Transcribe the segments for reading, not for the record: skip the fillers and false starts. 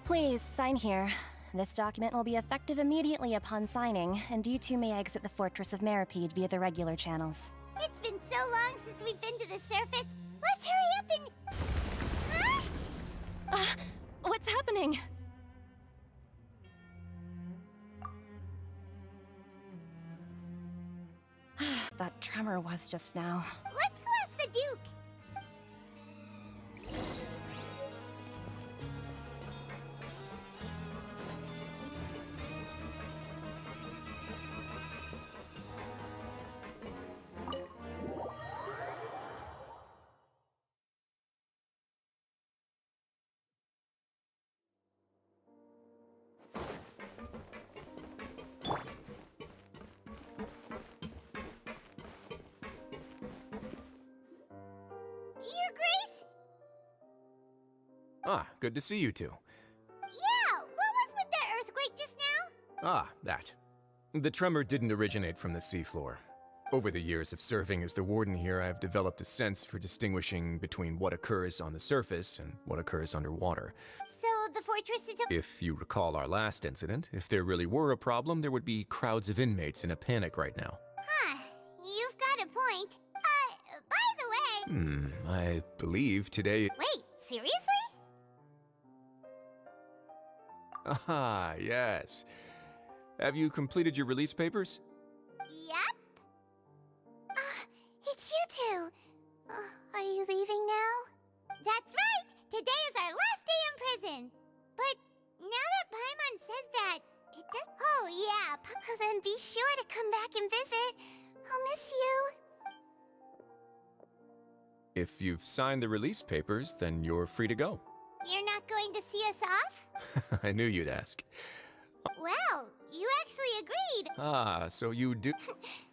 Please, sign here. This document will be effective immediately upon signing, and you two may exit the Fortress of Meripede via the regular channels. It's been so long since we've been to the surface. Let's hurry up and... Huh? What's happening? That tremor was just now. Let's go ask the Duke. Your Grace? Ah, good to see you two. Yeah, what was with that earthquake just now? Ah, that. The tremor didn't originate from the seafloor. Over the years of serving as the warden here, I've developed a sense for distinguishing between what occurs on the surface and what occurs underwater. So the fortress is... If you recall our last incident, if there really were a problem, there would be crowds of inmates in a panic right now. Huh, you've got a point. By the way... I believe today... Wait, seriously? Ah, yes. Have you completed your release papers? Yep. It's you two. Are you leaving now? That's right. Today is our last day in prison. But now that Paimon says that, it does... Oh, yeah. Then be sure to come back and visit. I'll miss you. If you've signed the release papers, then you're free to go. You're not going to see us off? I knew you'd ask. Well, you actually agreed. Ah, so you do...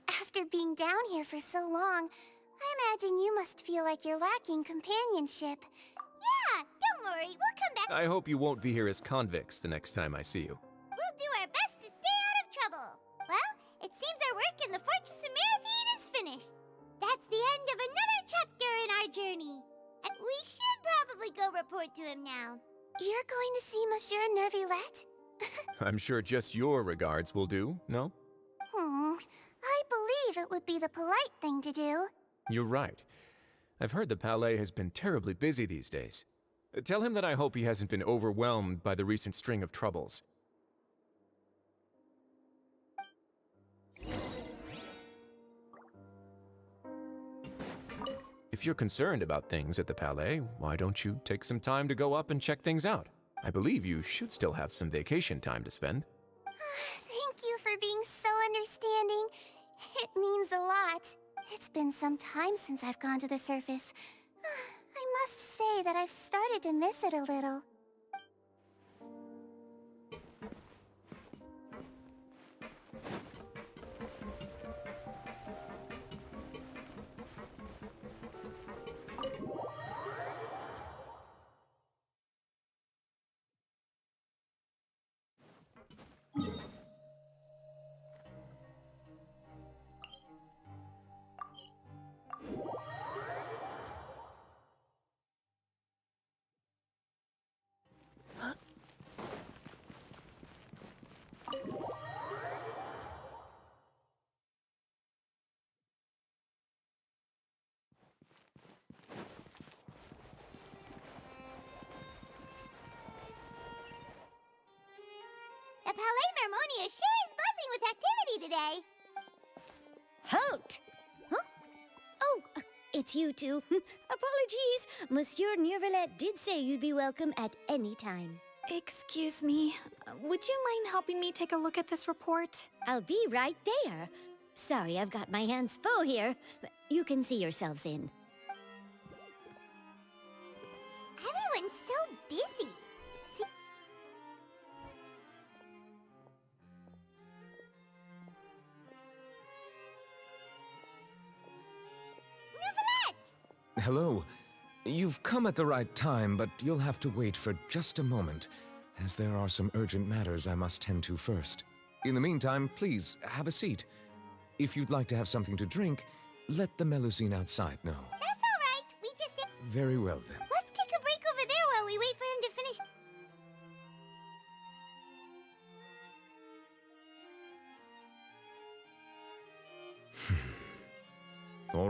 After being down here for so long, I imagine you must feel like you're lacking companionship. Yeah, don't worry, we'll come back. I hope you won't be here as convicts the next time I see you. We'll do our best to stay out of trouble. Well, it seems our work in the Fortress of Meripede is finished. That's the end of another chapter in our journey. And we should probably go report to him now. You're going to see Monsieur Nervillette? I'm sure just your regards will do, no? I believe it would be the polite thing to do. You're right. I've heard the Palais has been terribly busy these days. Tell him that I hope he hasn't been overwhelmed by the recent string of troubles. If you're concerned about things at the Palais, why don't you take some time to go up and check things out? I believe you should still have some vacation time to spend. Thank you for being so understanding. It means a lot. It's been some time since I've gone to the surface. I must say that I've started to miss it a little. The Palais Mermonia sure is buzzing with activity today. Halt! Huh? Oh, it's you two. Apologies. Monsieur Nervillette did say you'd be welcome at any time. Excuse me, would you mind helping me take a look at this report? I'll be right there. Sorry, I've got my hands full here. You can see yourselves in. Everyone's so busy. Nervillette! Hello. You've come at the right time, but you'll have to wait for just a moment, as there are some urgent matters I must tend to first. In the meantime, please, have a seat. If you'd like to have something to drink, let the Melusine outside know. That's all right. We just... Very well, then. Let's take a break over there while we wait for him to finish.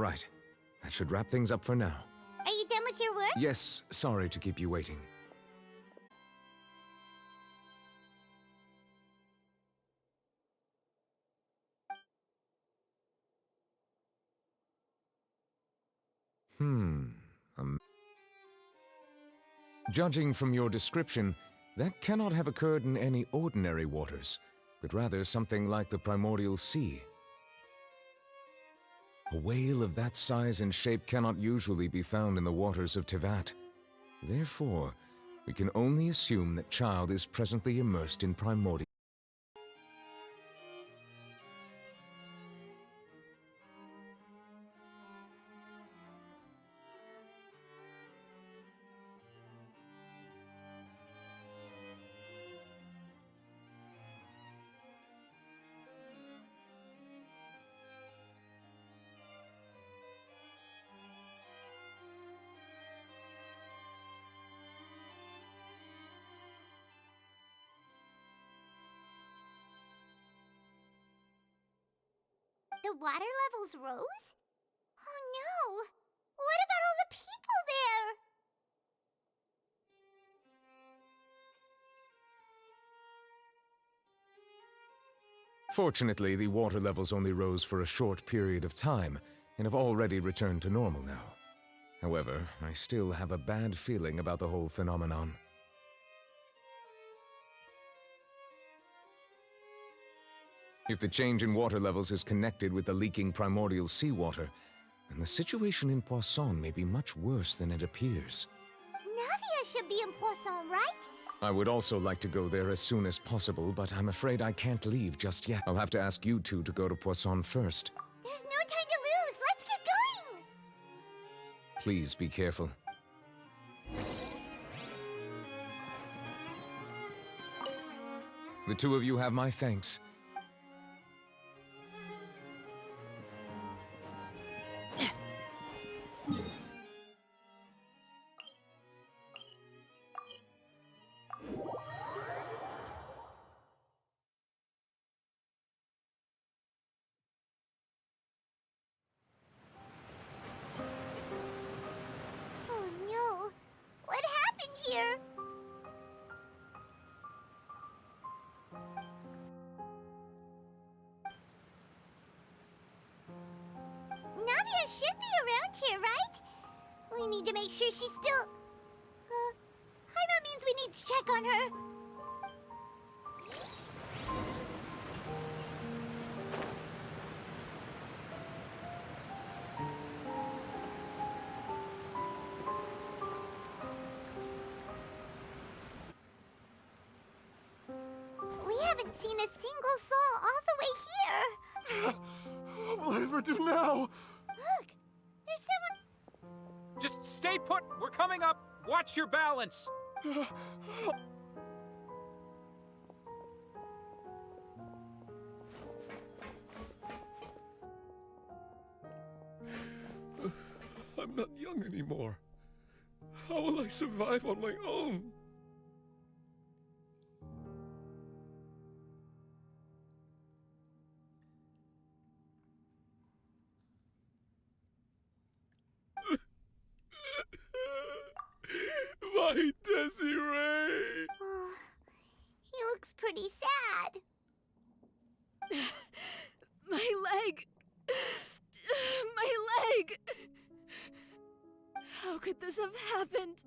right. That should wrap things up for now. Are you done with your work? Yes, sorry to keep you waiting. Judging from your description, that cannot have occurred in any ordinary waters, but rather something like the primordial sea. A whale of that size and shape cannot usually be found in the waters of Tevat. Therefore, we can only assume that Child is presently immersed in primordial. The water levels rose? Oh no! What about all the people there? Fortunately, the water levels only rose for a short period of time and have already returned to normal now. However, I still have a bad feeling about the whole phenomenon. If the change in water levels is connected with the leaking primordial seawater, then the situation in Poisson may be much worse than it appears. Navia should be in Poisson, right? I would also like to go there as soon as possible, but I'm afraid I can't leave just yet. I'll have to ask you two to go to Poisson first. There's no time to lose! Let's get going! Please be careful. The two of you have my thanks. Oh no! What happened here? Navia should be around here, right? We need to make sure she's still... Paimon means we need to check on her. We haven't seen a single soul all the way here. What will I ever do now? Look, there's someone... Just stay put! We're coming up! Watch your balance! I'm not young anymore. How will I survive on my own? My Desiree! Oh, he looks pretty sad. My leg! My leg! How could this have happened?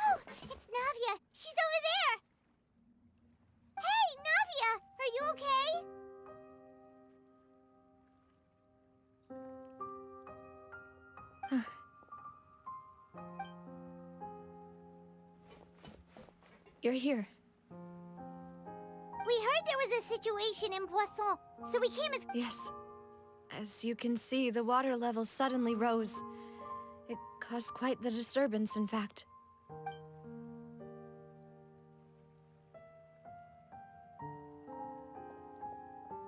Oh, it's Navia. She's over there. Hey, Navia, are you okay? You're here. We heard there was a situation in Poisson, so we came as... Yes. As you can see, the water level suddenly rose. It caused quite the disturbance, in fact.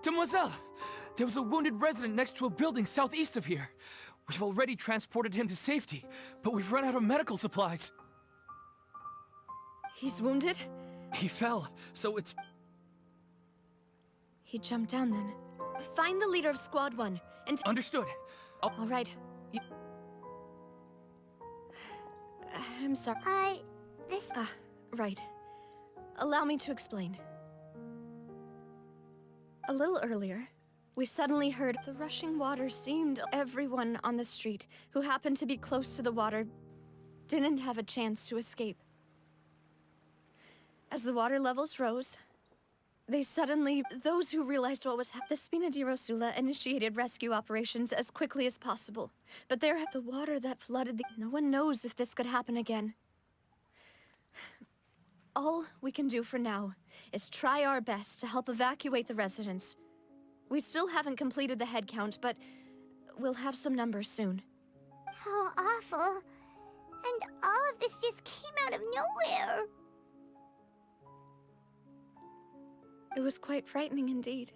Demoiselle! There was a wounded resident next to a building southeast of here. We've already transported him to safety, but we've run out of medical supplies. He's wounded? He fell, so it's... He jumped down then. Find the leader of Squad 1 and... Understood. All right. I'm sorry. This... Right. Allow me to explain. A little earlier, we suddenly heard the rushing water. Seemed everyone on the street who happened to be close to the water didn't have a chance to escape. As the water levels rose, those who realized what was happening, the Spina di Rosula initiated rescue operations as quickly as possible. But the water that flooded no one knows if this could happen again. All we can do for now is try our best to help evacuate the residents. We still haven't completed the head count, but we'll have some numbers soon. How awful. And all of this just came out of nowhere. It was quite frightening indeed.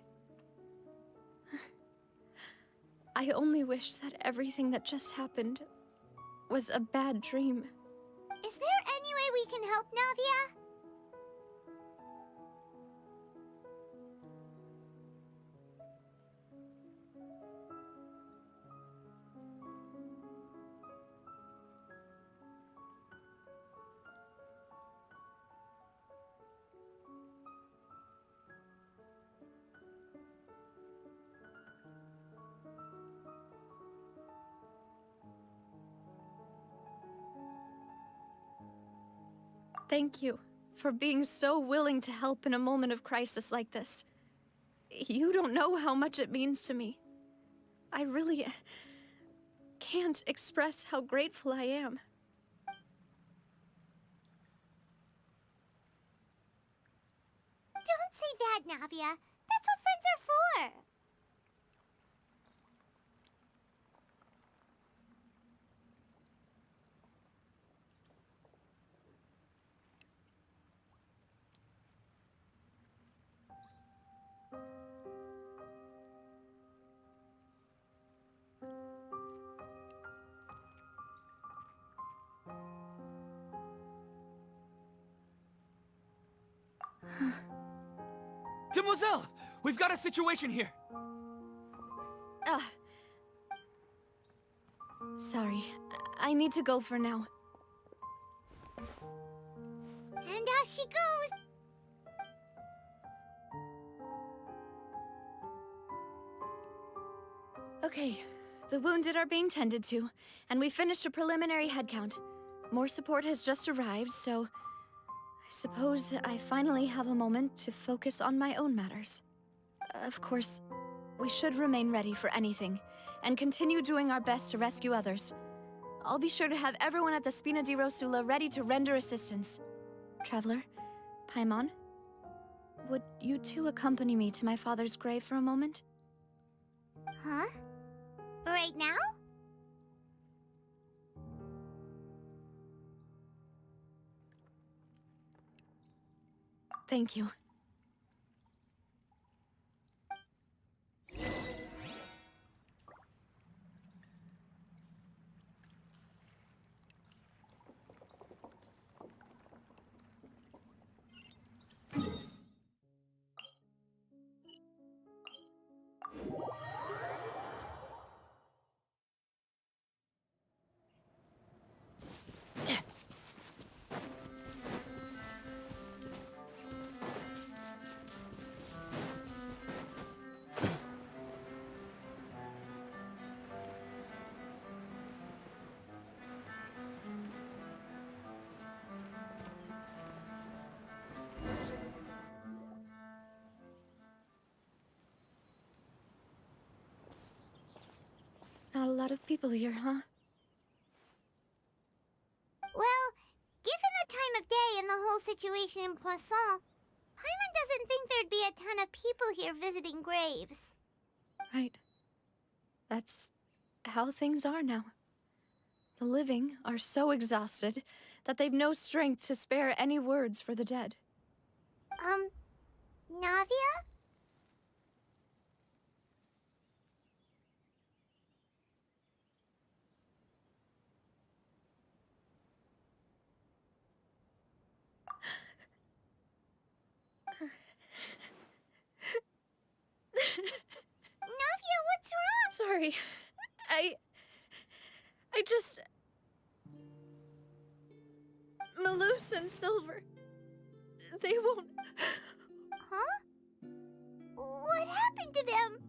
I only wish that everything that just happened was a bad dream. Is there any way we can help, Navia? Thank you for being so willing to help in a moment of crisis like this. You don't know how much it means to me. I really can't express how grateful I am. Don't say that, Navia. That's what friends are for. Demoiselle! We've got a situation here! Sorry. I need to go for now. And out she goes. Okay, the wounded are being tended to, and we finished a preliminary head count. More support has just arrived, so I suppose I finally have a moment to focus on my own matters. Of course, we should remain ready for anything, and continue doing our best to rescue others. I'll be sure to have everyone at the Spina di Rosula ready to render assistance. Traveler, Paimon, would you two accompany me to my father's grave for a moment? Huh? Right now? Thank you. Not a lot of people here, huh? Well, given the time of day and the whole situation in Poisson, Paimon doesn't think there'd be a ton of people here visiting graves. Right. That's how things are now. The living are so exhausted that they've no strength to spare any words for the dead. Navia? Navia, what's wrong? Sorry. I just... Malus and Silver. They won't... Huh? What happened to them?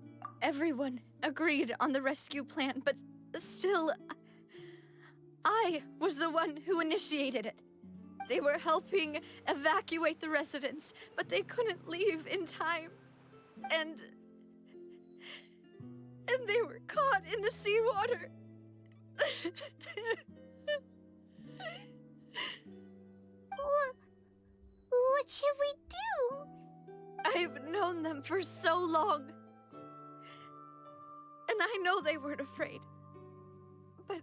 Everyone agreed on the rescue plan, but still... I was the one who initiated it. They were helping evacuate the residents, but they couldn't leave in time. And they were caught in the seawater. What should we do? I've known them for so long. And I know they weren't afraid. But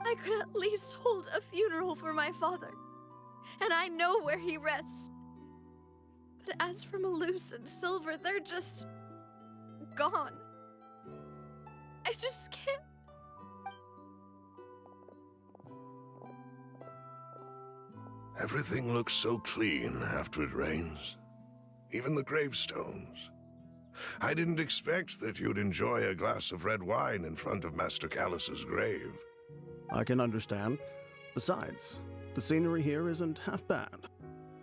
I could at least hold a funeral for my father. And I know where he rests. But as for Malus and Silver, they're just... gone. I just can't... Everything looks so clean after it rains. Even the gravestones. I didn't expect that you'd enjoy a glass of red wine in front of Master Callus's grave. I can understand. Besides, the scenery here isn't half bad.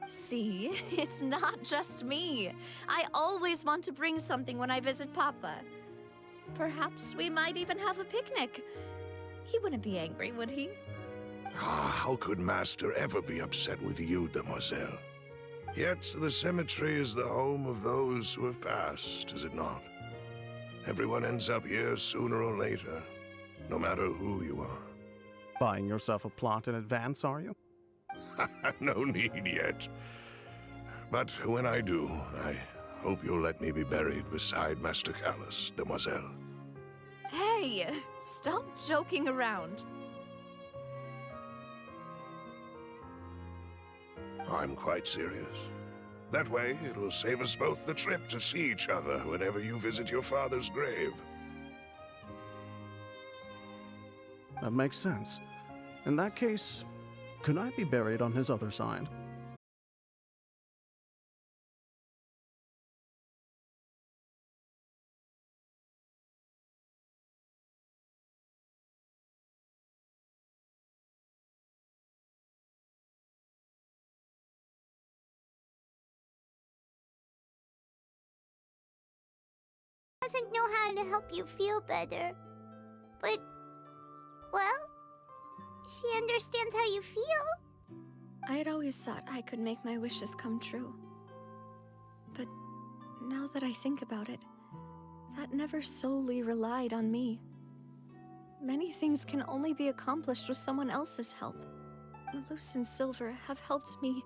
See, it's not just me. I always want to bring something when I visit Papa. Perhaps we might even have a picnic. He wouldn't be angry, would he? How could Master ever be upset with you, demoiselle? Yet the cemetery is the home of those who have passed, is it not? Everyone ends up here sooner or later, no matter who you are. Buying yourself a plot in advance, are you? No need yet. But when I do, I hope you'll let me be buried beside Master Callus, demoiselle. Hey, stop joking around. I'm quite serious. That way, it'll save us both the trip to see each other whenever you visit your father's grave. That makes sense. In that case, could I be buried on his other side? Doesn't know how to help you feel better. But, well, she understands how you feel. I'd always thought I could make my wishes come true. But now that I think about it, that never solely relied on me. Many things can only be accomplished with someone else's help. Malus and Silver have helped me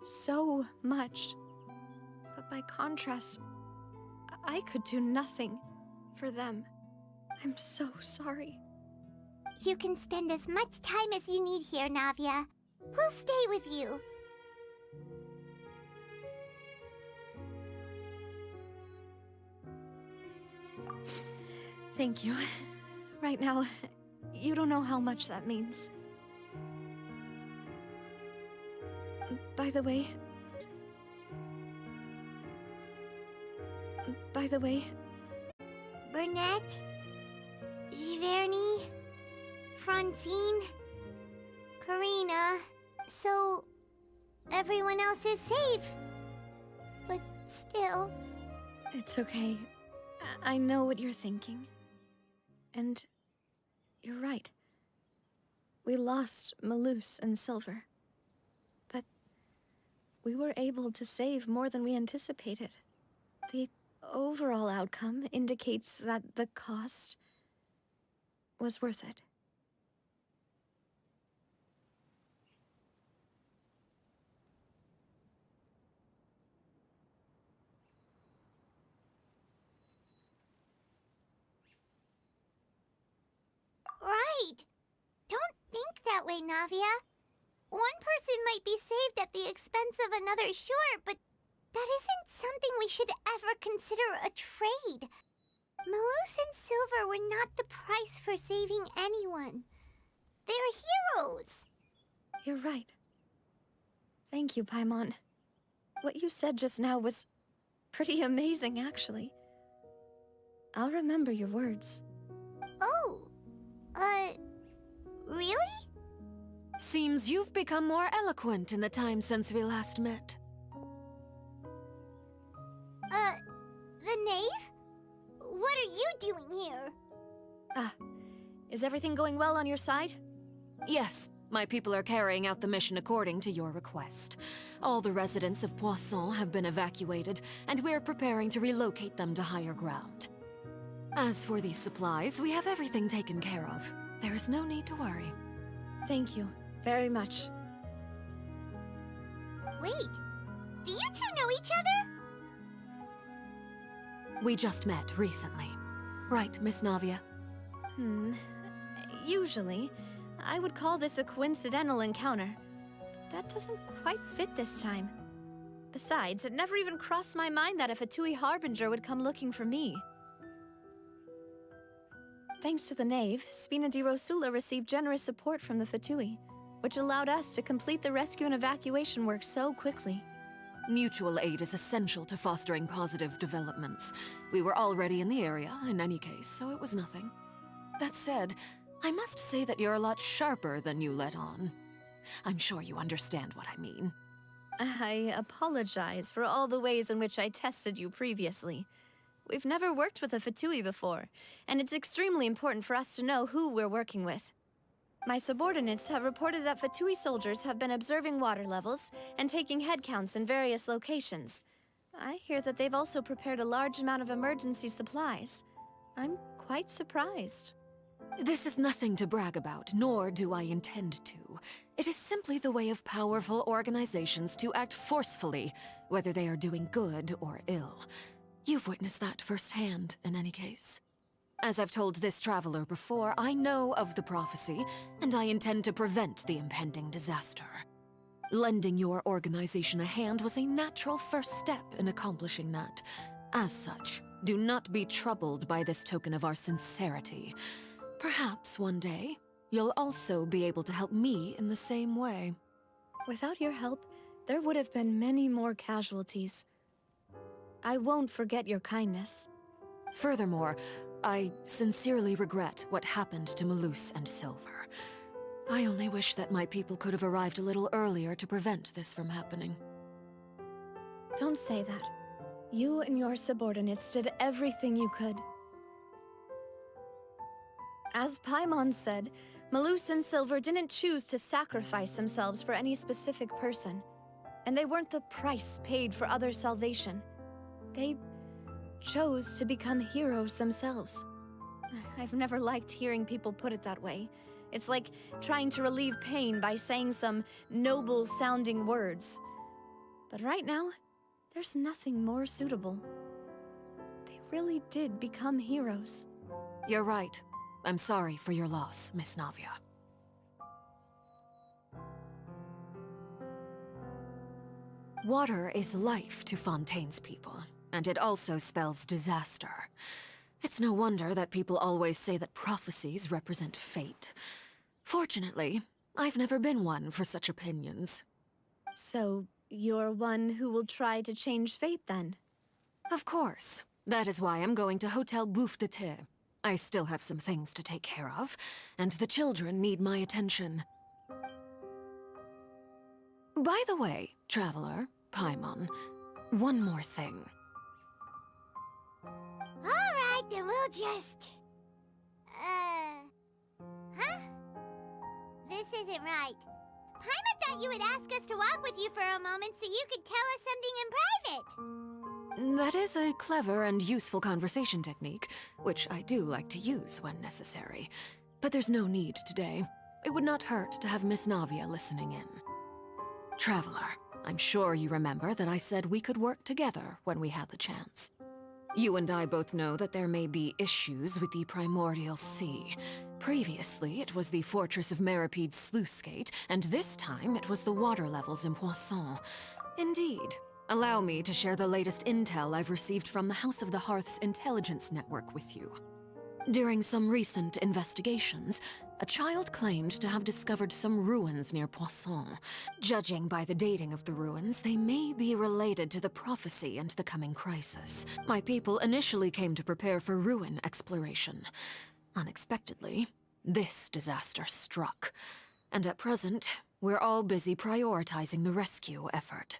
so much. But by contrast, I could do nothing for them. I'm so sorry. You can spend as much time as you need here, Navia. We'll stay with you. Thank you. Right now, you don't know how much that means. By the way... Burnett, Giverny, Francine, Karina. So, everyone else is safe. But still... It's okay. I know what you're thinking. And you're right. We lost Malus and Silver. But we were able to save more than we anticipated. The overall outcome indicates that the cost was worth it. don't think that way, Navia. One person might be saved at the expense of another, sure, but that isn't something we should ever consider a trade. Malus and Silver were not the price for saving anyone. They're heroes. You're right. Thank you, Paimon. What you said just now was pretty amazing, actually. I'll remember your words. Oh, really? Seems you've become more eloquent in the time since we last met. The knave? What are you doing here? Is everything going well on your side? Yes, my people are carrying out the mission according to your request. All the residents of Poisson have been evacuated, and we're preparing to relocate them to higher ground. As for these supplies, we have everything taken care of. There is no need to worry. Thank you very much. Wait, do you two know each other? We just met recently. Right, Miss Navia? Usually, I would call this a coincidental encounter. But that doesn't quite fit this time. Besides, it never even crossed my mind that a Fatui Harbinger would come looking for me. Thanks to the Knave, Spina di Rosula received generous support from the Fatui, which allowed us to complete the rescue and evacuation work so quickly. Mutual aid is essential to fostering positive developments. We were already in the area, in any case, so it was nothing. That said, I must say that you're a lot sharper than you let on. I'm sure you understand what I mean. I apologize for all the ways in which I tested you previously. We've never worked with a Fatui before, and it's extremely important for us to know who we're working with. My subordinates have reported that Fatui soldiers have been observing water levels and taking head counts in various locations. I hear that they've also prepared a large amount of emergency supplies. I'm quite surprised. This is nothing to brag about, nor do I intend to. It is simply the way of powerful organizations to act forcefully, whether they are doing good or ill. You've witnessed that firsthand, in any case. As I've told this traveler before, I know of the prophecy, and I intend to prevent the impending disaster. Lending your organization a hand was a natural first step in accomplishing that. As such, do not be troubled by this token of our sincerity. Perhaps one day, you'll also be able to help me in the same way. Without your help, there would have been many more casualties. I won't forget your kindness. Furthermore, I sincerely regret what happened to Malus and Silver. I only wish that my people could have arrived a little earlier to prevent this from happening. Don't say that. You and your subordinates did everything you could. As Paimon said, Malus and Silver didn't choose to sacrifice themselves for any specific person, and they weren't the price paid for other salvation. They chose to become heroes themselves. I've never liked hearing people put it that way. It's like trying to relieve pain by saying some noble-sounding words. But right now, there's nothing more suitable. They really did become heroes. You're right. I'm sorry for your loss, Miss Navia. Water is life to Fontaine's people, and it also spells disaster. It's no wonder that people always say that prophecies represent fate. Fortunately, I've never been one for such opinions. So, you're one who will try to change fate, then? Of course. That is why I'm going to Hotel Bouffe de Thé. I still have some things to take care of, and the children need my attention. By the way, Traveler, Paimon, one more thing. Alright, then we'll just... Huh? This isn't right. Paimon thought you would ask us to walk with you for a moment so you could tell us something in private. That is a clever and useful conversation technique, which I do like to use when necessary. But there's no need today. It would not hurt to have Miss Navia listening in. Traveler, I'm sure you remember that I said we could work together when we had the chance. You and I both know that there may be issues with the Primordial Sea. Previously, it was the fortress of Maripede's sluice gate, and this time it was the water levels in Poisson. Indeed. Allow me to share the latest intel I've received from the House of the Hearth's intelligence network with you. During some recent investigations, a child claimed to have discovered some ruins near Poisson. Judging by the dating of the ruins, they may be related to the prophecy and the coming crisis. My people initially came to prepare for ruin exploration. Unexpectedly, this disaster struck. And at present, we're all busy prioritizing the rescue effort.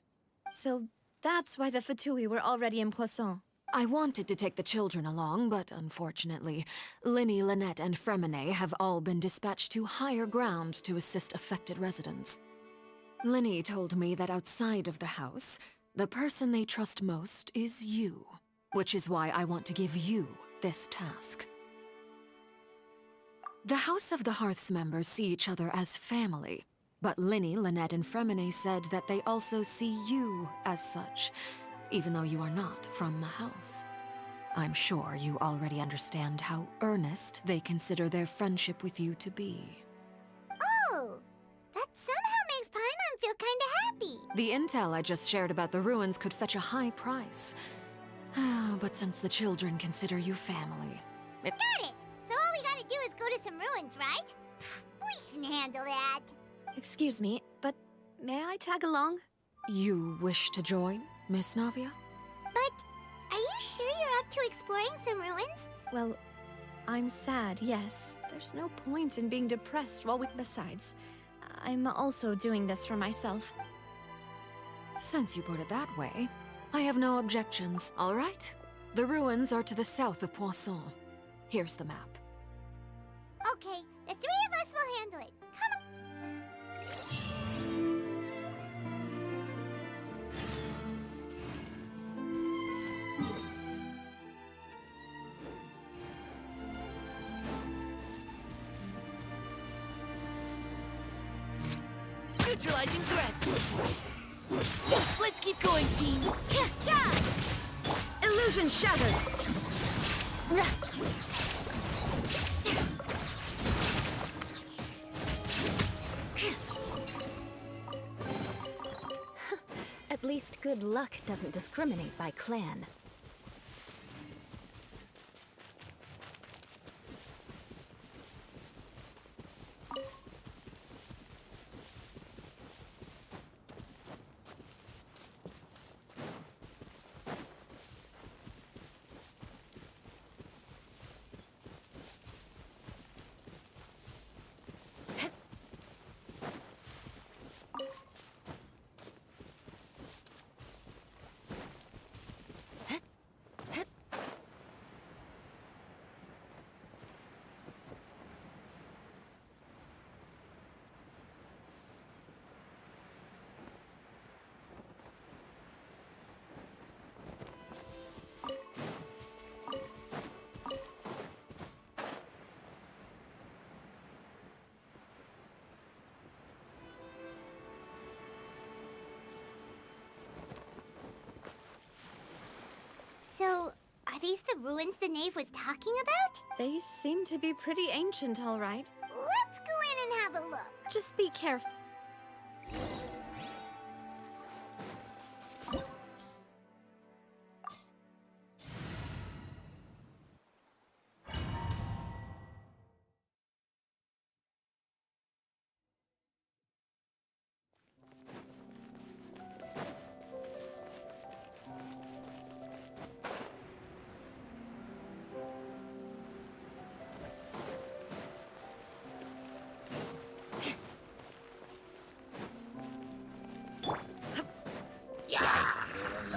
So that's why the Fatui were already in Poisson. I wanted to take the children along, but unfortunately, Linny, Lynette, and Fremine have all been dispatched to higher ground to assist affected residents. Linny told me that outside of the house, the person they trust most is you, which is why I want to give you this task. The House of the Hearth's members see each other as family, but Linny, Lynette, and Fremine said that they also see you as such, even though you are not from the house. I'm sure you already understand how earnest they consider their friendship with you to be. Oh, that somehow makes Paimon feel kinda happy. The intel I just shared about the ruins could fetch a high price. But since the children consider you family, Got it! So all we gotta do is go to some ruins, right? We can handle that. Excuse me, but may I tag along? You wish to join, Miss Navia? But are you sure you're up to exploring some ruins? Well, I'm sad, yes. There's no point in being depressed while we... Besides, I'm also doing this for myself. Since you put it that way, I have no objections. All right. The ruins are to the south of Poisson. Here's the map. Okay, the three of us will handle it. Come on. Neutralizing threats. Let's keep going, team. Illusion shattered. At least good luck doesn't discriminate by clan. So, are these the ruins the knave was talking about? They seem to be pretty ancient, all right. Let's go in and have a look. Just be careful.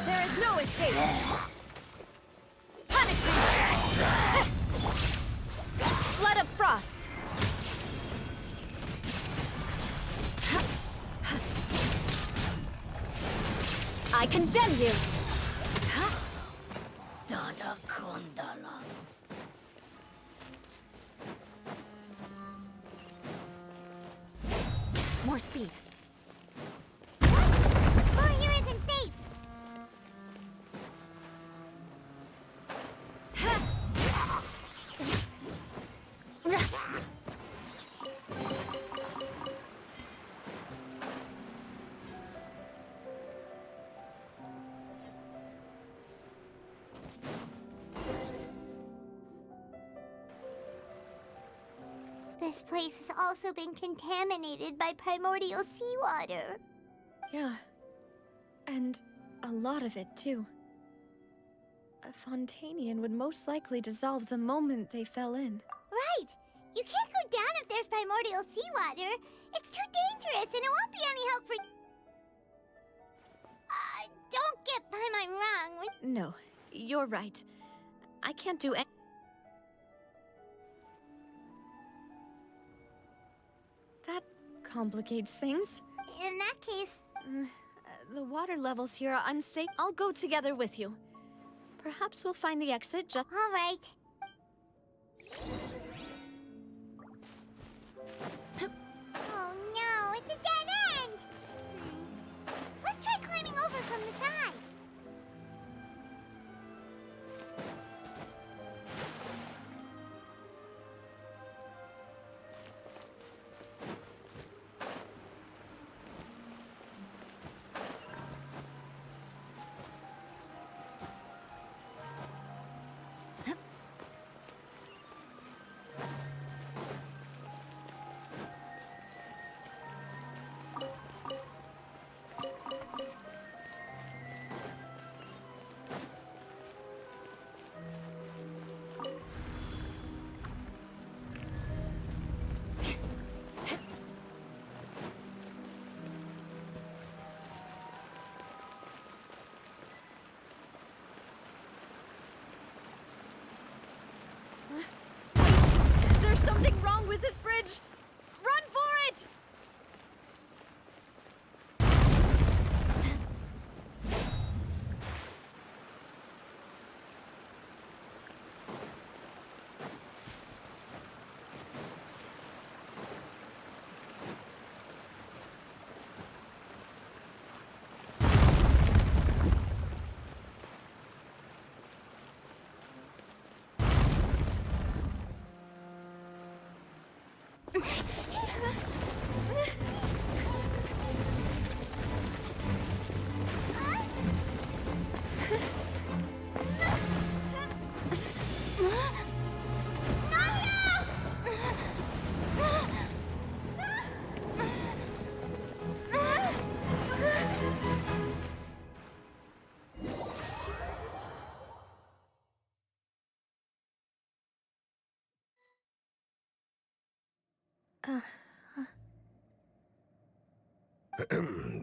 There is no escape. Panic! Flood of frost. I condemn you. More speed. Floor here isn't safe. this place has also been contaminated by primordial seawater. Yeah. And a lot of it, too. A Fontainian would most likely dissolve the moment they fell in. Right! You can't go down if there's primordial seawater. It's too dangerous and it won't be any help for... don't get Paimon wrong. No, you're right. I can't do any... That complicates things. In that case... The water levels here are unstable. I'll go together with you. Perhaps we'll find the exit just... All right. Oh no, it's a dead end! Let's try climbing over from the side. There's something wrong with this bridge! Run for it!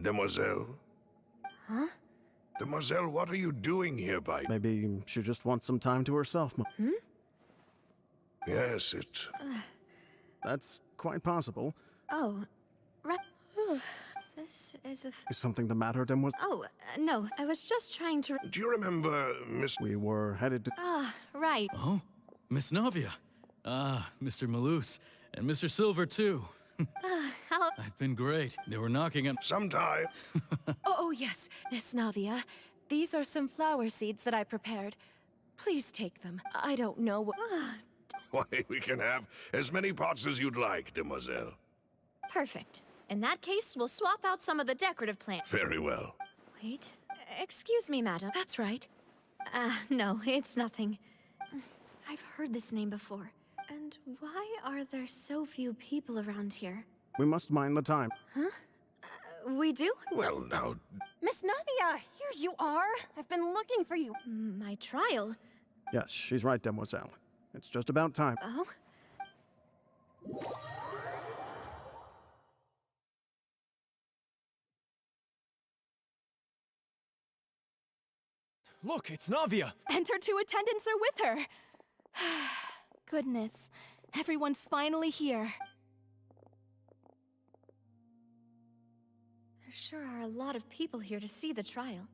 Demoiselle? Huh? Demoiselle, what are you doing here by... Maybe she just wants some time to herself. Yes, it... That's quite possible. Oh, right. This is a... Is something the matter, Demoiselle? Oh, no. I was just trying to... Do you remember Miss... We were headed to... Right. Oh, Miss Navia. Mr. Malus. And Mr. Silver, too. How... I've been great. They were knocking on... Sometime. Oh, yes, Miss Navia. These are some flower seeds that I prepared. Please take them. I don't know what... Why, we can have as many pots as you'd like, Demoiselle. Perfect. In that case, we'll swap out some of the decorative plants. Very well. Wait. Excuse me, madam. That's right. No, it's nothing. I've heard this name before. And why are there so few people around here? We must mind the time. Huh? We do? Well, now... Miss Navia, here you are. I've been looking for you. My trial? Yes, she's right, Demoiselle. It's just about time. Oh? Look, it's Navia! And her two attendants are with her. Goodness, everyone's finally here. There sure are a lot of people here to see the trial.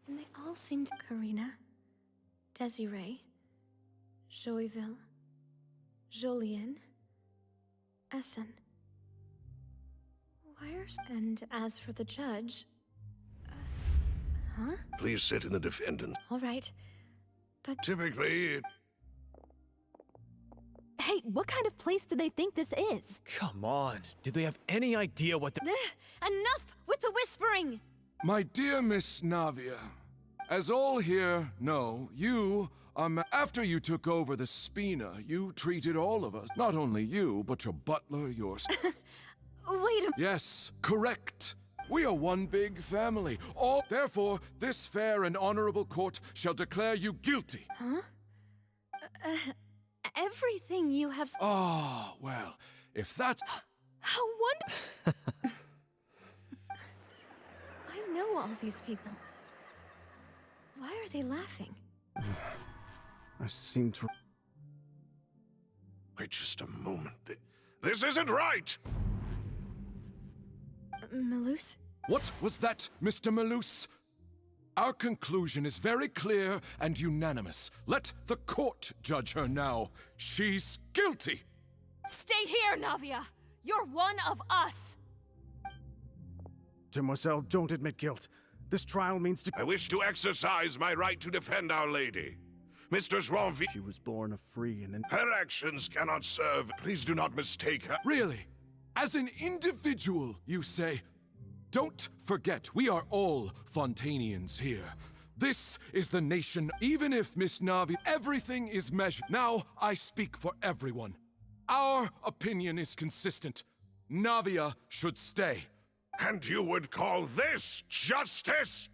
And they all seem to... Karina, Desiree, Joyville, Jolien, Essen. Wires? And as for the judge... huh? Please sit in the defendant. All right. But... Typically... Hey, what kind of place do they think this is? Come on. Do they have any idea what the... Enough with the whispering! My dear Miss Navia, As all here know, you are after you took over the Spina, you treated all of us, not only you, but your butler, your... Wait a... Yes, correct. We are one big family. All therefore, this fair and honorable court shall declare you guilty. Huh? Everything you have... Ah, well, if that's... How wonderful! I know all these people. Why are they laughing? I seem to... Wait just a moment. This isn't right! Malus? What was that, Mr. Malus? Our conclusion is very clear and unanimous. Let the court judge her now. She's guilty! Stay here, Navia! You're one of us! Demoiselle, don't admit guilt. This trial means to... I wish to exercise my right to defend Our Lady. Mistress Ronvi... She was born a free and... Her actions cannot serve. Please do not mistake her. Really? As an individual, you say? Don't forget, we are all Fontainians here. This is the nation, even if Miss Navi... Everything is measured. Now, I speak for everyone. Our opinion is consistent. Navia should stay. And you would call this justice?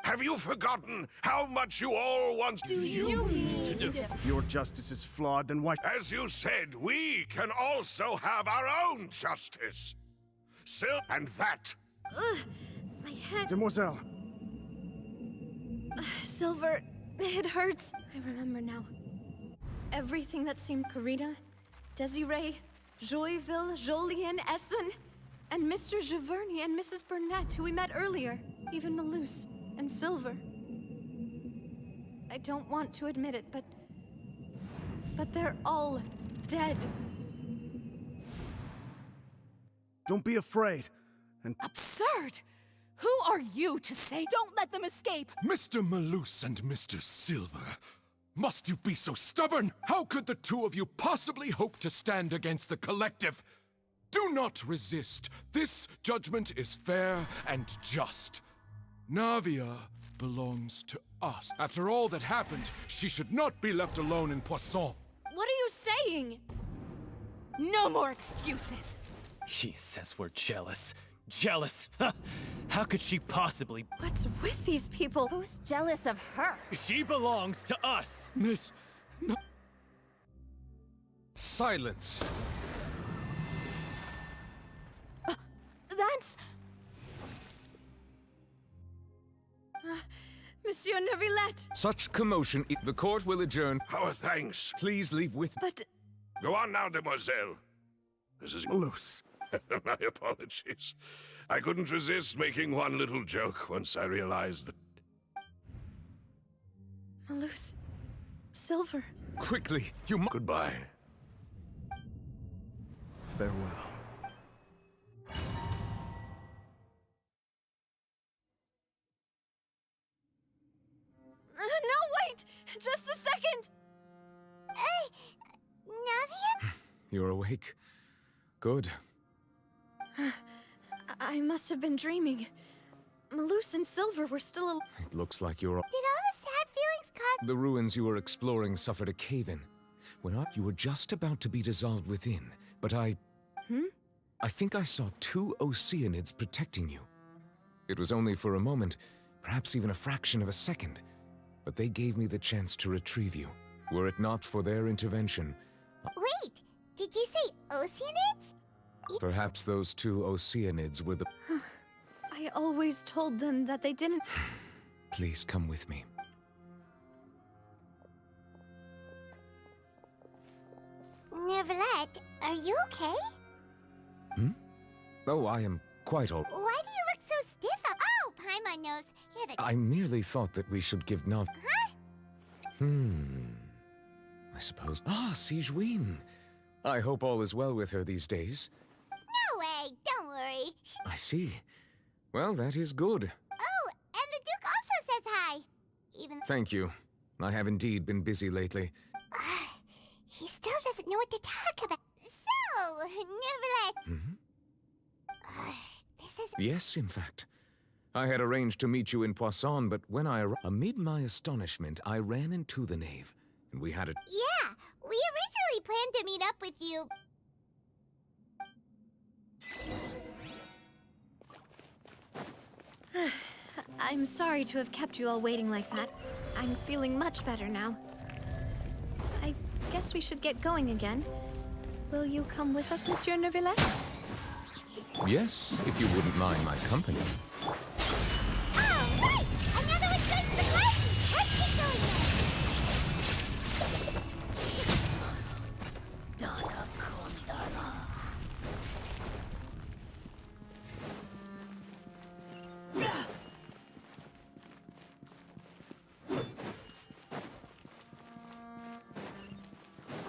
Have you forgotten how much you all once... Do you mean to... If your justice is flawed, then why... As you said, we can also have our own justice. And that... My head... Demoiselle! Silver, it hurts. I remember now. Everything that seemed Karina, Desiree, Joyville, Jolien, Essen, and Mr. Giverny and Mrs. Burnett, who we met earlier. Even Malus and Silver. I don't want to admit it, but they're all dead. Don't be afraid. And... Absurd! Who are you to say don't let them escape? Mr. Malus and Mr. Silver, must you be so stubborn? How could the two of you possibly hope to stand against the collective? Do not resist. This judgment is fair and just. Navia belongs to us. After all that happened, she should not be left alone in Poisson. What are you saying? No more excuses. She says we're jealous. Jealous? How could she possibly? What's with these people? Who's jealous of her? She belongs to us. Miss... No. Silence! That's... Monsieur Neuvillette! Such commotion, the court will adjourn. Our thanks. Please leave with... But... Go on now, demoiselle. This is... Loose. My apologies. I couldn't resist making one little joke once I realized that... Malus. Silver. Quickly, you Goodbye. Farewell. No, wait! Just a second! Navia? You're awake. Good. I must have been dreaming. Malus and Silver were still alive. It looks like you're... Did all the sad feelings cause... The ruins you were exploring suffered a cave-in. You were just about to be dissolved within, but I think I saw two Oceanids protecting you. It was only for a moment, perhaps even a fraction of a second, but they gave me the chance to retrieve you. Were it not for their intervention... Wait, did you say Oceanids? Perhaps those two Oceanids were the... I always told them that they didn't... Please come with me. Neuvillette, are you okay? Oh, I am quite all... Why do you look so stiff? Oh, Paimon knows. You're the... I merely thought that we should give Nav... Huh? I suppose... Ah, Sigewinne. I hope all is well with her these days. No way, don't worry. I see. Well, that is good. Oh, and the Duke also says hi. Even... Thank you. I have indeed been busy lately. He still doesn't know what to talk about. So, Neuvillette... this is... Yes, in fact. I had arranged to meet you in Poisson, but when amid my astonishment, I ran into the knave, and we had a... Yeah, we originally planned to meet up with you. I'm sorry to have kept you all waiting like that. I'm feeling much better now. I guess we should get going again. Will you come with us, Monsieur Neuvillette? Yes, if you wouldn't mind my company. Oh, right! Another one's going to the garden! Let's get going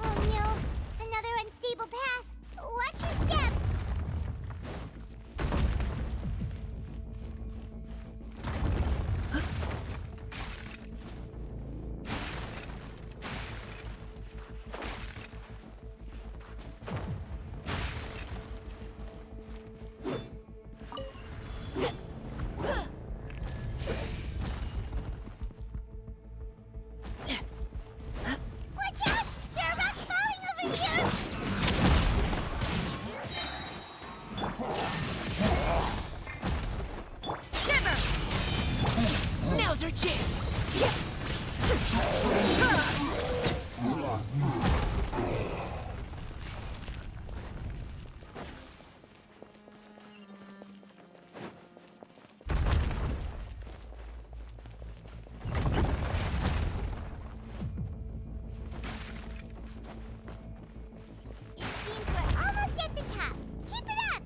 Oh no! Another unstable path! Watch your step! Watch out! There are rocks falling over here! Now's our chance! It seems we're almost at the top. Keep it up!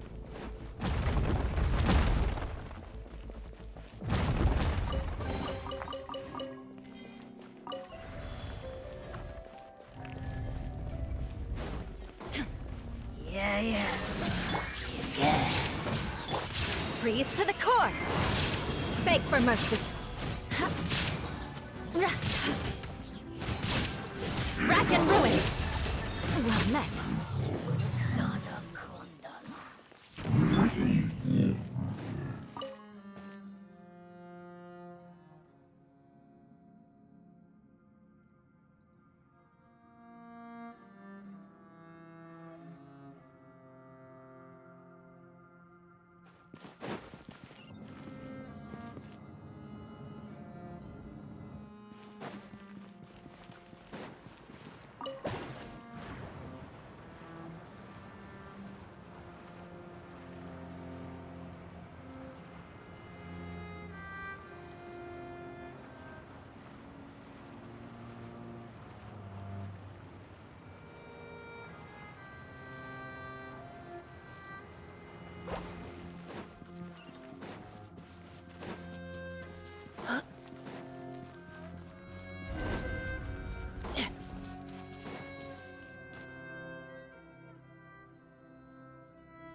Yeah. Freeze to the core! Beg for mercy. Rack and ruin! Well met.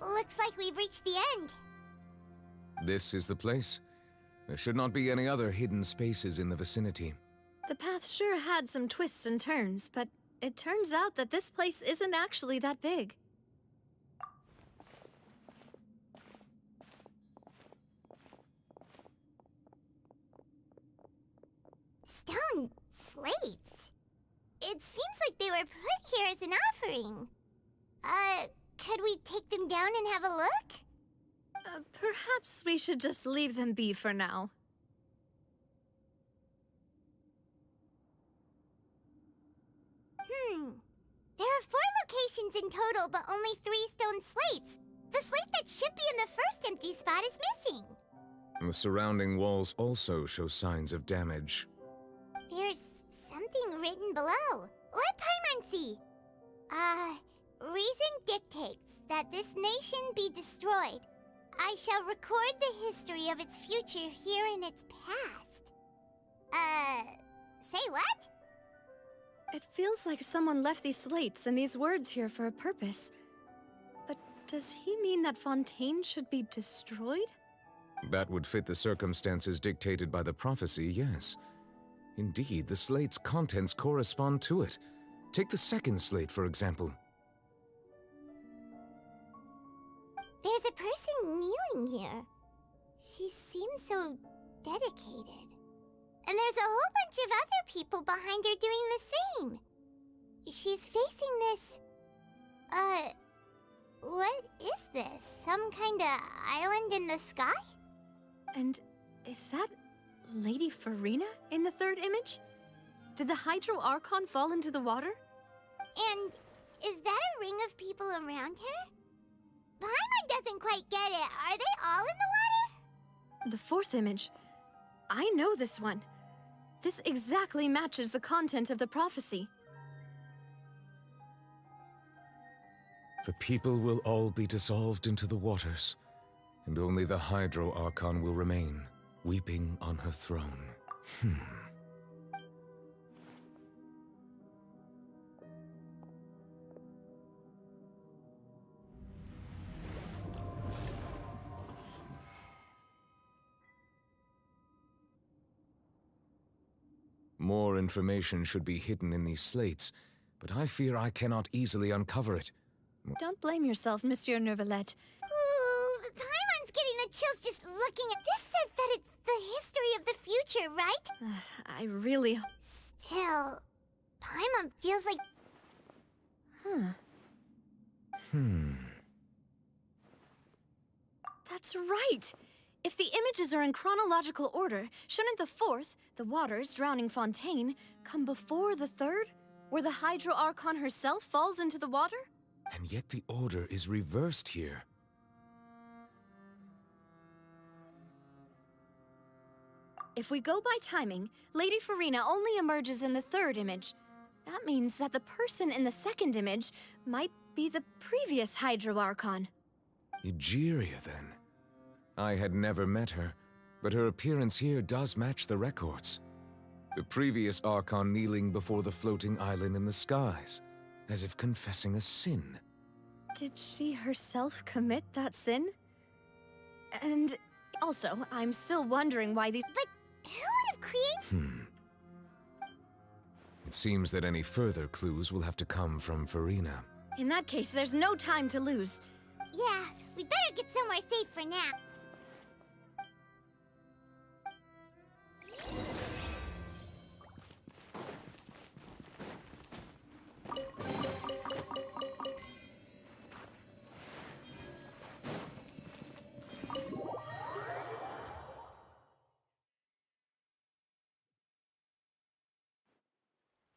Looks like we've reached the end. This is the place. There should not be any other hidden spaces in the vicinity. The path sure had some twists and turns, but it turns out that this place isn't actually that big. Stone slates. It seems like they were put here as an offering. Could we take them down and have a look? Perhaps we should just leave them be for now. There are 4 locations in total, but only 3 stone slates. The slate that should be in the first empty spot is missing. The surrounding walls also show signs of damage. There's something written below. Let Paimon see. Reason dictates that this nation be destroyed. I shall record the history of its future here in its past. Say what? It feels like someone left these slates and these words here for a purpose. But does he mean that Fontaine should be destroyed? That would fit the circumstances dictated by the prophecy, yes. Indeed, the slate's contents correspond to it. Take the second slate, for example. There's a person kneeling here. She seems so dedicated. And there's a whole bunch of other people behind her doing the same. She's facing this... what is this? Some kind of island in the sky? And is that Lady Farina in the third image? Did the Hydro Archon fall into the water? And is that a ring of people around her? Paimon doesn't quite get it. Are they all in the water? The fourth image. I know this one. This exactly matches the content of the prophecy. The people will all be dissolved into the waters, and only the Hydro Archon will remain, weeping on her throne. More information should be hidden in these slates, but I fear I cannot easily uncover it. Don't blame yourself, Monsieur Neuvillette. Ooh, Paimon's getting the chills just looking at this. Says that it's the history of the future, right? I really... Still, Paimon feels like... That's right! If the images are in chronological order, shouldn't the fourth, the waters drowning Fontaine, come before the third, where the Hydro Archon herself falls into the water? And yet the order is reversed here. If we go by timing, Lady Farina only emerges in the third image. That means that the person in the second image might be the previous Hydro Archon. Egeria, then. I had never met her, but her appearance here does match the records. The previous Archon kneeling before the floating island in the skies, as if confessing a sin. Did she herself commit that sin? And also, I'm still wondering why these... But who would have created... It seems that any further clues will have to come from Farina. In that case, there's no time to lose. Yeah, we better get somewhere safe for now.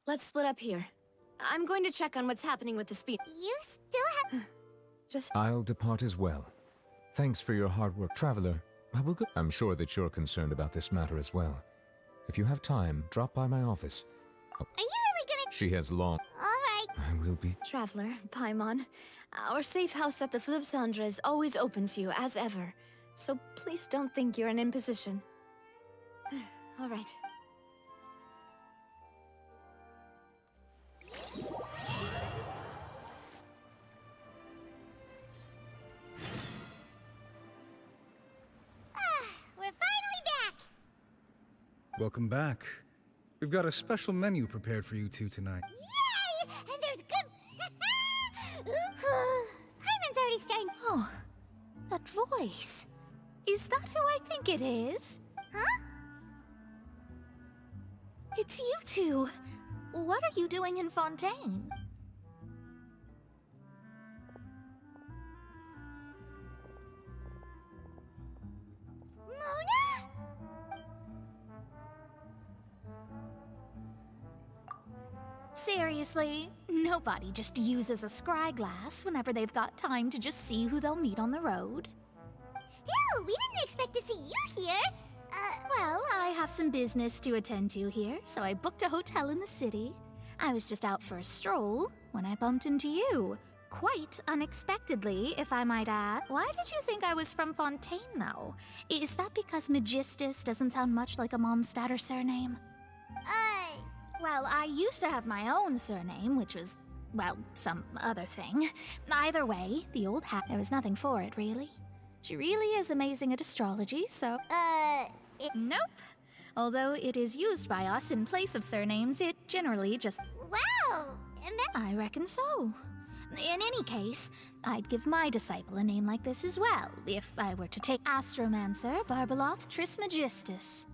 Let's split up here. I'm going to check on what's happening with the speed. You still have... I'll depart as well. Thanks for your hard work, Traveler. I will go. I'm sure that you're concerned about this matter as well. If you have time, drop by my office. Are you really gonna... She has long... Alright. I will be... Traveler, Paimon, our safe house at the Fleuve Cendre is always open to you, as ever. So please don't think you're an imposition. All right. We're finally back! Welcome back. We've got a special menu prepared for you two tonight. Yay! And there's good... Paimon's already starting... Oh, that voice. Is that who I think it is? Huh? It's you two. What are you doing in Fontaine? Mona? Seriously, nobody just uses a scry glass whenever they've got time to just see who they'll meet on the road. Still, we didn't expect to see you here. Well, I have some business to attend to here, so I booked a hotel in the city. I was just out for a stroll when I bumped into you. Quite unexpectedly, if I might add. Why did you think I was from Fontaine, though? Is that because Magistus doesn't sound much like a Mondstatter surname? Well, I used to have my own surname, which was, well, some other thing. Either way, the old hat, there was nothing for it, really. She really is amazing at astrology, so... Nope. Although it is used by us in place of surnames, it generally just... Wow! I reckon so. In any case, I'd give my disciple a name like this as well, if I were to take Astromancer Barbeloth Trismegistus.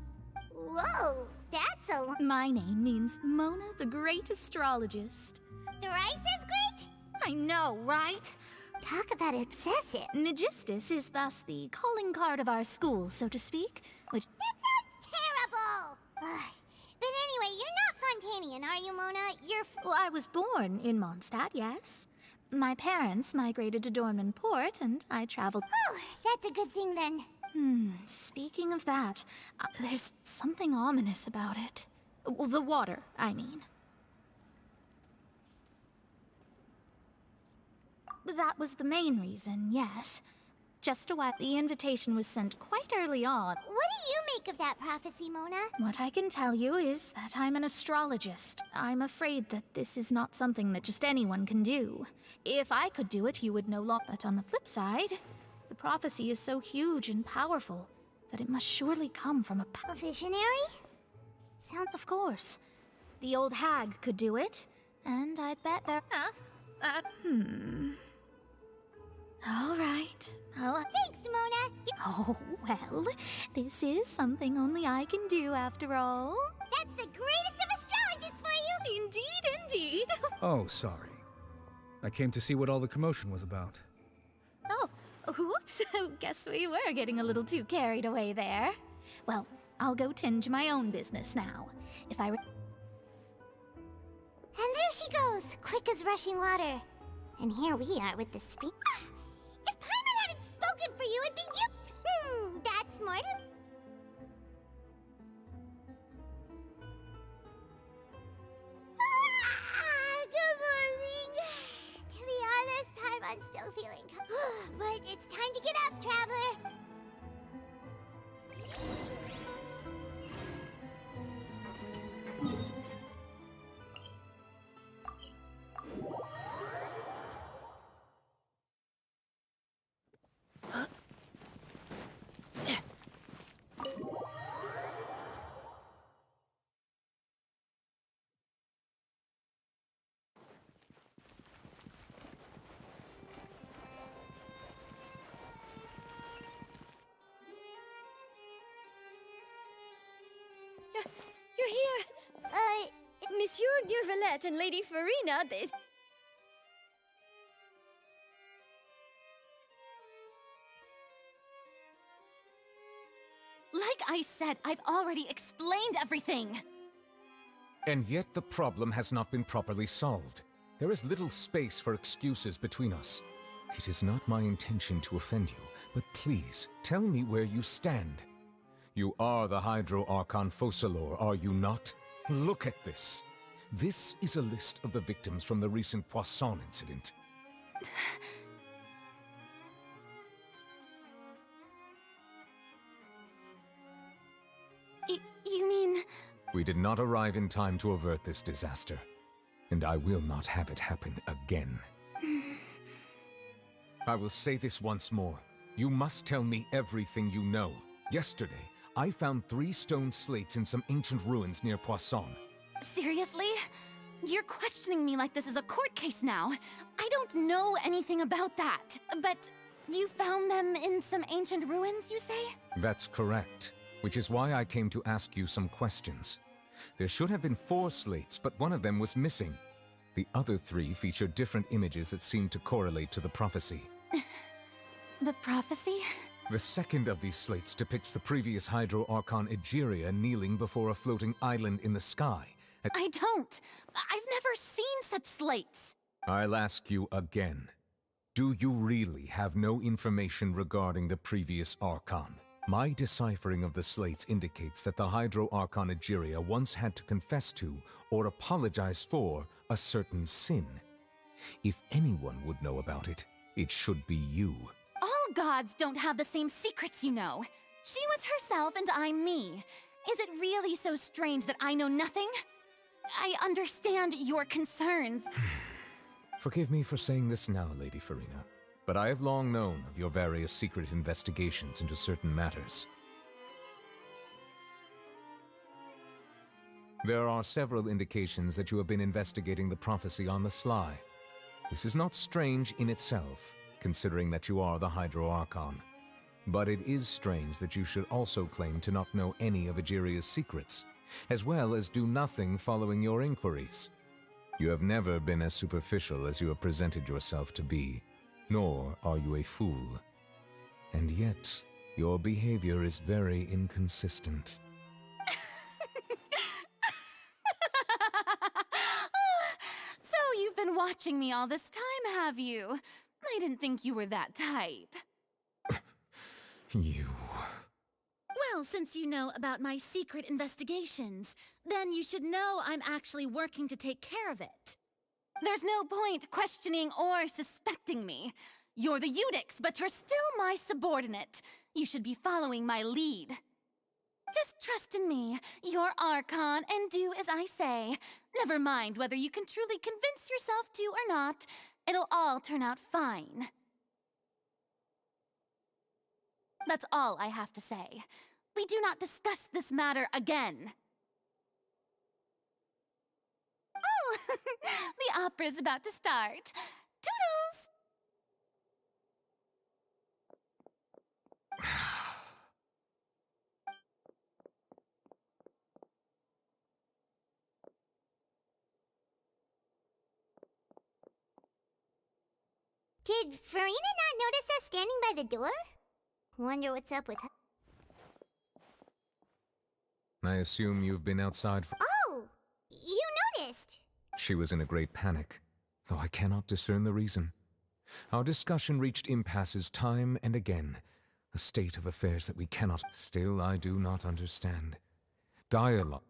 Whoa, that's a... My name means Mona the Great Astrologist. Thrice as great? I know, right? Talk about excessive. Megistus is thus the calling card of our school, so to speak, which... That sounds terrible! Ugh. But anyway, you're not Fontainian, are you, Mona? You're... Well, I was born in Mondstadt, yes. My parents migrated to Dornman Port, and I traveled... Oh, that's a good thing then. Speaking of that, there's something ominous about it. Well, the water, I mean. That was the main reason, yes. Just a while. The invitation was sent quite early on. What do you make of that prophecy, Mona? What I can tell you is that I'm an astrologist. I'm afraid that this is not something that just anyone can do. If I could do it, you would no longer. But on the flip side, the prophecy is so huge and powerful that it must surely come from a visionary? Of course. The old hag could do it, and I'd bet there... All right. Thanks, Mona. Oh, well, this is something only I can do after all. That's the greatest of astrologists for you! Indeed, indeed. Oh, sorry. I came to see what all the commotion was about. Oh, whoops. Guess we were getting a little too carried away there. Well, I'll go tend to my own business now. If I... And there she goes, quick as rushing water. And here we are with the speak. If Paimon hadn't spoken for you, it'd be you. That's smarter. Good morning. To be honest, Paimon's still feeling... But it's time to get up, traveler. You're here! Monsieur Neurvalette and Lady Farina, they... Like I said, I've already explained everything! And yet the problem has not been properly solved. There is little space for excuses between us. It is not my intention to offend you, but please, tell me where you stand. You are the Hydro Archon Focalor, are you not? Look at this. This is a list of the victims from the recent Poisson incident. You mean... We did not arrive in time to avert this disaster, and I will not have it happen again. I will say this once more. You must tell me everything you know. Yesterday, I found 3 stone slates in some ancient ruins near Poisson. Seriously? You're questioning me like this is a court case now. I don't know anything about that. But you found them in some ancient ruins, you say? That's correct, which is why I came to ask you some questions. There should have been 4 slates, but one of them was missing. The other 3 featured different images that seemed to correlate to the prophecy. The prophecy? The second of these slates depicts the previous Hydro Archon Egeria kneeling before a floating island in the sky. I don't! I've never seen such slates! I'll ask you again. Do you really have no information regarding the previous Archon? My deciphering of the slates indicates that the Hydro Archon Egeria once had to confess to, or apologize for, a certain sin. If anyone would know about it, it should be you. All gods don't have the same secrets, you know. She was herself and I'm me. Is it really so strange that I know nothing? I understand your concerns. Forgive me for saying this now, Lady Farina, but I have long known of your various secret investigations into certain matters. There are several indications that you have been investigating the prophecy on the sly. This is not strange in itself, considering that you are the Hydro Archon. But it is strange that you should also claim to not know any of Egeria's secrets, as well as do nothing following your inquiries. You have never been as superficial as you have presented yourself to be, nor are you a fool. And yet, your behavior is very inconsistent. So you've been watching me all this time, have you? I didn't think you were that type. You... Well, since you know about my secret investigations, then you should know I'm actually working to take care of it. There's no point questioning or suspecting me. You're the Eudix, but you're still my subordinate. You should be following my lead. Just trust in me, your Archon, and do as I say. Never mind whether you can truly convince yourself to or not. It'll all turn out fine. That's all I have to say. We do not discuss this matter again. Oh, the opera's about to start. Toodles! Did Farina not notice us standing by the door? Wonder what's up with her. I assume you've been outside for— Oh! You noticed! She was in a great panic, though I cannot discern the reason. Our discussion reached impasses time and again, a state of affairs that we cannot— Still, I do not understand. Dialogue.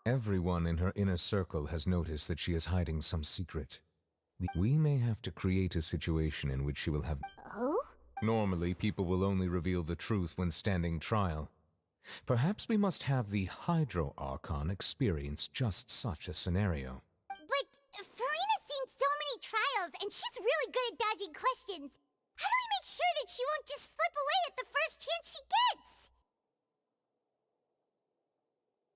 Everyone in her inner circle has noticed that she is hiding some secret. We may have to create a situation in which she will have— Oh? Normally, people will only reveal the truth when standing trial. Perhaps we must have the Hydro Archon experience just such a scenario. But Farina's seen so many trials, and she's really good at dodging questions. How do we make sure that she won't just slip away at the first chance she gets?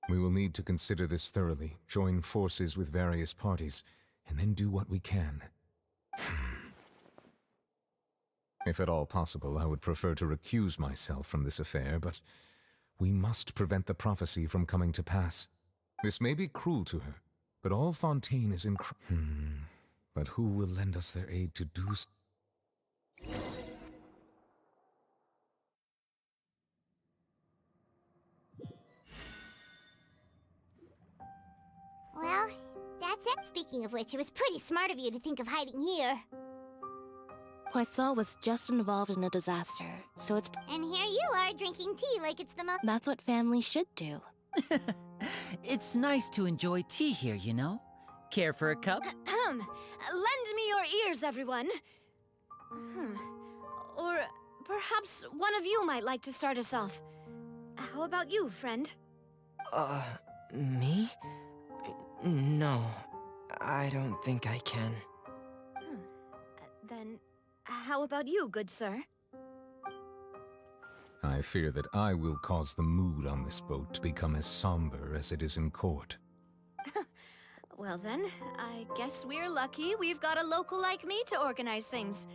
We will need to consider this thoroughly, join forces with various parties, and then do what we can. If at all possible, I would prefer to recuse myself from this affair, but we must prevent the prophecy from coming to pass. This may be cruel to her, but all Fontaine is in— But who will lend us their aid to do so? Well, that's it. Speaking of which, it was pretty smart of you to think of hiding here. Poisson was just involved in a disaster, so it's— And here you are drinking tea like it's the most— That's what family should do. It's nice to enjoy tea here, you know? Care for a cup? Lend me your ears, everyone. Or perhaps one of you might like to start us off. How about you, friend? Me? No, I don't think I can. Then, how about you, good sir? I fear that I will cause the mood on this boat to become as somber as it is in court. Well then, I guess we're lucky we've got a local like me to organize things.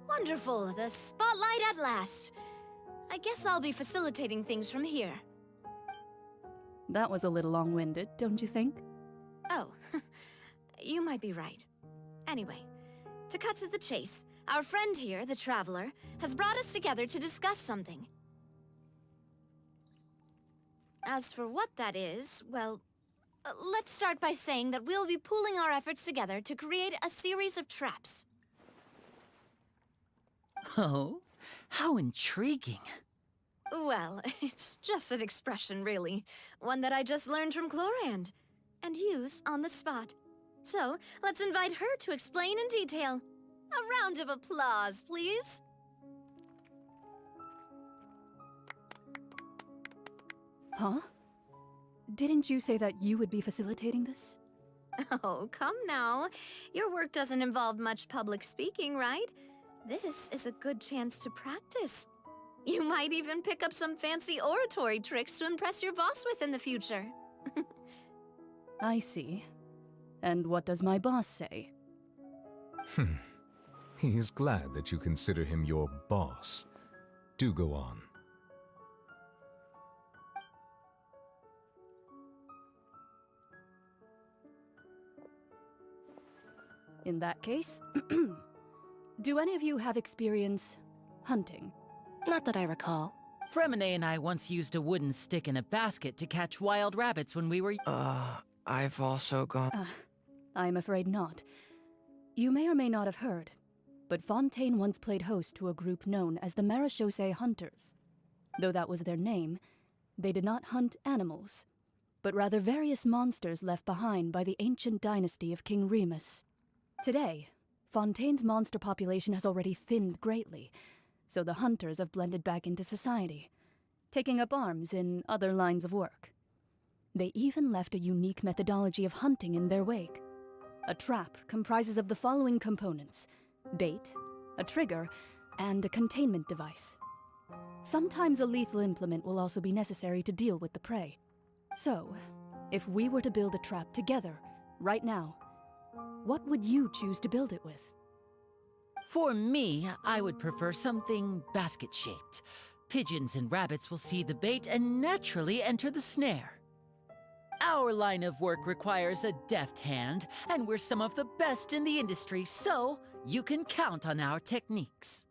Wonderful, the spotlight at last. I guess I'll be facilitating things from here. That was a little long-winded, don't you think? Oh, you might be right. Anyway, to cut to the chase, our friend here, the Traveler, has brought us together to discuss something. As for what that is, well, let's start by saying that we'll be pooling our efforts together to create a series of traps. Oh, how intriguing. Well, it's just an expression, really. One that I just learned from Chlorand, and used on the spot. So, let's invite her to explain in detail. A round of applause, please. Huh? Didn't you say that you would be facilitating this? Oh, come now. Your work doesn't involve much public speaking, right? This is a good chance to practice. You might even pick up some fancy oratory tricks to impress your boss with in the future. I see. And what does my boss say? He is glad that you consider him your boss. Do go on. In that case, do any of you have experience hunting? Not that I recall. Fremine and I once used a wooden stick in a basket to catch wild rabbits when we were... I've also gone... I'm afraid not. You may or may not have heard, but Fontaine once played host to a group known as the Marechaussee Hunters. Though that was their name, they did not hunt animals, but rather various monsters left behind by the ancient dynasty of King Remus. Today, Fontaine's monster population has already thinned greatly, so the hunters have blended back into society, taking up arms in other lines of work. They even left a unique methodology of hunting in their wake. A trap comprises of the following components: bait, a trigger, and a containment device. Sometimes a lethal implement will also be necessary to deal with the prey. So, if we were to build a trap together, right now, what would you choose to build it with? For me, I would prefer something basket-shaped. Pigeons and rabbits will see the bait and naturally enter the snare. Our line of work requires a deft hand, and we're some of the best in the industry, so you can count on our techniques.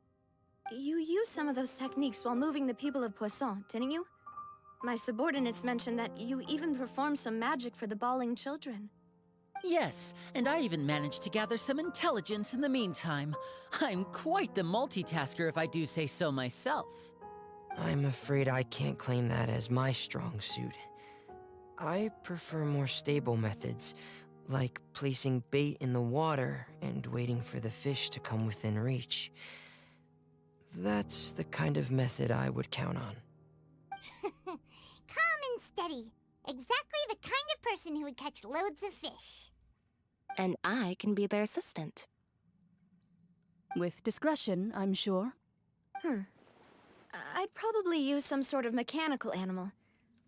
You used some of those techniques while moving the people of Poisson, didn't you? My subordinates mentioned that you even performed some magic for the bawling children. Yes, and I even managed to gather some intelligence in the meantime. I'm quite the multitasker if I do say so myself. I'm afraid I can't claim that as my strong suit. I prefer more stable methods, like placing bait in the water and waiting for the fish to come within reach. That's the kind of method I would count on. Calm and steady. Exactly the kind of person who would catch loads of fish. And I can be their assistant. With discretion, I'm sure. I'd probably use some sort of mechanical animal.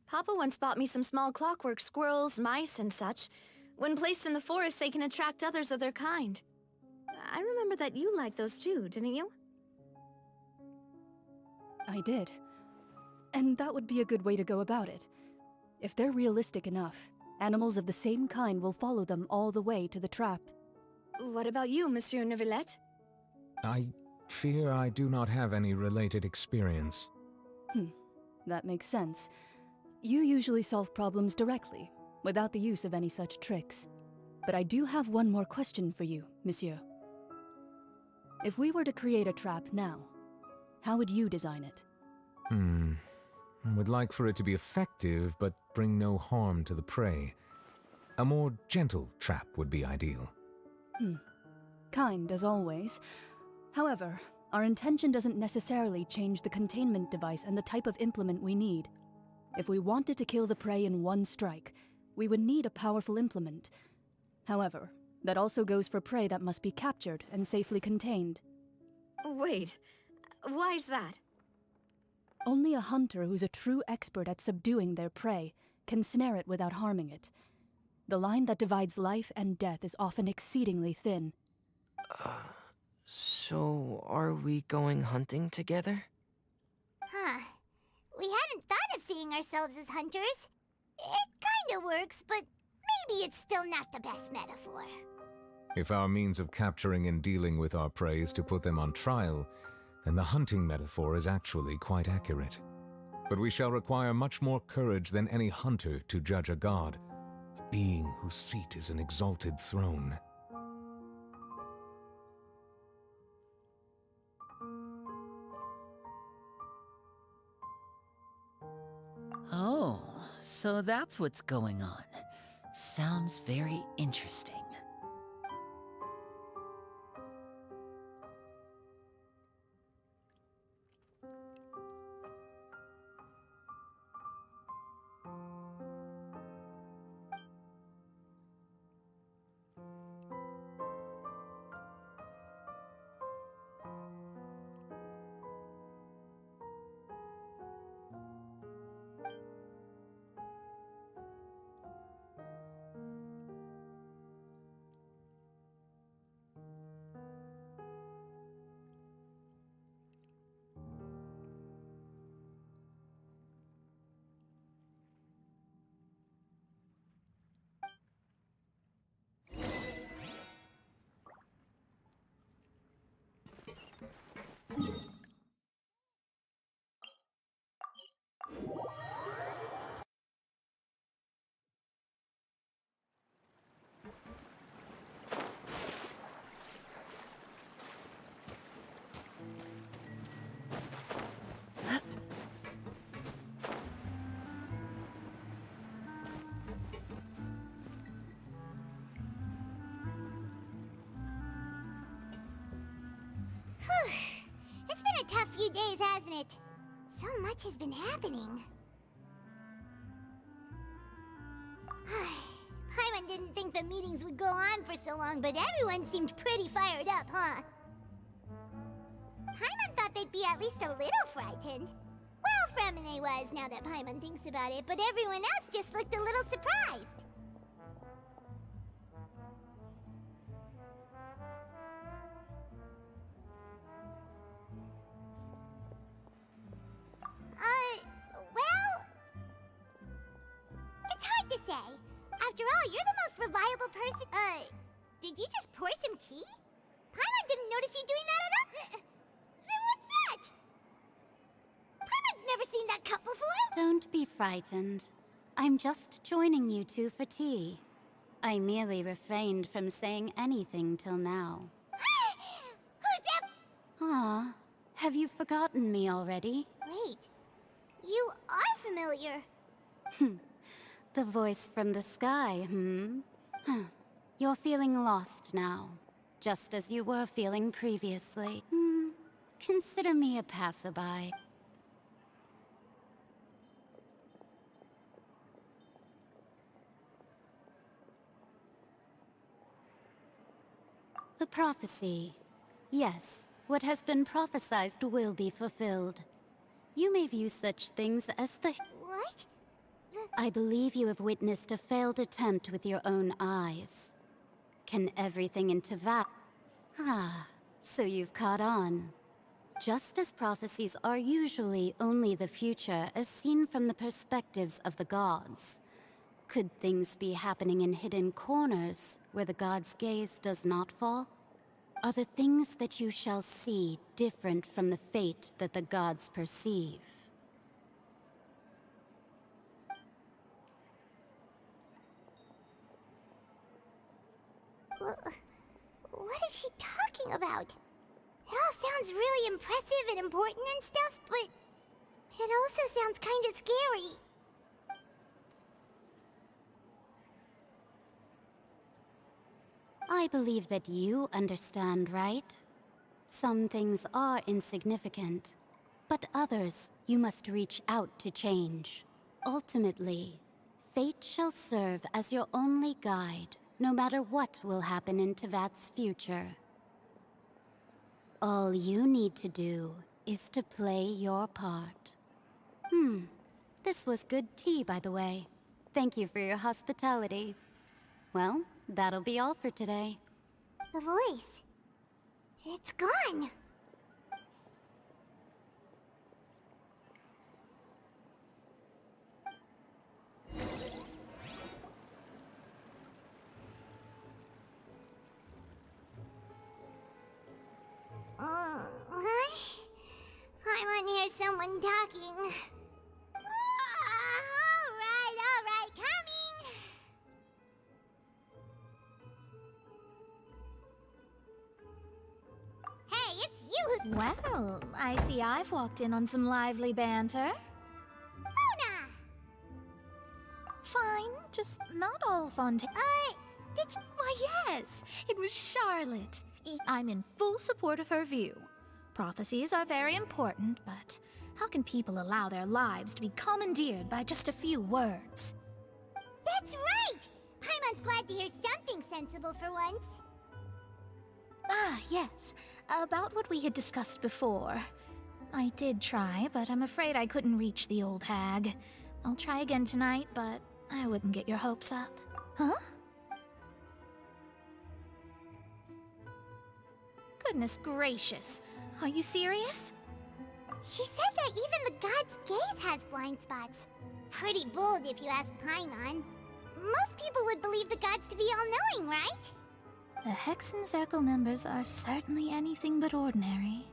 Papa once bought me some small clockwork squirrels, mice, and such. When placed in the forest, they can attract others of their kind. I remember that you liked those too, didn't you? I did. And that would be a good way to go about it. If they're realistic enough, animals of the same kind will follow them all the way to the trap. What about you, Monsieur Neuvillette? I fear I do not have any related experience. That makes sense. You usually solve problems directly, without the use of any such tricks. But I do have one more question for you, Monsieur. If we were to create a trap now, how would you design it? I would like for it to be effective, but bring no harm to the prey. A more gentle trap would be ideal. Kind, as always. However, our intention doesn't necessarily change the containment device and the type of implement we need. If we wanted to kill the prey in one strike, we would need a powerful implement. However, that also goes for prey that must be captured and safely contained. Wait, why's that? Only a hunter who's a true expert at subduing their prey can snare it without harming it. The line that divides life and death is often exceedingly thin. So are we going hunting together? We hadn't thought of seeing ourselves as hunters. It kinda works, but maybe it's still not the best metaphor. If our means of capturing and dealing with our prey is to put them on trial, then the hunting metaphor is actually quite accurate. But we shall require much more courage than any hunter to judge a god, a being whose seat is an exalted throne. Oh, so that's what's going on. Sounds very interesting. Whew. It's been a tough few days, hasn't it? So much has been happening. Paimon didn't think the meetings would go on for so long, but everyone seemed pretty fired up, huh? Paimon thought they'd be at least a little frightened. Well, Fremine was, now that Paimon thinks about it, but everyone else just looked a little surprised. Well... It's hard to say. After all, you're the most reliable person. Did you just pour some tea? Paimon didn't notice you doing that at all. Then what's that? Paimon's never seen that cup before. Don't be frightened. I'm just joining you two for tea. I merely refrained from saying anything till now. Who's that? Ah, have you forgotten me already? Wait, you are familiar. The voice from the sky, Huh. You're feeling lost now, just as you were feeling previously. Consider me a passerby. The prophecy. Yes, what has been prophesied will be fulfilled. You may view such things as the... What? I believe you have witnessed a failed attempt with your own eyes. Can everything in Teyvat... Ah, so you've caught on. Just as prophecies are usually only the future as seen from the perspectives of the gods, could things be happening in hidden corners where the gods' gaze does not fall? Are the things that you shall see different from the fate that the gods perceive? What is she talking about? It all sounds really impressive and important and stuff, but it also sounds kind of scary. I believe that you understand, right? Some things are insignificant, but others you must reach out to change. Ultimately, fate shall serve as your only guide, no matter what will happen in Teyvat's future. All you need to do is to play your part. This was good tea, by the way. Thank you for your hospitality. Well, that'll be all for today. The voice. It's gone. What? I want to hear someone talking. All right, coming. Hey, it's you who... Well, I see I've walked in on some lively banter. Mona! Fine, just not all Fontaine. Did you... Why, yes, it was Charlotte. I'm in full support of her view. Prophecies are very important, but how can people allow their lives to be commandeered by just a few words? That's right! Paimon's glad to hear something sensible for once. Ah, yes. About what we had discussed before. I did try, but I'm afraid I couldn't reach the old hag. I'll try again tonight, but I wouldn't get your hopes up. Huh? Goodness gracious. Are you serious? She said that even the god's gaze has blind spots. Pretty bold if you ask Paimon. Most people would believe the gods to be all-knowing, right? The Hexen Circle members are certainly anything but ordinary.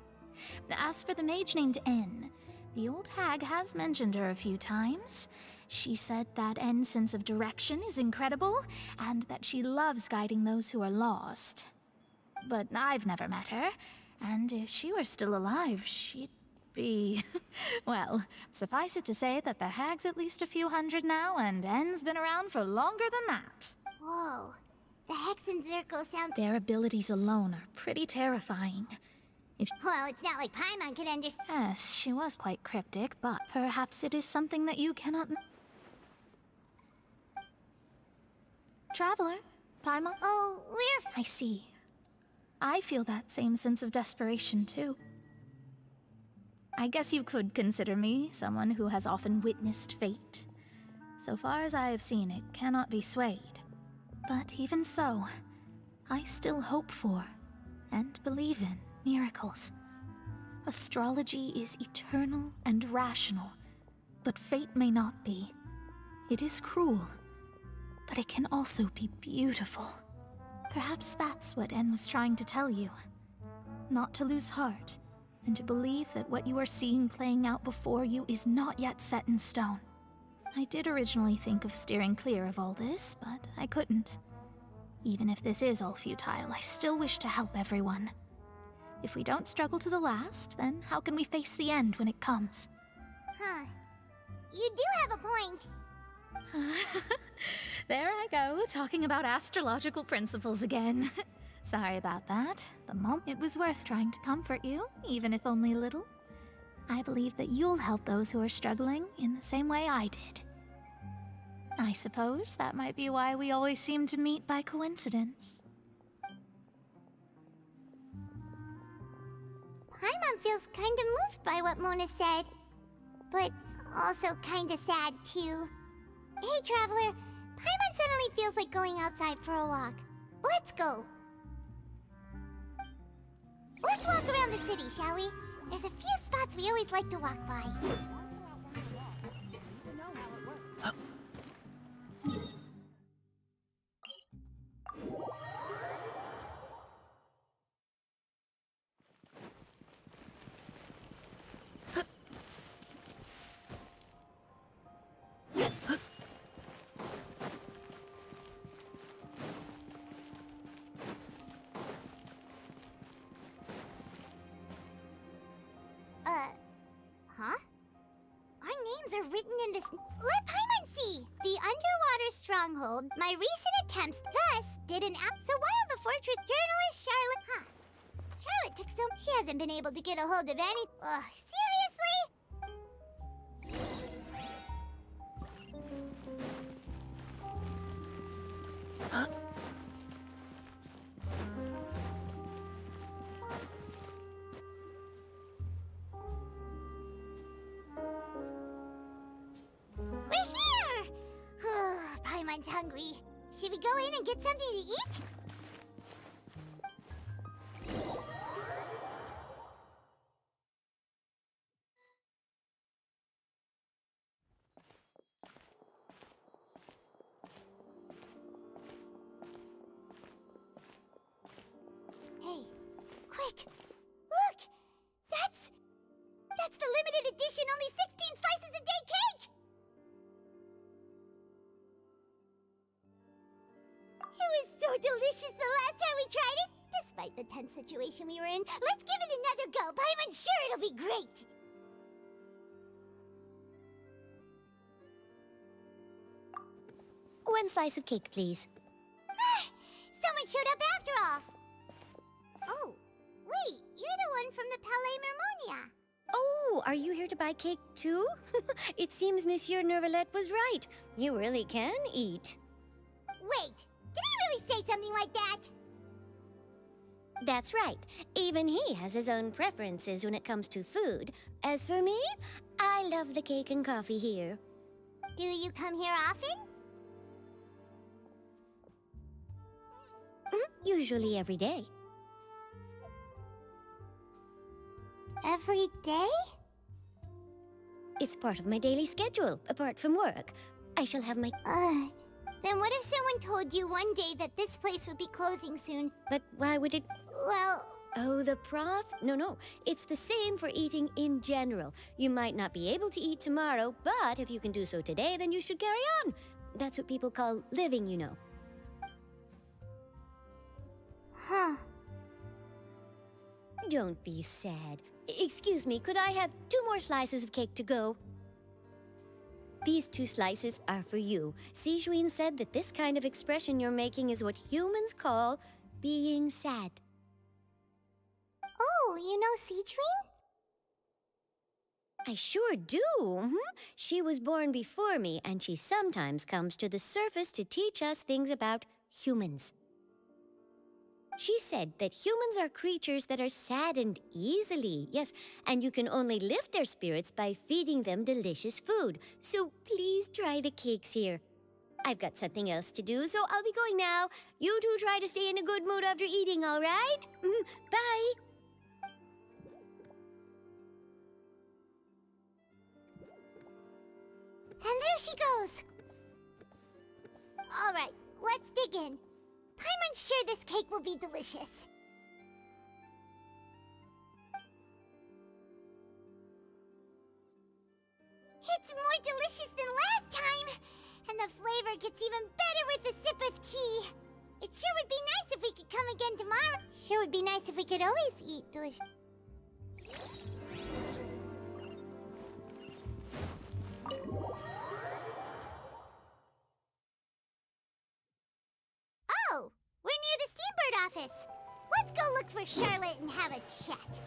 As for the mage named N, the old hag has mentioned her a few times. She said that N's sense of direction is incredible, and that she loves guiding those who are lost. But I've never met her, and if she were still alive, she'd be... Well, suffice it to say that the hag's at least a few hundred now, and N's been around for longer than that. Whoa. The Hexen Circle sounds... Their abilities alone are pretty terrifying. Well, it's not like Paimon could understand. Yes, she was quite cryptic, but perhaps it is something that you cannot... Traveler, Paimon? Oh, we're... I see. I feel that same sense of desperation, too. I guess you could consider me someone who has often witnessed fate. So far as I have seen, it cannot be swayed. But even so, I still hope for, and believe in, miracles. Astrology is eternal and rational, but fate may not be. It is cruel, but it can also be beautiful. Perhaps that's what En was trying to tell you. Not to lose heart, and to believe that what you are seeing playing out before you is not yet set in stone. I did originally think of steering clear of all this, but I couldn't. Even if this is all futile, I still wish to help everyone. If we don't struggle to the last, then how can we face the end when it comes? Huh. You do have a point. There I go, talking about astrological principles again. Sorry about that. It was worth trying to comfort you, even if only a little. I believe that you'll help those who are struggling in the same way I did. I suppose that might be why we always seem to meet by coincidence. Paimon feels kinda moved by what Mona said. But also kinda sad, too. Hey, Traveler. Paimon suddenly feels like going outside for a walk. Let's go. Let's walk around the city, shall we? There's a few spots we always like to walk by. Huh? Our names are written in this... Let Paimon see! The Underwater Stronghold, my recent attempts thus did an app... So while the Fortress journalist Charlotte... Huh. Charlotte took so... She hasn't been able to get a hold of any... Ugh, seriously? Huh? We're here! Paimon's hungry. Should we go in and get something to eat? Hey, quick! Look! That's the limited edition, only 16 slices a day cake! It was so delicious the last time we tried it! Despite the tense situation we were in, let's give it another go! Paimon's sure it'll be great! One slice of cake, please. Someone showed up after all! Oh, wait, you're the one from the Palais Mermonia. Oh, are you here to buy cake too? It seems Monsieur Nervalette was right. You really can eat. Wait, did he really say something like that? That's right. Even he has his own preferences when it comes to food. As for me, I love the cake and coffee here. Do you come here often? Usually every day. Every day? It's part of my daily schedule, apart from work. I shall have my... Then what if someone told you one day that this place would be closing soon? But why would it... Well... Oh, the prof? No. It's the same for eating in general. You might not be able to eat tomorrow, but if you can do so today, then you should carry on. That's what people call living, you know. Huh. Don't be sad. Excuse me, could I have 2 more slices of cake to go? These 2 slices are for you. Sijuin said that this kind of expression you're making is what humans call being sad. Oh, Oh, you know Siegwing? I sure do. She was born before me, and she sometimes comes to the surface to teach us things about humans. She said that humans are creatures that are saddened easily, yes, and you can only lift their spirits by feeding them delicious food. So please try the cakes here. I've got something else to do, so I'll be going now. You two try to stay in a good mood after eating, all right? Bye. And there she goes. All right, let's dig in. Paimon's sure this cake will be delicious. It's more delicious than last time, and the flavor gets even better with a sip of tea. It sure would be nice if we could come again tomorrow. Sure would be nice if we could always eat delicious. Oh, we're near the Steambird office. Let's go look for Charlotte and have a chat.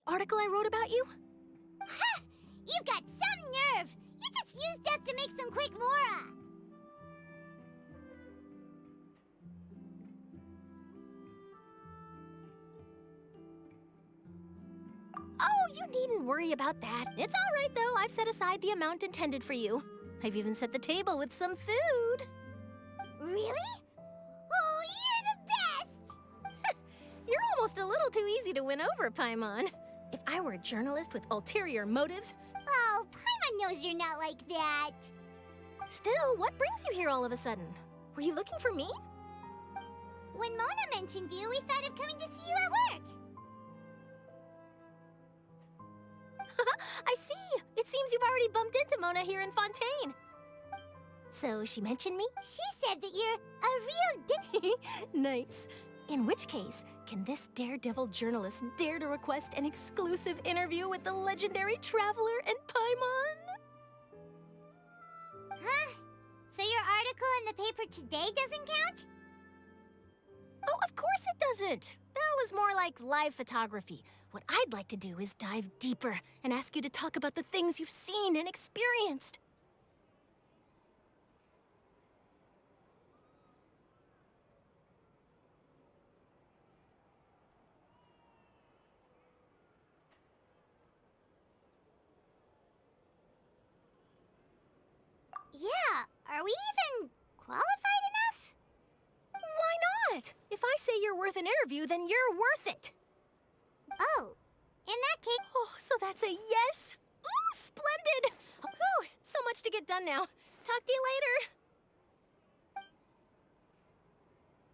Article I wrote about you? Ha! You've got some nerve! You just used us to make some quick mora! Oh, you needn't worry about that. It's all right, though. I've set aside the amount intended for you. I've even set the table with some food. Really? Oh, you're the best! You're almost a little too easy to win over, Paimon. If I were a journalist with ulterior motives... Oh, Paimon knows you're not like that. Still, what brings you here all of a sudden? Were you looking for me? When Mona mentioned you, we thought of coming to see you at work. I see. It seems you've already bumped into Mona here in Fontaine. So she mentioned me? She said that you're a real Nice. In which case, can this daredevil journalist dare to request an exclusive interview with the legendary traveler and Paimon? Huh? So your article in the paper today doesn't count? Oh, of course it doesn't. That was more like live photography. What I'd like to do is dive deeper and ask you to talk about the things you've seen and experienced. Yeah, are we even qualified enough? Why not? If I say you're worth an interview, then you're worth it. Oh, in that case... Oh, so that's a yes? Ooh, splendid! Whew, so much to get done now. Talk to you later.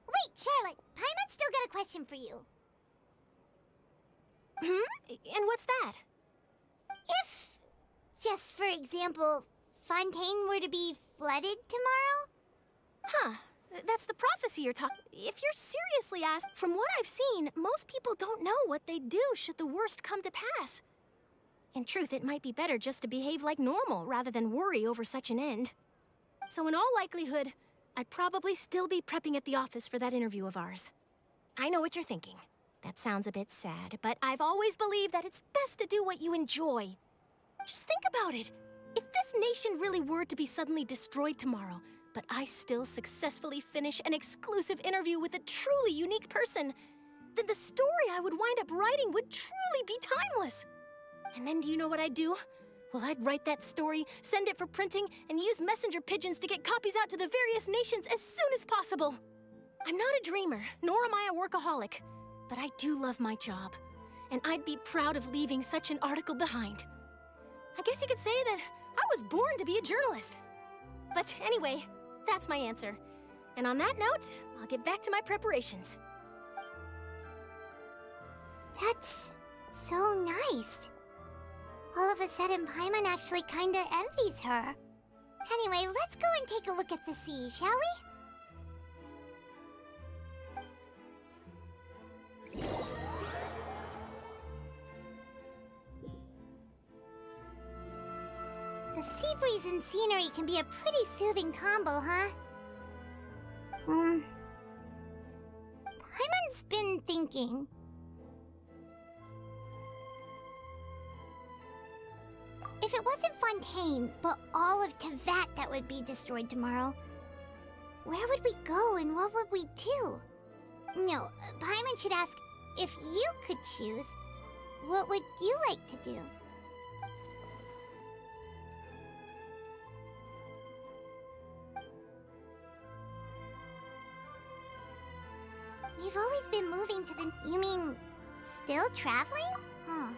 Wait, Charlotte, Paimon's still got a question for you. And what's that? If, just for example, Fontaine were to be flooded tomorrow? Huh. That's the prophecy you're talking... If you're seriously asked, from what I've seen, most people don't know what they'd do should the worst come to pass. In truth, it might be better just to behave like normal rather than worry over such an end. So in all likelihood, I'd probably still be prepping at the office for that interview of ours. I know what you're thinking. That sounds a bit sad, but I've always believed that it's best to do what you enjoy. Just think about it. If this nation really were to be suddenly destroyed tomorrow, but I still successfully finish an exclusive interview with a truly unique person, then the story I would wind up writing would truly be timeless. And then do you know what I'd do? Well, I'd write that story, send it for printing, and use messenger pigeons to get copies out to the various nations as soon as possible. I'm not a dreamer, nor am I a workaholic, but I do love my job, and I'd be proud of leaving such an article behind. I guess you could say that I was born to be a journalist. But anyway, that's my answer. And on that note, I'll get back to my preparations. That's so nice. All of a sudden, Paimon actually kinda envies her. Anyway, let's go and take a look at the sea, shall we? The sea breeze and scenery can be a pretty soothing combo, huh? Paimon's been thinking. If it wasn't Fontaine, but all of Tevat that would be destroyed tomorrow, where would we go and what would we do? No, Paimon should ask, if you could choose, what would you like to do? We've always been moving to the... You mean, still traveling? Huh.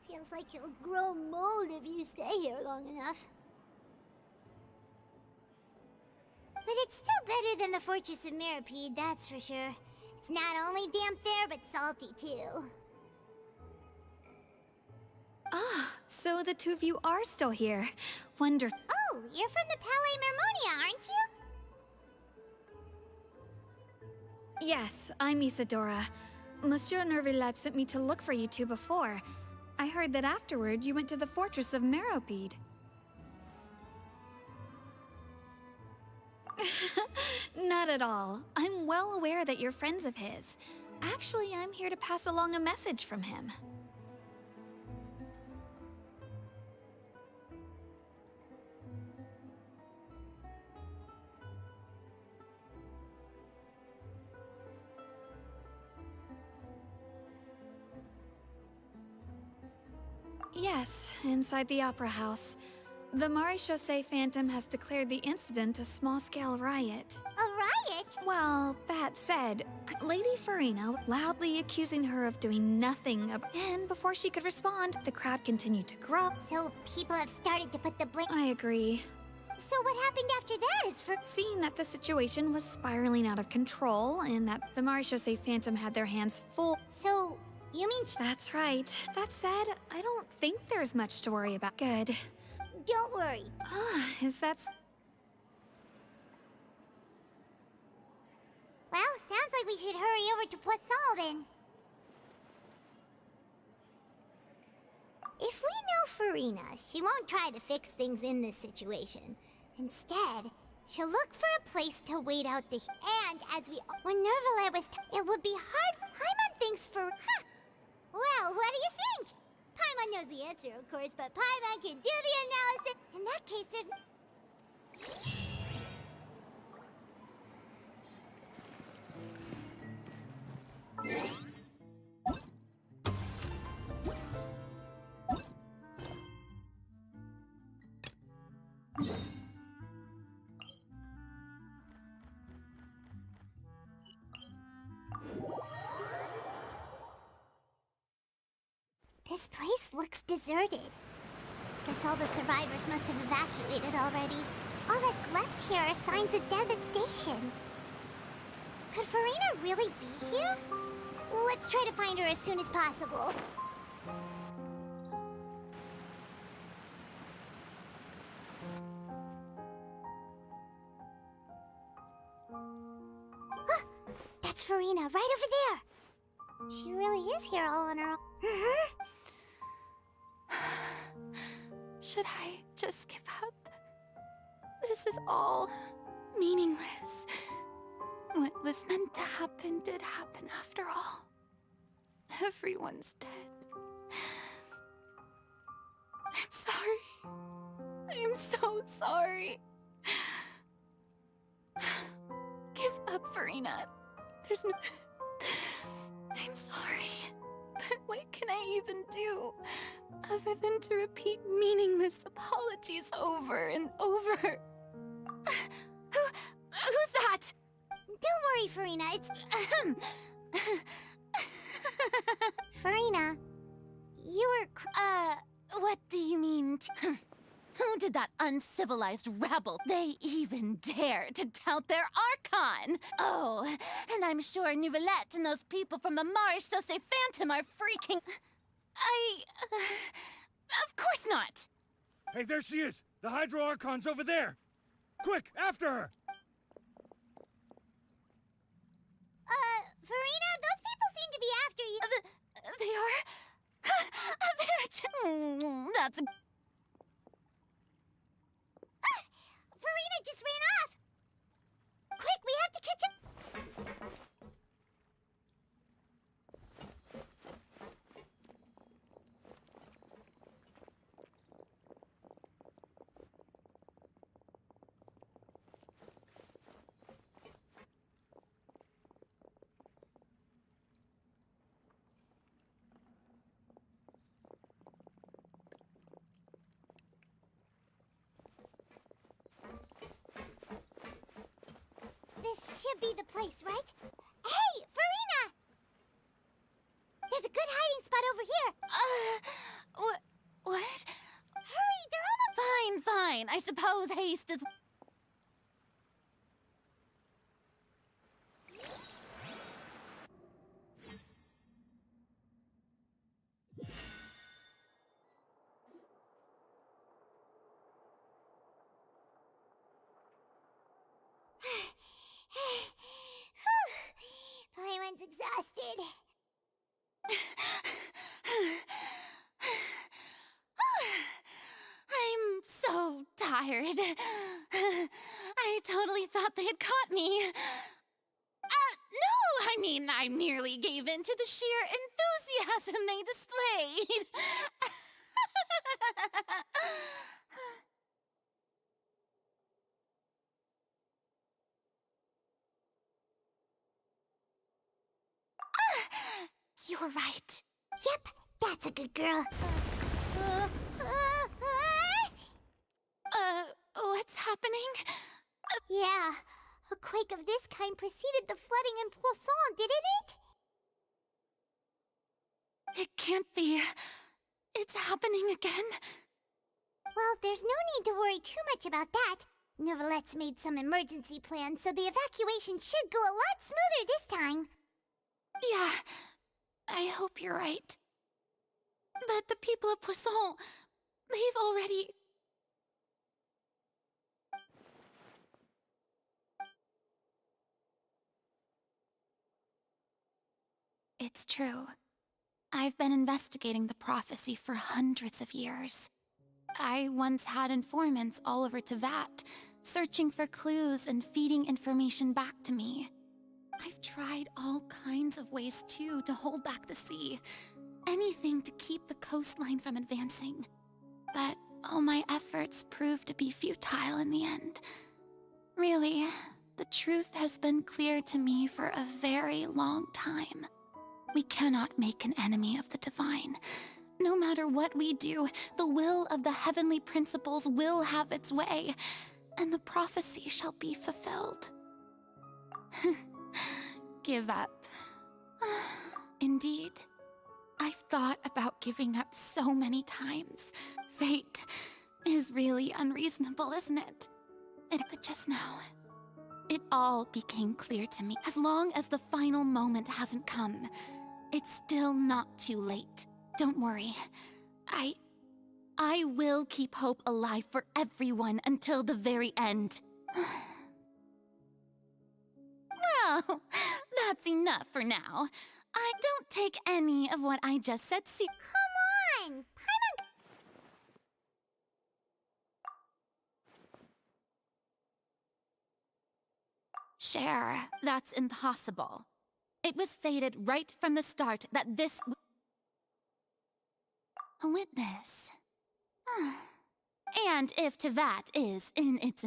Feels like you'll grow mold if you stay here long enough. But it's still better than the Fortress of Meropide, that's for sure. It's not only damp there, but salty too. Ah, so the two of you are still here. Wonderful. Oh, you're from the Palais Mermonia, aren't you? Yes, I'm Isadora. Monsieur Nervillat sent me to look for you two before. I heard that afterward you went to the Fortress of Meropide. Not at all. I'm well aware that you're friends of his. Actually, I'm here to pass along a message from him. Yes, inside the Opera House. The Marechaussee Phantom has declared the incident a small-scale riot. A riot? Well, that said, Lady Farina loudly accusing her of doing nothing and before she could respond, the crowd continued to grow. So people have started to put the blame. I agree. So what happened after that is for Seeing that the situation was spiraling out of control and that the Marechaussee Phantom had their hands full. So, you mean That's right. That said, I don't think there's much to worry about. Good. Don't worry. Is that... Well, sounds like we should hurry over to Poisson then. If we know Farina, she won't try to fix things in this situation. Instead, she'll look for a place to wait out the... And as we... When Nervalet was... It would be hard... Paimon thinks for... Huh! Well, what do you think? Paimon knows the answer, of course, but Paimon can do the analysis. In that case, there's... This place looks deserted. Guess all the survivors must have evacuated already. All that's left here are signs of devastation. Could Farina really be here? Let's try to find her as soon as possible. That's Farina, right over there. She really is here all on her own. Should I just give up? This is all meaningless. What was meant to happen did happen after all. Everyone's dead. I'm sorry. I am so sorry. Give up, Farina. There's no... I'm sorry. But what can I even do other than to repeat meaningless apologies over and over? Who's that? Don't worry, Farina. It's... Farina, you were... What do you mean? Who did that uncivilized rabble? They even dare to tout their Archon! Oh, and I'm sure Nouvellette and those people from the Marechaussee Phantom are freaking... Of course not! Hey, there she is! The Hydro Archon's over there! Quick, after her! Farina, those people seem to be after you. They are... That's... Farina just ran off! Quick, we have to catch up! This should be the place, right? Hey, Farina! There's a good hiding spot over here. What? Hurry, they're almost... Fine. I suppose haste is... Paimon's exhausted. I'm so tired. I totally thought they had caught me. No, I mean, I merely gave in to the sheer enthusiasm they displayed. You're right. Yep, that's a good girl. What's happening? Yeah, a quake of this kind preceded the flooding in Poisson, didn't it? It can't be. It's happening again. Well, there's no need to worry too much about that. Novelette's made some emergency plans, so the evacuation should go a lot smoother this time. Yeah, I hope you're right. But the people of Poisson, they've already... It's true. I've been investigating the prophecy for hundreds of years. I once had informants all over Tevat, searching for clues and feeding information back to me. I've tried all kinds of ways, too, to hold back the sea. Anything to keep the coastline from advancing. But all my efforts proved to be futile in the end. Really, the truth has been clear to me for a very long time. We cannot make an enemy of the divine. No matter what we do, the will of the heavenly principles will have its way, and the prophecy shall be fulfilled. Give up. Indeed. I've thought about giving up so many times. Fate is really unreasonable, isn't it? But just now, it all became clear to me. As long as the final moment hasn't come, it's still not too late. Don't worry. I will keep hope alive for everyone until the very end. Well, that's enough for now. I don't take any of what I just said Come on! Paimon... Cher, that's impossible. It was fated right from the start that this... A witness. And if Tevat is in its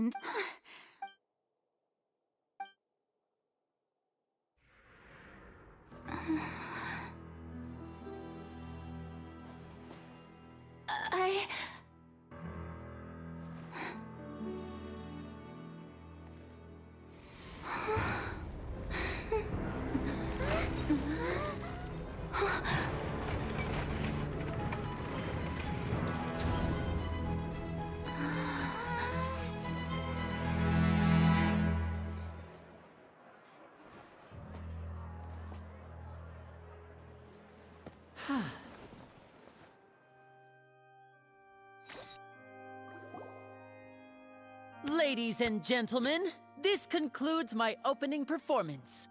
Ladies and gentlemen, this concludes my opening performance.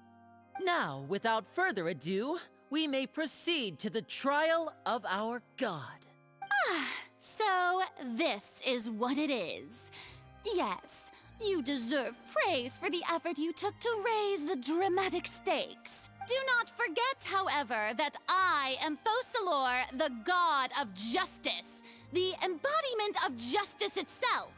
Now, without further ado, we may proceed to the trial of our god. So this is what it is. Yes, you deserve praise for the effort you took to raise the dramatic stakes. Do not forget, however, that I am Focalor, the god of justice, the embodiment of justice itself.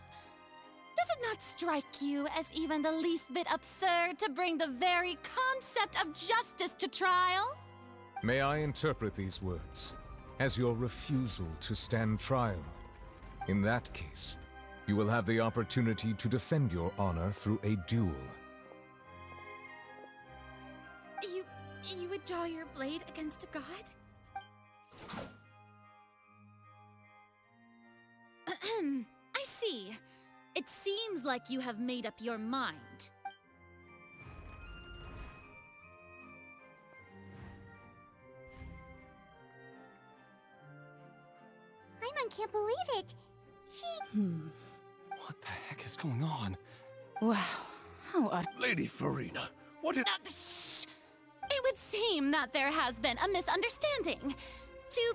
Does it not strike you as even the least bit absurd to bring the very concept of justice to trial? May I interpret these words as your refusal to stand trial? In that case, you will have the opportunity to defend your honor through a duel. You would draw your blade against a god? I see. It seems like you have made up your mind. Paimon can't believe it. What the heck is going on? Wow, how odd. Lady Farina, what is... Shh! It would seem that there has been a misunderstanding.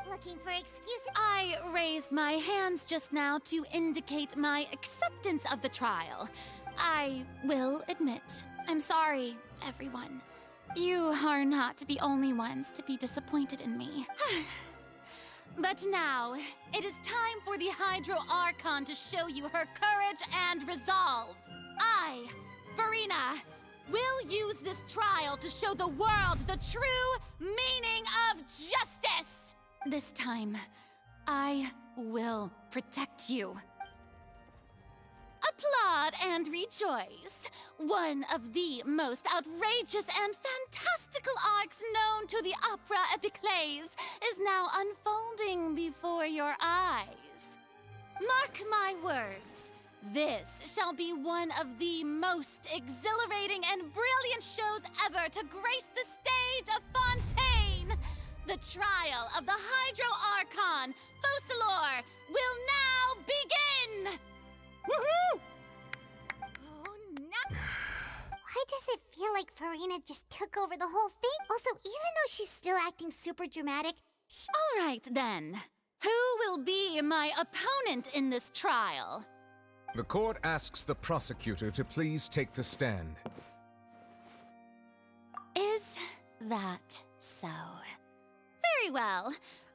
Looking for excuses? I raised my hands just now to indicate my acceptance of the trial. I will admit, I'm sorry, everyone. You are not the only ones to be disappointed in me. But now, it is time for the Hydro Archon to show you her courage and resolve. I, Farina, will use this trial to show the world the true meaning of justice! This time, I will protect you. Applaud and rejoice! One of the most outrageous and fantastical arcs known to the opera epiclese is now unfolding before your eyes. Mark my words, this shall be one of the most exhilarating and brilliant shows ever to grace the stage of Fontaine! The trial of the Hydro Archon, Focalor, will now begin! Woohoo! Oh, no! Why does it feel like Farina just took over the whole thing? Also, even though she's still acting super dramatic, All right, then. Who will be my opponent in this trial? The court asks the prosecutor to please take the stand. Is that so? Very well.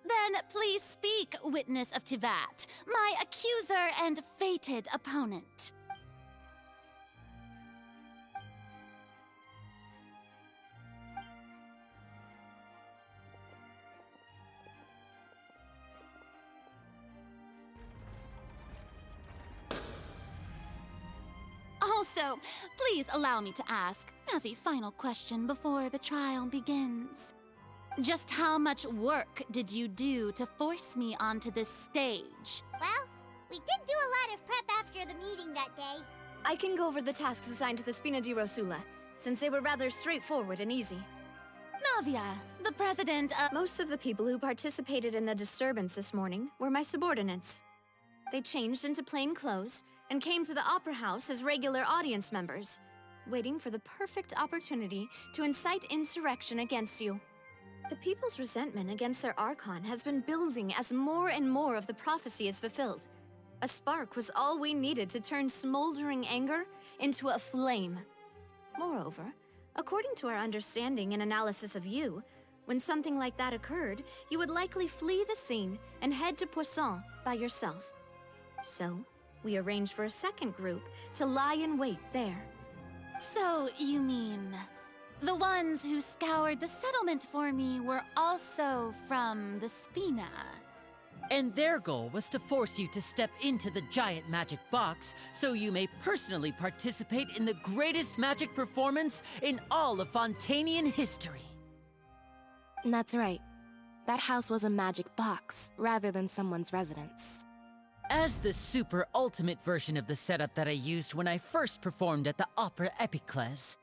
Then please speak, witness of Tivat, my accuser and fated opponent. Also, please allow me to ask, as a final question before the trial begins. Just how much work did you do to force me onto this stage? well, we did do a lot of prep after the meeting that day. I can go over the tasks assigned to the Spina di Rosula, since they were rather straightforward and easy. Navia, the president of— Most of the people who participated in the disturbance this morning were my subordinates. They changed into plain clothes and came to the Opera House as regular audience members, waiting for the perfect opportunity to incite insurrection against you. The people's resentment against their Archon has been building as more and more of the prophecy is fulfilled. A spark was all we needed to turn smoldering anger into a flame. Moreover, according to our understanding and analysis of you, when something like that occurred, you would likely flee the scene and head to Poisson by yourself. So, we arranged for a second group to lie in wait there. So, you mean the ones who scoured the settlement for me were also from the Spina? And their goal was to force you to step into the giant magic box so you may personally participate in the greatest magic performance in all of Fontainian history. That's right. That house was a magic box, rather than someone's residence. As the super ultimate version of the setup that I used when I first performed at the Opera Epiclese,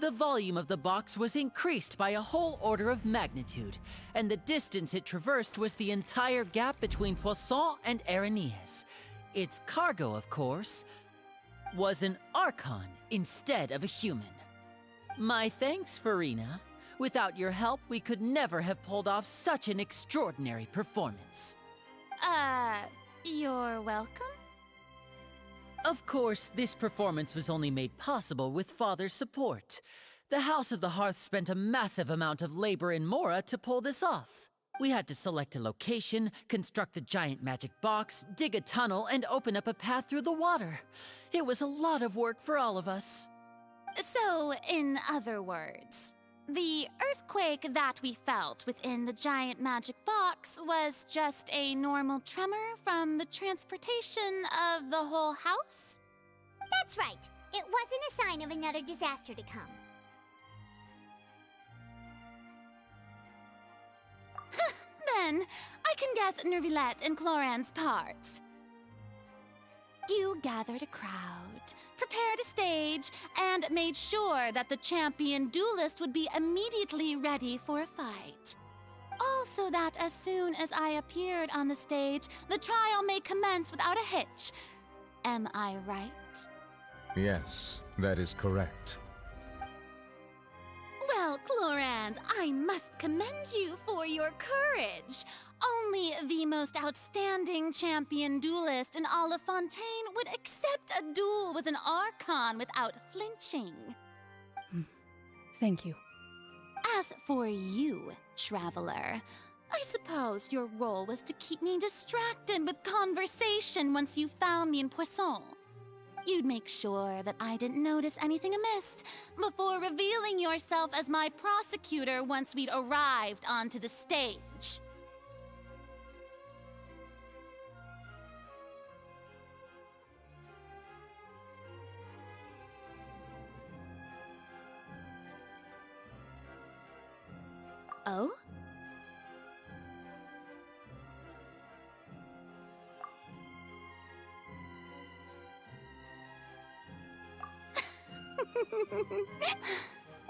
the volume of the box was increased by a whole order of magnitude, and the distance it traversed was the entire gap between Poisson and Areneas. Its cargo, of course, was an Archon instead of a human. My thanks, Farina. Without your help, we could never have pulled off such an extraordinary performance. You're welcome? Of course, this performance was only made possible with Father's support. The House of the Hearth spent a massive amount of labor in Mora to pull this off. We had to select a location, construct the giant magic box, dig a tunnel, and open up a path through the water. It was a lot of work for all of us. So, in other words, the earthquake that we felt within the giant magic box was just a normal tremor from the transportation of the whole house? That's right. It wasn't a sign of another disaster to come. Then, I can guess Nervilette and Cloran's parts. You gathered a crowd, prepared a stage, and made sure that the champion duelist would be immediately ready for a fight. Also that as soon as I appeared on the stage, the trial may commence without a hitch. Am I right? Yes, that is correct. Well, Clorand, I must commend you for your courage. Only the most outstanding champion duelist in all of Fontaine would accept a duel with an Archon without flinching. Thank you. As for you, Traveler, I suppose your role was to keep me distracted with conversation once you found me in Poisson. You'd make sure that I didn't notice anything amiss before revealing yourself as my prosecutor once we'd arrived onto the stage. Oh?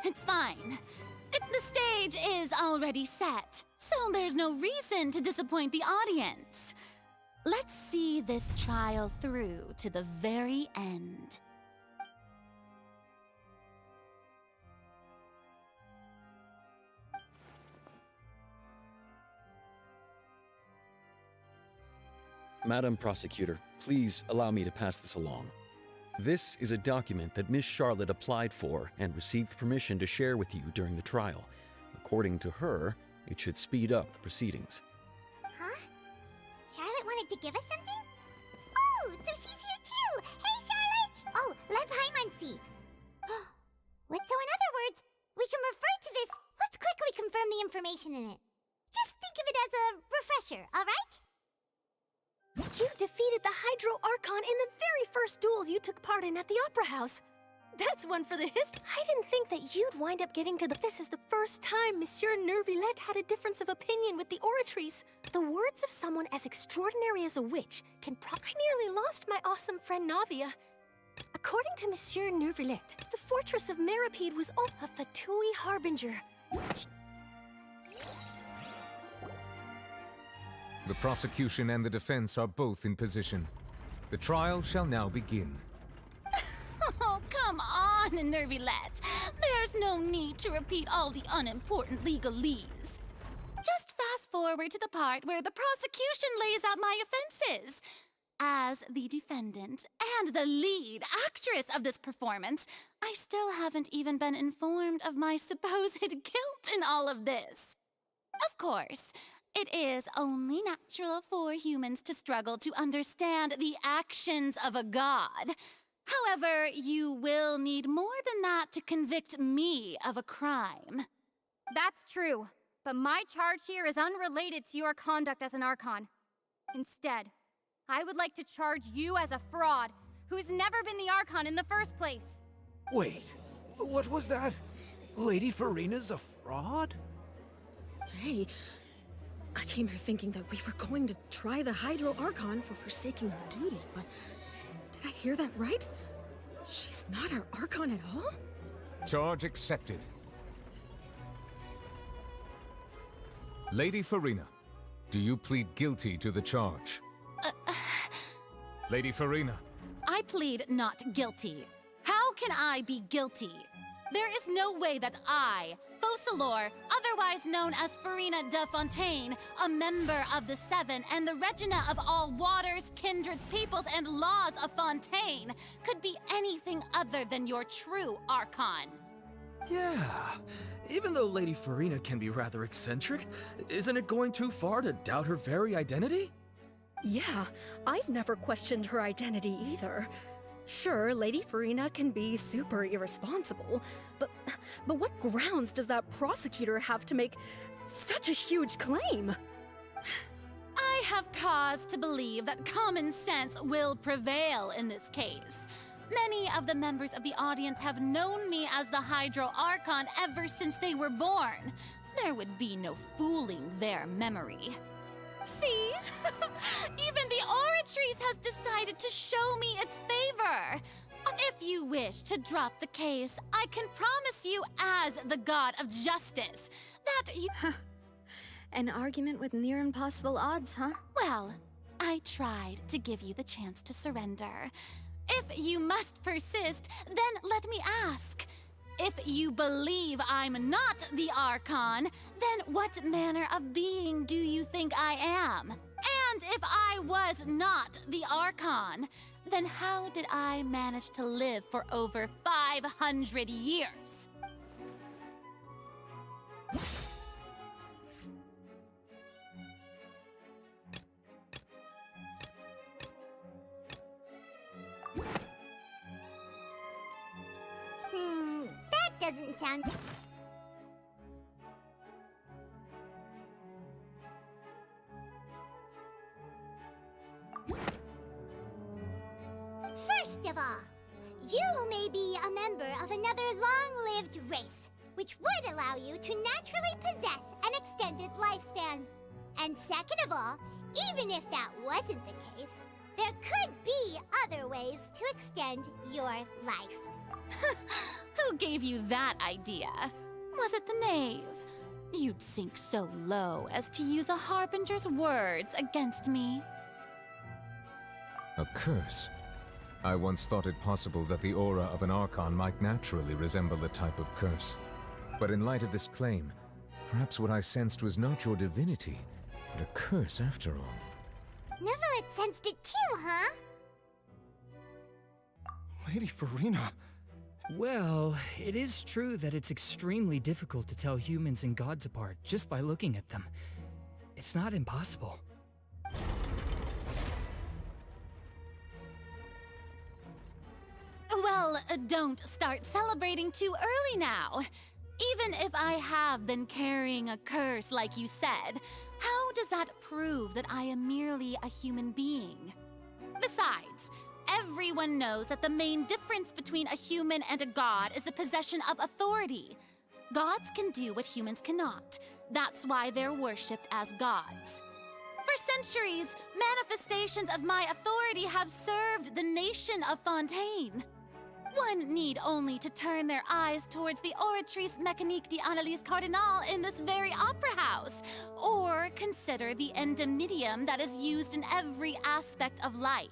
It's fine. The stage is already set, so there's no reason to disappoint the audience. Let's see this trial through to the very end. Madam Prosecutor, please allow me to pass this along. This is a document that Miss Charlotte applied for and received permission to share with you during the trial. According to her, it should speed up the proceedings. Huh? Charlotte wanted to give us something? Oh, so she's here too! Hey, Charlotte! Oh, let Paimon see. So in other words, we can refer to this. Let's quickly confirm the information in it. Just think of it as a refresher, alright? You defeated the Hydro Archon in the very first duels you took part in at the Opera House. That's one for the history. I didn't think that you'd wind up getting to the... This is the first time Monsieur Nervillette had a difference of opinion with the oratories. The words of someone as extraordinary as a witch can I nearly lost my awesome friend Navia. According to Monsieur Nervillette, the fortress of Meripede was all a Fatui harbinger. The prosecution and the defense are both in position. The trial shall now begin. Oh, come on, Nervillette. There's no need to repeat all the unimportant legalese. Just fast forward to the part where the prosecution lays out my offenses. As the defendant and the lead actress of this performance, I still haven't even been informed of my supposed guilt in all of this. Of course, it is only natural for humans to struggle to understand the actions of a god. However, you will need more than that to convict me of a crime. That's true, but my charge here is unrelated to your conduct as an Archon. Instead, I would like to charge you as a fraud who's never been the Archon in the first place. Wait, what was that? Lady Farina's a fraud? Hey, I came here thinking that we were going to try the Hydro Archon for forsaking her duty, but did I hear that right? She's not our Archon at all? Charge accepted. Lady Farina, do you plead guilty to the charge? Lady Farina. I plead not guilty. How can I be guilty? There is no way that I, Focalor, otherwise known as Farina de Fontaine, a member of the Seven and the Regina of all waters, kindreds, peoples, and laws of Fontaine, could be anything other than your true Archon. Yeah, even though Lady Farina can be rather eccentric, isn't it going too far to doubt her very identity? Yeah, I've never questioned her identity either. Sure, Lady Farina can be super irresponsible, but what grounds does that prosecutor have to make such a huge claim? I have cause to believe that common sense will prevail in this case. Many of the members of the audience have known me as the Hydro Archon ever since they were born. There would be no fooling their memory. See? Even the Oratrice has decided to show me its favor. If you wish to drop the case, I can promise you as the god of justice that you... An argument with near impossible odds, huh? Well, I tried to give you the chance to surrender. If you must persist, then let me ask. If you believe I'm not the Archon, then what manner of being do you think I am? And if I was not the Archon, then how did I manage to live for over 500 years? That doesn't sound... First of all, you may be a member of another long-lived race, which would allow you to naturally possess an extended lifespan. And second of all, even if that wasn't the case, there could be other ways to extend your life. Who gave you that idea? Was it the knave? You'd sink so low as to use a harbinger's words against me. A curse? I once thought it possible that the aura of an Archon might naturally resemble a type of curse. But in light of this claim, perhaps what I sensed was not your divinity, but a curse after all. Neverlet sensed it too, huh? Lady Farina. Well, it is true that it's extremely difficult to tell humans and gods apart just by looking at them. It's not impossible. Well, don't start celebrating too early now. Even if I have been carrying a curse like you said, how does that prove that I am merely a human being? Besides, everyone knows that the main difference between a human and a god is the possession of authority. Gods can do what humans cannot. That's why they're worshipped as gods. For centuries, manifestations of my authority have served the nation of Fontaine. One need only to turn their eyes towards the Oratrice Mécanique d'Analyse Cardinal in this very opera house, or consider the endemnitium that is used in every aspect of life.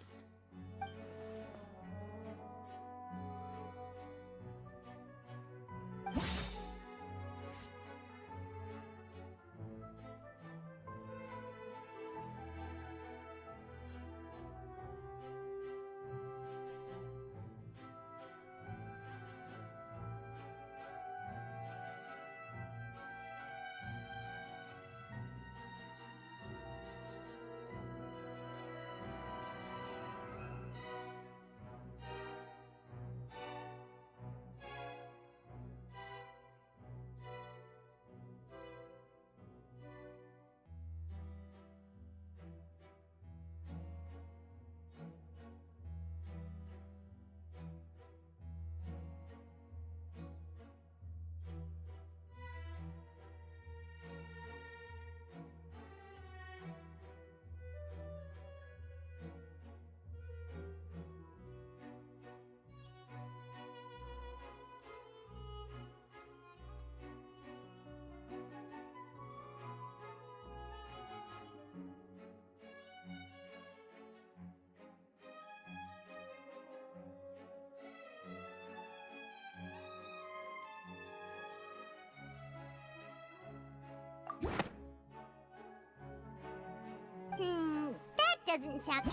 That doesn't sound...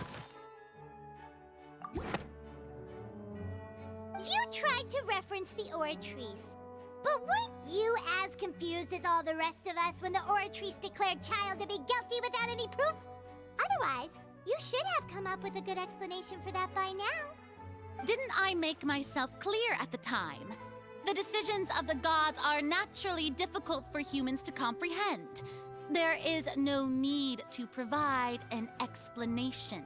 You tried to reference the Oratrice, but weren't you as confused as all the rest of us when the Oratrice declared Child to be guilty without any proof? Otherwise, you should have come up with a good explanation for that by now. Didn't I make myself clear at the time? The decisions of the gods are naturally difficult for humans to comprehend. There is no need to provide an explanation.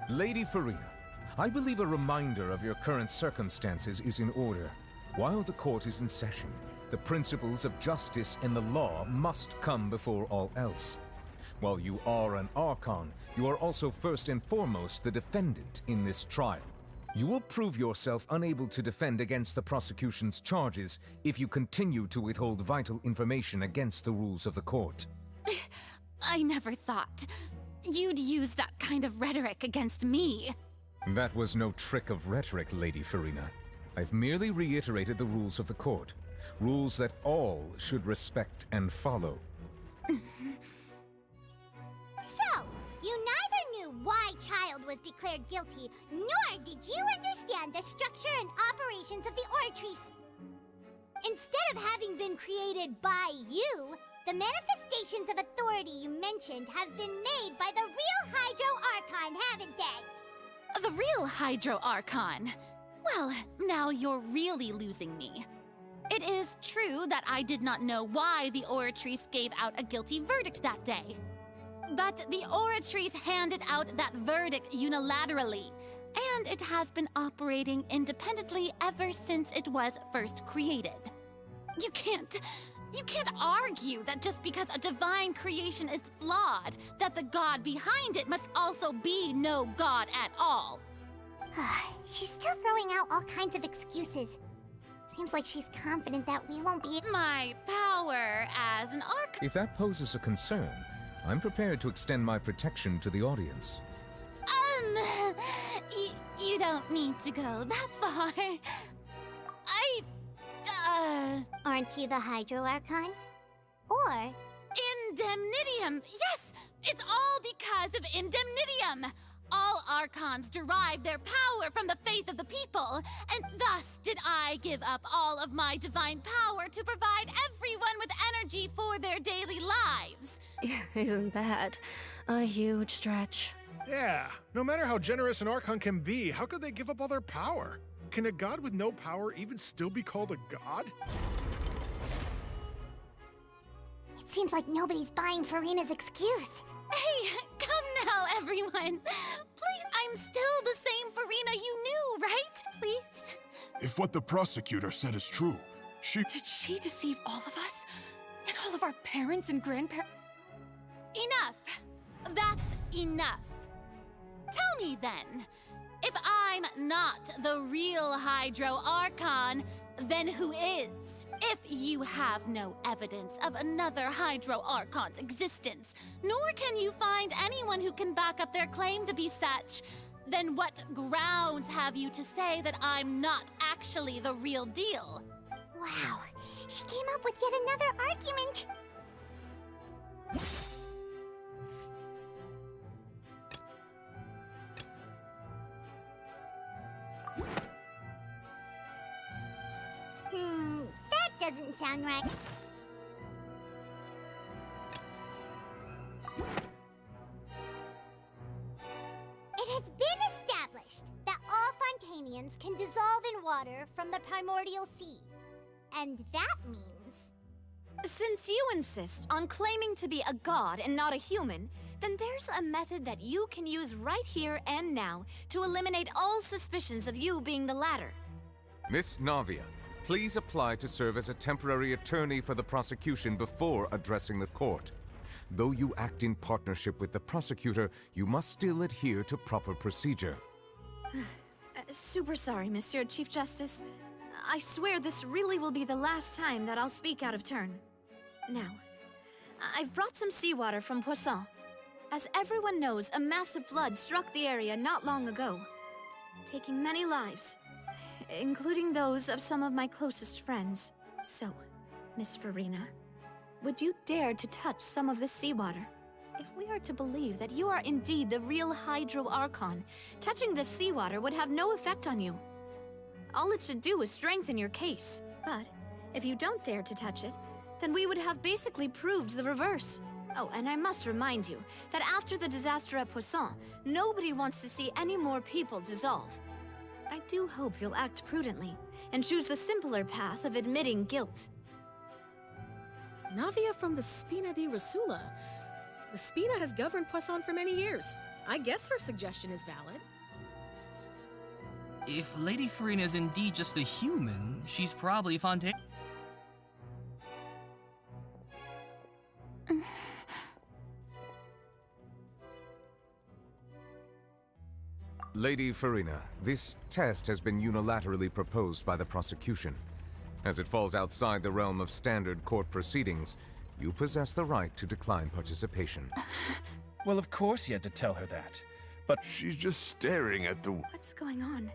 Lady Farina, I believe a reminder of your current circumstances is in order. While the court is in session, the principles of justice and the law must come before all else. While you are an Archon, you are also first and foremost the defendant in this trial. You will prove yourself unable to defend against the prosecution's charges if you continue to withhold vital information against the rules of the court. I never thought you'd use that kind of rhetoric against me. That was no trick of rhetoric, Lady Farina. I've merely reiterated the rules of the court. Rules that all should respect and follow. So, you neither knew why Child was declared guilty, nor did you understand the structure and operations of the Oratrice. Instead of having been created by you, the manifestations of authority you mentioned have been made by the real Hydro Archon, haven't they? The real Hydro Archon? Well, now you're really losing me. It is true that I did not know why the Oratrice gave out a guilty verdict that day. But the Oratrice handed out that verdict unilaterally, and it has been operating independently ever since it was first created. You can't argue that just because a divine creation is flawed, that the god behind it must also be no god at all. She's still throwing out all kinds of excuses. Seems like she's confident that we won't be— My power as an arc— If that poses a concern, I'm prepared to extend my protection to the audience. You don't need to go that far. Aren't you the Hydro Archon? Or— Indemnitium! Yes! It's all because of Indemnitium! All Archons derive their power from the faith of the people, and thus did I give up all of my divine power to provide everyone with energy for their daily lives. Isn't that a huge stretch? Yeah, no matter how generous an Archon can be, how could they give up all their power? Can a god with no power even still be called a god? It seems like nobody's buying Farina's excuse. Hey, come now, everyone. Please, I'm still the same Farina you knew, right? Please? If what the prosecutor said is true, Did she deceive all of us? And all of our parents and grandparents? Enough. That's enough. Tell me then, if I'm not the real Hydro Archon, then who is? If you have no evidence of another Hydro Archon's existence, nor can you find anyone who can back up their claim to be such, then what grounds have you to say that I'm not actually the real deal? Wow, she came up with yet another argument. That doesn't sound right. It has been established that all Fontainians can dissolve in water from the primordial sea. And that means— Since you insist on claiming to be a god and not a human, then there's a method that you can use right here and now to eliminate all suspicions of you being the latter. Miss Navia, please apply to serve as a temporary attorney for the prosecution before addressing the court. Though you act in partnership with the prosecutor, you must still adhere to proper procedure. Super sorry, Monsieur Chief Justice. I swear this really will be the last time that I'll speak out of turn. Now, I've brought some seawater from Poisson. As everyone knows, a massive flood struck the area not long ago, taking many lives, including those of some of my closest friends. So, Miss Farina, would you dare to touch some of this seawater? If we are to believe that you are indeed the real Hydro Archon, touching this seawater would have no effect on you. All it should do is strengthen your case. But if you don't dare to touch it, then we would have basically proved the reverse. Oh, and I must remind you that after the disaster at Poisson, nobody wants to see any more people dissolve. I do hope you'll act prudently and choose the simpler path of admitting guilt. Navia from the Spina di Rasula. The Spina has governed Poisson for many years. I guess her suggestion is valid. If Lady Farina is indeed just a human, she's probably Fontaine. Lady Farina, this test has been unilaterally proposed by the prosecution. As it falls outside the realm of standard court proceedings, you possess the right to decline participation. Well, of course you had to tell her that. But she's just staring at the— What's going on?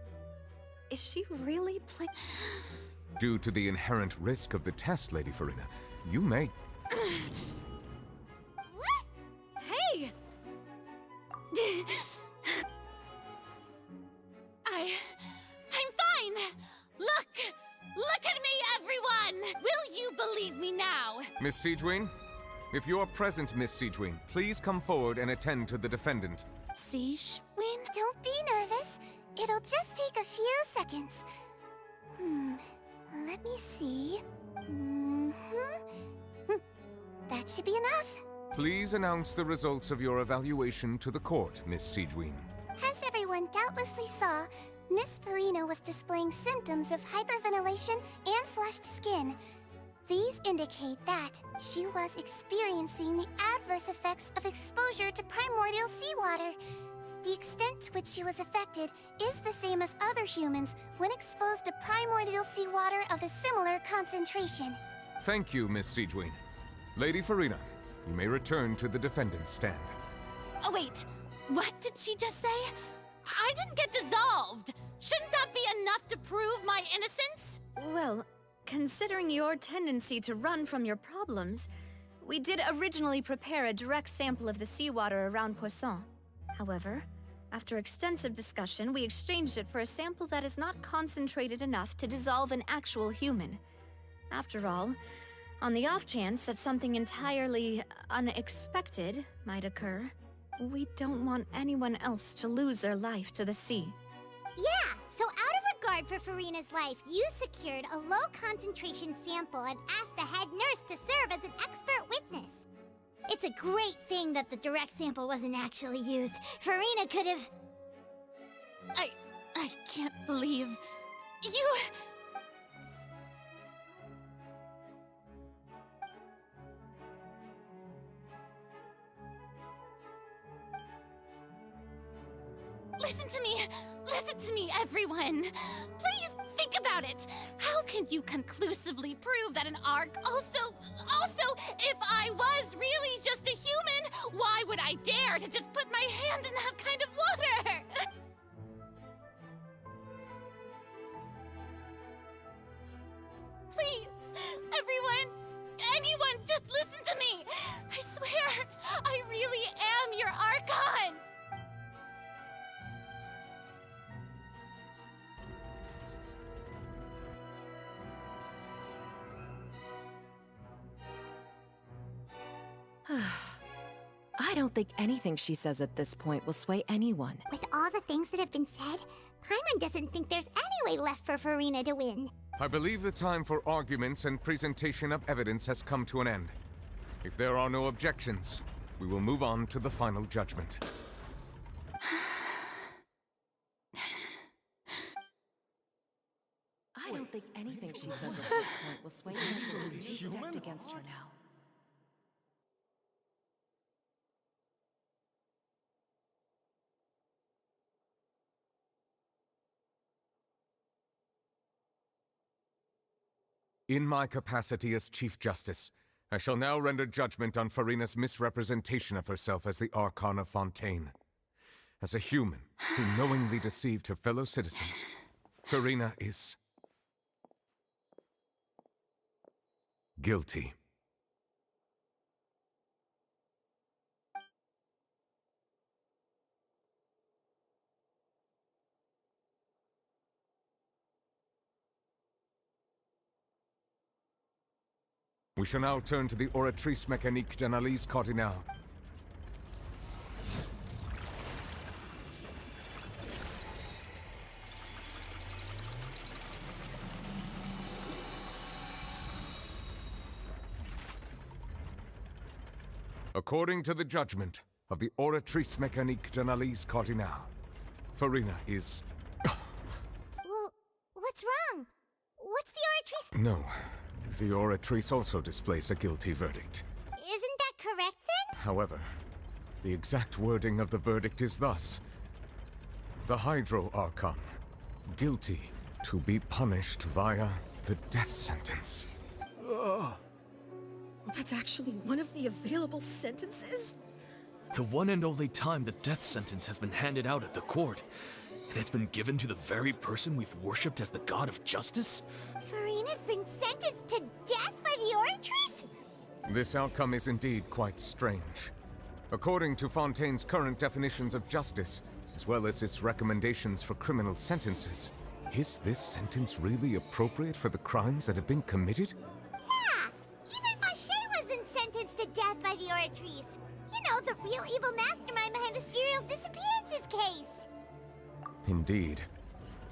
Is she really playing? Due to the inherent risk of the test, Lady Farina, you may— Hey! I'm fine! Look at me, everyone! Will you believe me now? Miss Siegewin? If you are present, Miss Siegewin, please come forward and attend to the defendant. Siegewin? Don't be nervous. It'll just take a few seconds. Let me see. That should be enough. Please announce the results of your evaluation to the court, Miss Siegewin. As everyone doubtlessly saw, Miss Farina was displaying symptoms of hyperventilation and flushed skin. These indicate that she was experiencing the adverse effects of exposure to primordial seawater. The extent to which she was affected is the same as other humans when exposed to primordial seawater of a similar concentration. Thank you, Miss Siegeween. Lady Farina, you may return to the defendant's stand. Oh, wait. What did she just say? I didn't get dissolved. Shouldn't that be enough to prove my innocence? Well, considering your tendency to run from your problems, we did originally prepare a direct sample of the seawater around Poisson. However, after extensive discussion, we exchanged it for a sample that is not concentrated enough to dissolve an actual human. After all, on the off chance that something entirely unexpected might occur, we don't want anyone else to lose their life to the sea. Yeah, so out of regard for Farina's life, you secured a low-concentration sample and asked the head nurse to serve as an expert witness. It's a great thing that the direct sample wasn't actually used. Farina could have... I can't believe... You... Listen to me, everyone! Please think about it! How can you conclusively prove that an Ark also, if I was really just a human, why would I dare to just put my hand in that kind of water? Please, everyone, anyone, just listen to me! I swear, I really am your Archon! I don't think anything she says at this point will sway anyone. With all the things that have been said, Paimon doesn't think there's any way left for Farina to win. I believe the time for arguments and presentation of evidence has come to an end. If there are no objections, we will move on to the final judgment. I don't think anything she says at this point will sway anyone who's two-stepped against her now. In my capacity as Chief Justice, I shall now render judgment on Farina's misrepresentation of herself as the Archon of Fontaine. As a human who knowingly deceived her fellow citizens, Farina is... guilty. We shall now turn to the oratrice mécanique d'analyse cardinale. According to the judgment of the oratrice mécanique d'analyse cardinale, Farina is... Well, what's wrong? What's the oratrice? No. The oratrice also displays a guilty verdict. Isn't that correct then? However, the exact wording of the verdict is thus. The Hydro Archon, guilty to be punished via the death sentence. That's actually one of the available sentences? The one and only time the death sentence has been handed out at the court. And it's been given to the very person we've worshipped as the god of justice? Farina's been sentenced to death by the oratrice? This outcome is indeed quite strange. According to Fontaine's current definitions of justice, as well as its recommendations for criminal sentences, is this sentence really appropriate for the crimes that have been committed? Yeah! Even Fauché wasn't sentenced to death by the oratrice. You know, the real evil mastermind behind the serial disappearances case. Indeed.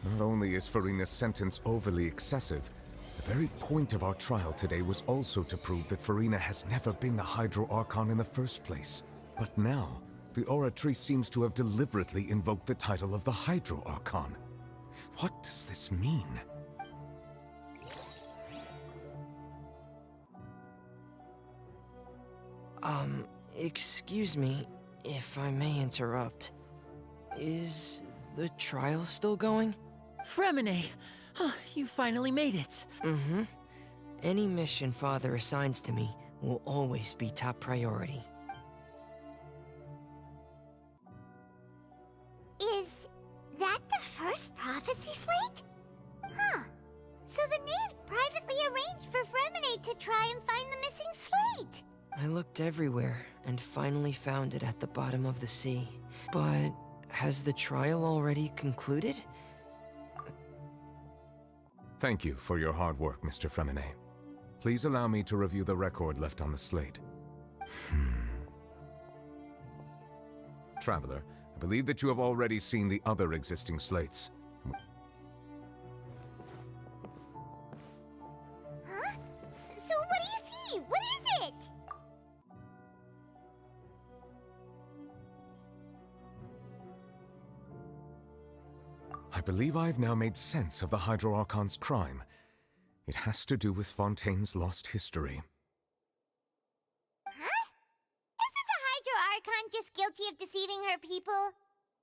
Not only is Farina's sentence overly excessive, the very point of our trial today was also to prove that Farina has never been the Hydro Archon in the first place. But now, the oratrice seems to have deliberately invoked the title of the Hydro Archon. What does this mean? Excuse me, if I may interrupt. Is the trial still going? Fremine! You finally made it. Mm-hmm. Any mission Father assigns to me will always be top priority. Is that the first prophecy slate? Huh. So the knave privately arranged for Fremine to try and find the missing slate. I looked everywhere and finally found it at the bottom of the sea. But has the trial already concluded? Thank you for your hard work, Mr. Fremine. Please allow me to review the record left on the slate. Traveler, I believe that you have already seen the other existing slates. Huh? So what do you see? What is it? I believe I have now made sense of the Hydro Archon's crime. It has to do with Fontaine's lost history. Huh? Isn't the Hydro Archon just guilty of deceiving her people?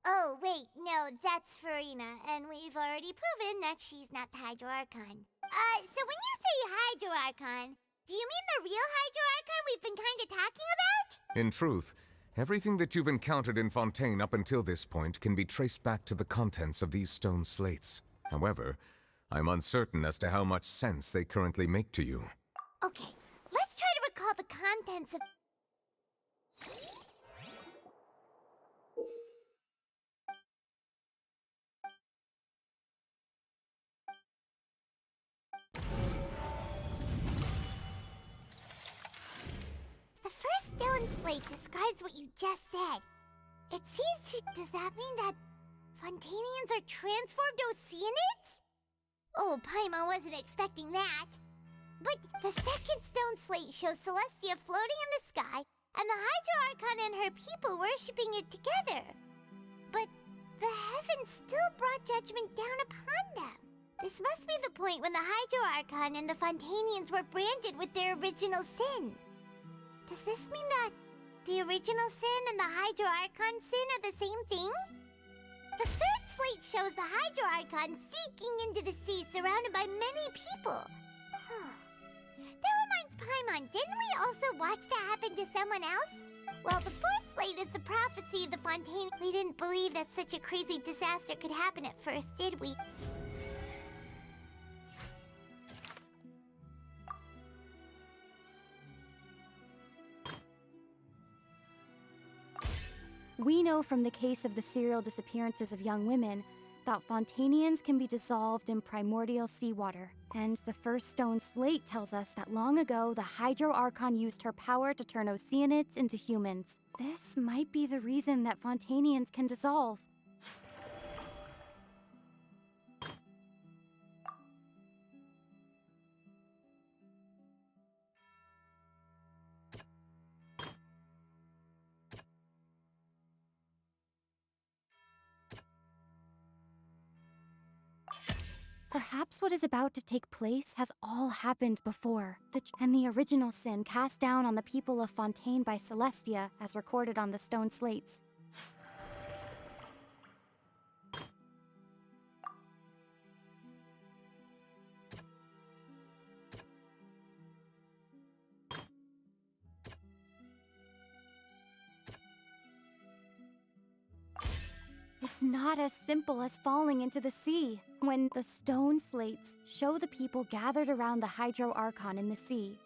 Oh, wait, no, that's Farina, and we've already proven that she's not the Hydro Archon. So when you say Hydro Archon, do you mean the real Hydro Archon we've been kinda talking about? In truth, everything that you've encountered in Fontaine up until this point can be traced back to the contents of these stone slates. However, I'm uncertain as to how much sense they currently make to you. Okay, let's try to recall the contents of... The first stone slate describes what you just said. It seems to... Does that mean that Fontainians are transformed Oceanids? Oh, Paimon wasn't expecting that. But the second stone slate shows Celestia floating in the sky and the Hydro Archon and her people worshipping it together. But the heavens still brought judgment down upon them. This must be the point when the Hydro Archon and the Fontainians were branded with their original sin. Does this mean that the original sin and the Hydro Archon sin are the same thing? The third slate shows the Hydro Archon sinking into the sea surrounded by many people. That reminds Paimon, didn't we also watch that happen to someone else? Well, the fourth slate is the prophecy of the Fontaine. We didn't believe that such a crazy disaster could happen at first, did we? We know from the case of the serial disappearances of young women that Fontainians can be dissolved in primordial seawater. And the first stone slate tells us that long ago, the Hydro Archon used her power to turn Oceanids into humans. This might be the reason that Fontainians can dissolve. Perhaps what is about to take place has all happened before. And the original sin cast down on the people of Fontaine by Celestia, as recorded on the stone slates. It's not as simple as falling into the sea. When the stone slates show the people gathered around the Hydro Archon in the sea,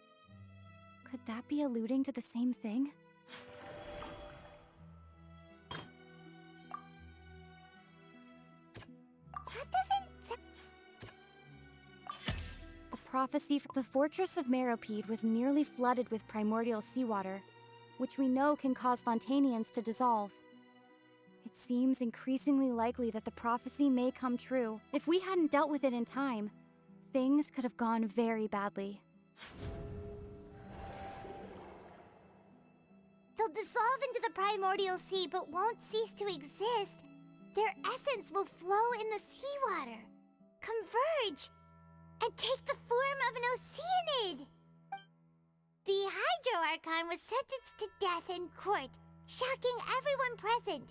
could that be alluding to the same thing? The prophecy for the fortress of Meropide was nearly flooded with primordial seawater, which we know can cause Fontainians to dissolve. It seems increasingly likely that the prophecy may come true. If we hadn't dealt with it in time, things could have gone very badly. They'll dissolve into the primordial sea but won't cease to exist. Their essence will flow in the seawater, converge, and take the form of an Oceanid. The Hydro Archon was sentenced to death in court, shocking everyone present.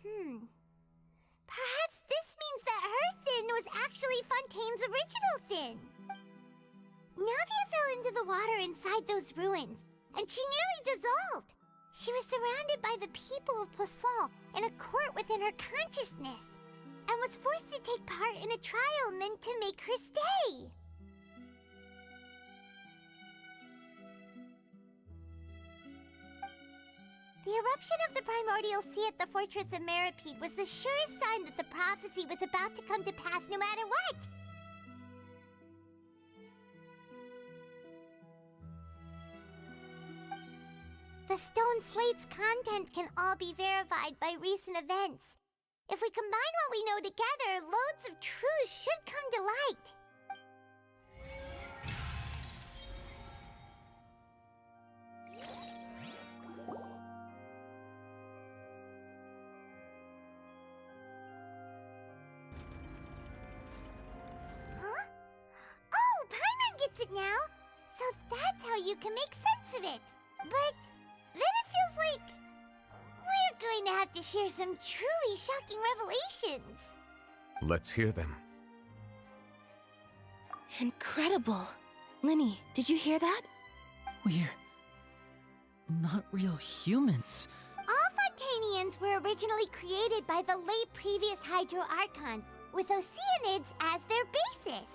Perhaps this means that her sin was actually Fontaine's original sin. Navia fell into the water inside those ruins, and she nearly dissolved. She was surrounded by the people of Poisson in a court within her consciousness, and was forced to take part in a trial meant to make her stay. The eruption of the primordial sea at the fortress of Meripede was the surest sign that the prophecy was about to come to pass no matter what. The stone slate's contents can all be verified by recent events. If we combine what we know together, loads of truths should come to light. Huh? Oh, Paimon gets it now! So that's how you can make sense of it. But then it feels like we're going to have to share some truly shocking revelations. Let's hear them. Incredible. Linny, did you hear that? We're not real humans. All Fontainians were originally created by the late previous Hydro Archon, with Oceanids as their basis.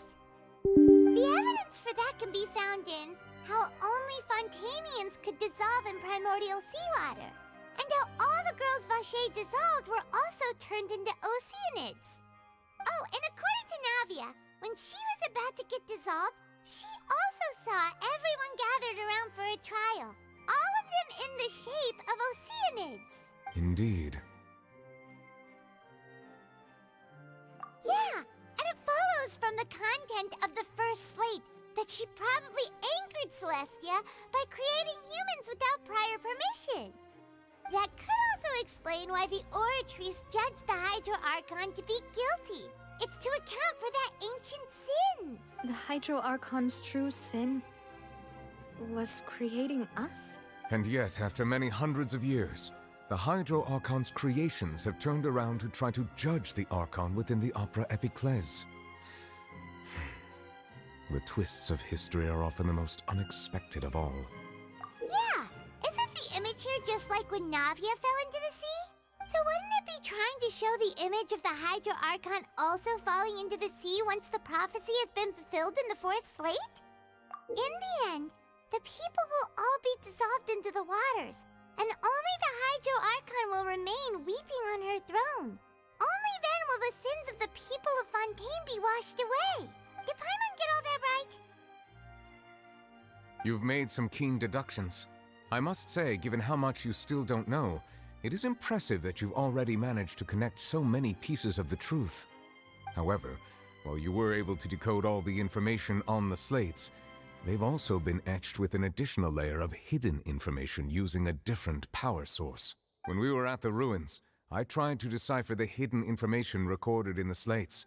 The evidence for that can be found in how only Fontainians could dissolve in primordial seawater, and how all the girls Vacher dissolved were also turned into Oceanids. Oh, and according to Navia, when she was about to get dissolved, she also saw everyone gathered around for a trial, all of them in the shape of Oceanids. Indeed. Yeah, and it follows from the content of the first slate that she probably angered Celestia by creating humans without prior permission. That could also explain why the Oratrice judged the Hydro Archon to be guilty. It's to account for that ancient sin. The Hydro Archon's true sin was creating us? And yet, after many hundreds of years, the Hydro Archon's creations have turned around to try to judge the Archon within the Opera Epiclese. The twists of history are often the most unexpected of all. Yeah, isn't the image here just like when Navia fell into the sea? So wouldn't it be trying to show the image of the Hydro Archon also falling into the sea once the prophecy has been fulfilled in the fourth slate? In the end, the people will all be dissolved into the waters, and only the Hydro Archon will remain weeping on her throne. Only then will the sins of the people of Fontaine be washed away. Did Paimon get all that right? You've made some keen deductions. I must say, given how much you still don't know, it is impressive that you've already managed to connect so many pieces of the truth. However, while you were able to decode all the information on the slates, they've also been etched with an additional layer of hidden information using a different power source. When we were at the ruins, I tried to decipher the hidden information recorded in the slates.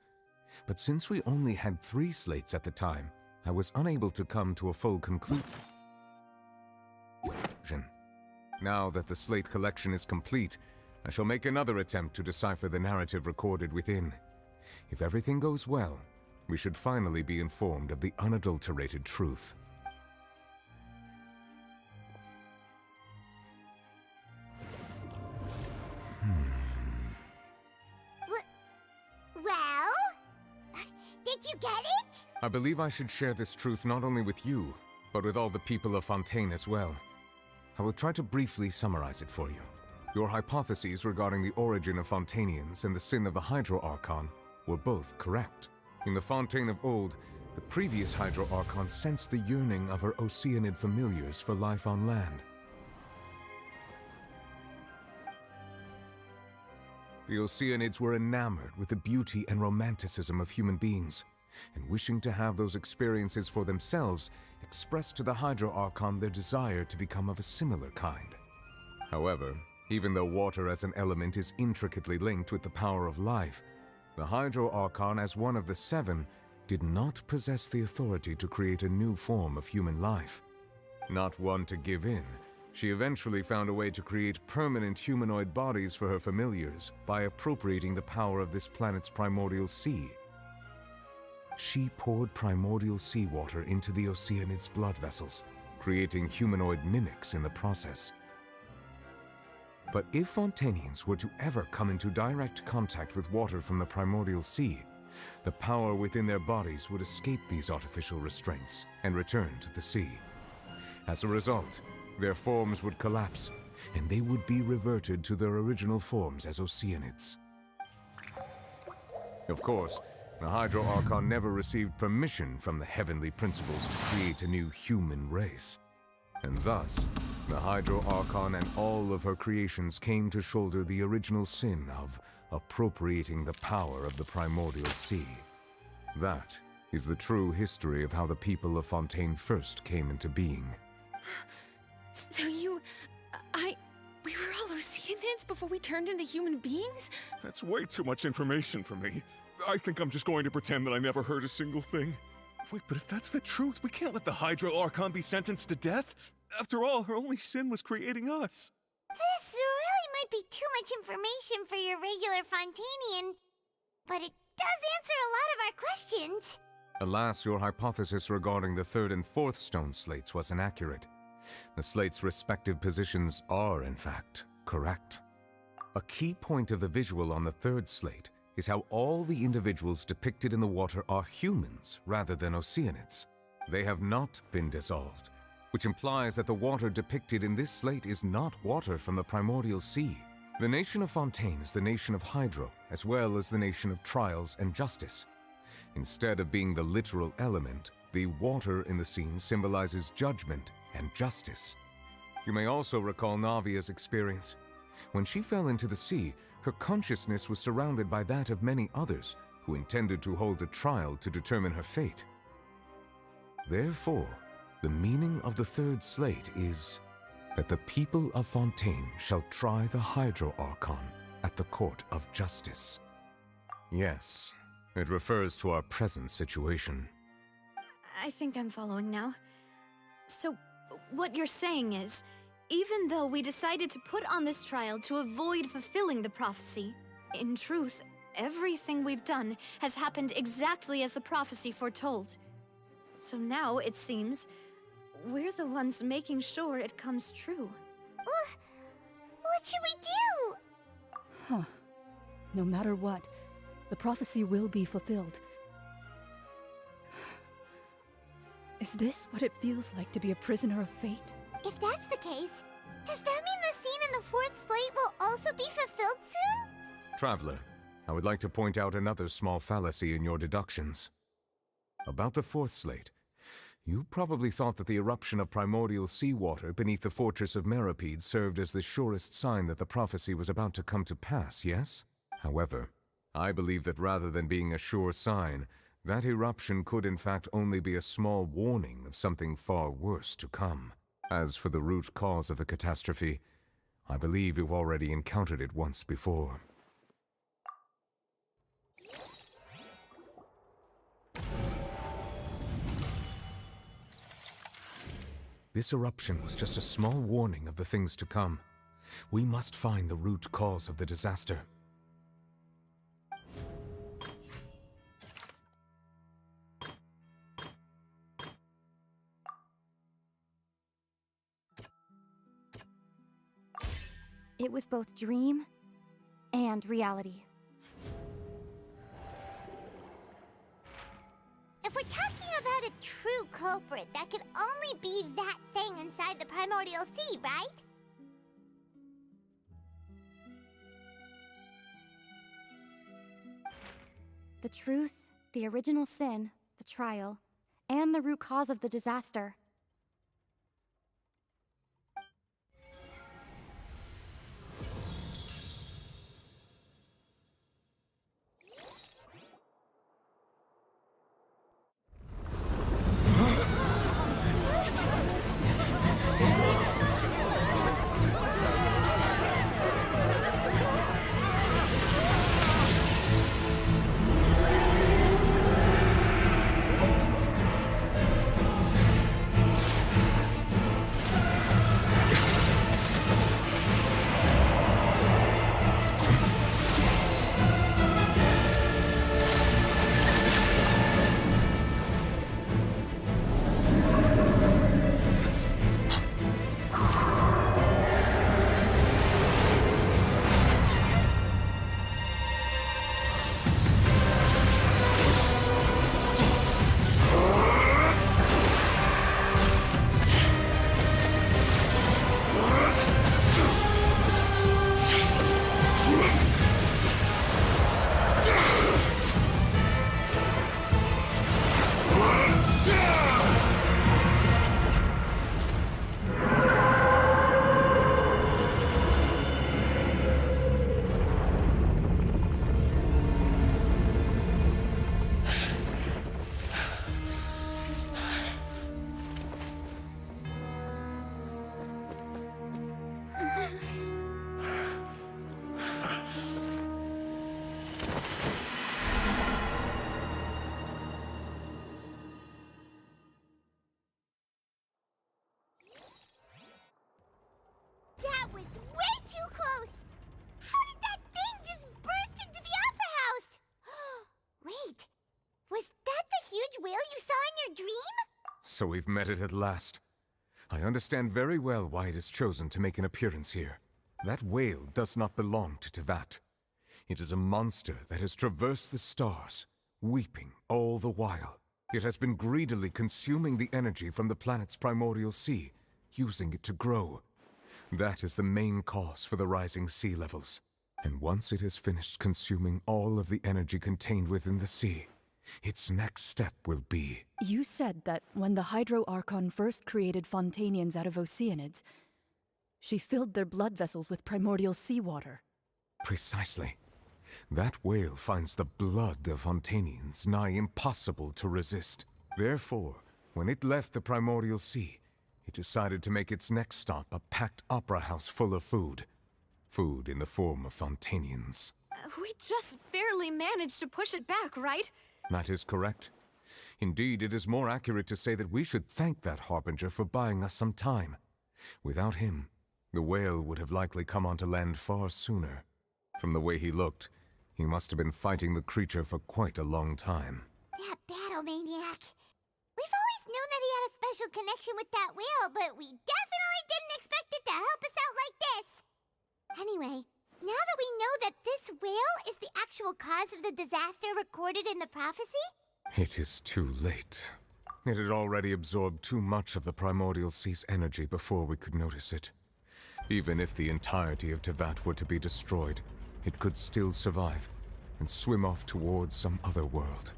But since we only had 3 slates at the time, I was unable to come to a full conclusion. Now that the slate collection is complete, I shall make another attempt to decipher the narrative recorded within. If everything goes well, we should finally be informed of the unadulterated truth. Well? Did you get it? I believe I should share this truth not only with you, but with all the people of Fontaine as well. I will try to briefly summarize it for you. Your hypotheses regarding the origin of Fontainians and the sin of the Hydro Archon were both correct. In the Fontaine of old, the previous Hydro Archon sensed the yearning of her Oceanid familiars for life on land. The Oceanids were enamored with the beauty and romanticism of human beings, and wishing to have those experiences for themselves, expressed to the Hydro Archon their desire to become of a similar kind. However, even though water as an element is intricately linked with the power of life, the Hydro Archon, as one of the 7, did not possess the authority to create a new form of human life. Not one to give in, she eventually found a way to create permanent humanoid bodies for her familiars by appropriating the power of this planet's primordial sea. She poured primordial seawater into the Oceanids' blood vessels, creating humanoid mimics in the process. But if Fontainians were to ever come into direct contact with water from the primordial sea, the power within their bodies would escape these artificial restraints and return to the sea. As a result, their forms would collapse, and they would be reverted to their original forms as Oceanids. Of course, the Hydro Archon never received permission from the heavenly principles to create a new human race. And thus, the Hydro Archon and all of her creations came to shoulder the original sin of appropriating the power of the primordial sea. That is the true history of how the people of Fontaine first came into being. So we were all Oceanids before we turned into human beings? That's way too much information for me. I think I'm just going to pretend that I never heard a single thing. Wait, but if that's the truth, we can't let the Hydro Archon be sentenced to death. After all, her only sin was creating us. This really might be too much information for your regular Fontainian, but it does answer a lot of our questions. Alas, your hypothesis regarding the third and fourth stone slates was inaccurate. The slates' respective positions are, in fact, correct. A key point of the visual on the third slate is how all the individuals depicted in the water are humans rather than Oceanids. They have not been dissolved, which implies that the water depicted in this slate is not water from the primordial sea. The nation of Fontaine is the nation of Hydro, as well as the nation of trials and justice. Instead of being the literal element, the water in the scene symbolizes judgment and justice. You may also recall Navia's experience. When she fell into the sea, her consciousness was surrounded by that of many others who intended to hold a trial to determine her fate. Therefore, the meaning of the third slate is that the people of Fontaine shall try the Hydro Archon at the court of justice. Yes, it refers to our present situation. I think I'm following now. So, what you're saying is, even though we decided to put on this trial to avoid fulfilling the prophecy, in truth, everything we've done has happened exactly as the prophecy foretold. So now, it seems, we're the ones making sure it comes true. What should we do? Huh. No matter what, the prophecy will be fulfilled. Is this what it feels like to be a prisoner of fate? If that's the case, does that mean the scene in the fourth slate will also be fulfilled soon? Traveler, I would like to point out another small fallacy in your deductions. About the fourth slate, you probably thought that the eruption of primordial seawater beneath the fortress of Meripede served as the surest sign that the prophecy was about to come to pass, yes? However, I believe that rather than being a sure sign, that eruption could in fact only be a small warning of something far worse to come. As for the root cause of the catastrophe, I believe you've already encountered it once before. This eruption was just a small warning of the things to come. We must find the root cause of the disaster. It was both dream and reality. If we're talking about a true culprit, that could only be that thing inside the primordial sea, right? The truth, the original sin, the trial, and the root cause of the disaster. That's way too close! How did that thing just burst into the Opera House? Wait, was that the huge whale you saw in your dream? So we've met it at last. I understand very well why it has chosen to make an appearance here. That whale does not belong to Tevat. It is a monster that has traversed the stars, weeping all the while. It has been greedily consuming the energy from the planet's primordial sea, using it to grow. That is the main cause for the rising sea levels. And once it has finished consuming all of the energy contained within the sea, its next step will be... You said that when the Hydro Archon first created Fontainians out of Oceanids, she filled their blood vessels with primordial seawater. Precisely. That whale finds the blood of Fontainians nigh impossible to resist. Therefore, when it left the primordial sea, it decided to make its next stop a packed opera house full of food. Food in the form of Fontainians. We just barely managed to push it back, right? That is correct. Indeed, it is more accurate to say that we should thank that Harbinger for buying us some time. Without him, the whale would have likely come onto land far sooner. From the way he looked, he must have been fighting the creature for quite a long time. That battle maniac. We've always known that he had a special connection with that whale, but we definitely didn't expect it to help us out like this. Anyway, now that we know that this whale is the actual cause of the disaster recorded in the prophecy, It is too late. It had already absorbed too much of the primordial sea's energy before we could notice it. Even if the entirety of Tevat were to be destroyed, it could still survive and swim off towards some other world.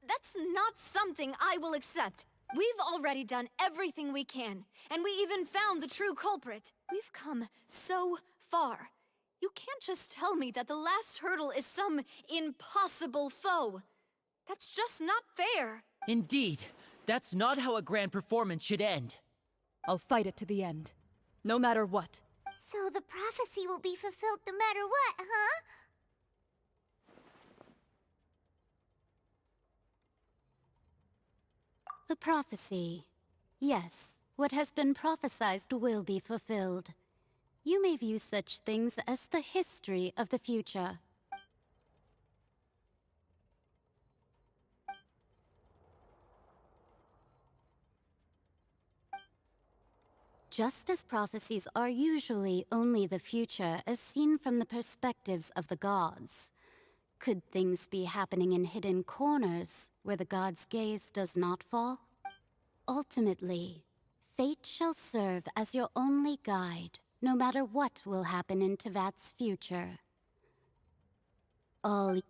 That's not something I will accept. We've already done everything we can, and we even found the true culprit. We've come so far. You can't just tell me that the last hurdle is some impossible foe. That's just not fair. Indeed, that's not how a grand performance should end. I'll fight it to the end, no matter what. so the prophecy will be fulfilled no matter what, huh? The prophecy. Yes, what has been prophesied will be fulfilled. You may view such things as the history of the future. Just as prophecies are usually only the future as seen from the perspectives of the gods, could things be happening in hidden corners where the gods' gaze does not fall? Ultimately, fate shall serve as your only guide, no matter what will happen in Tevat's future. All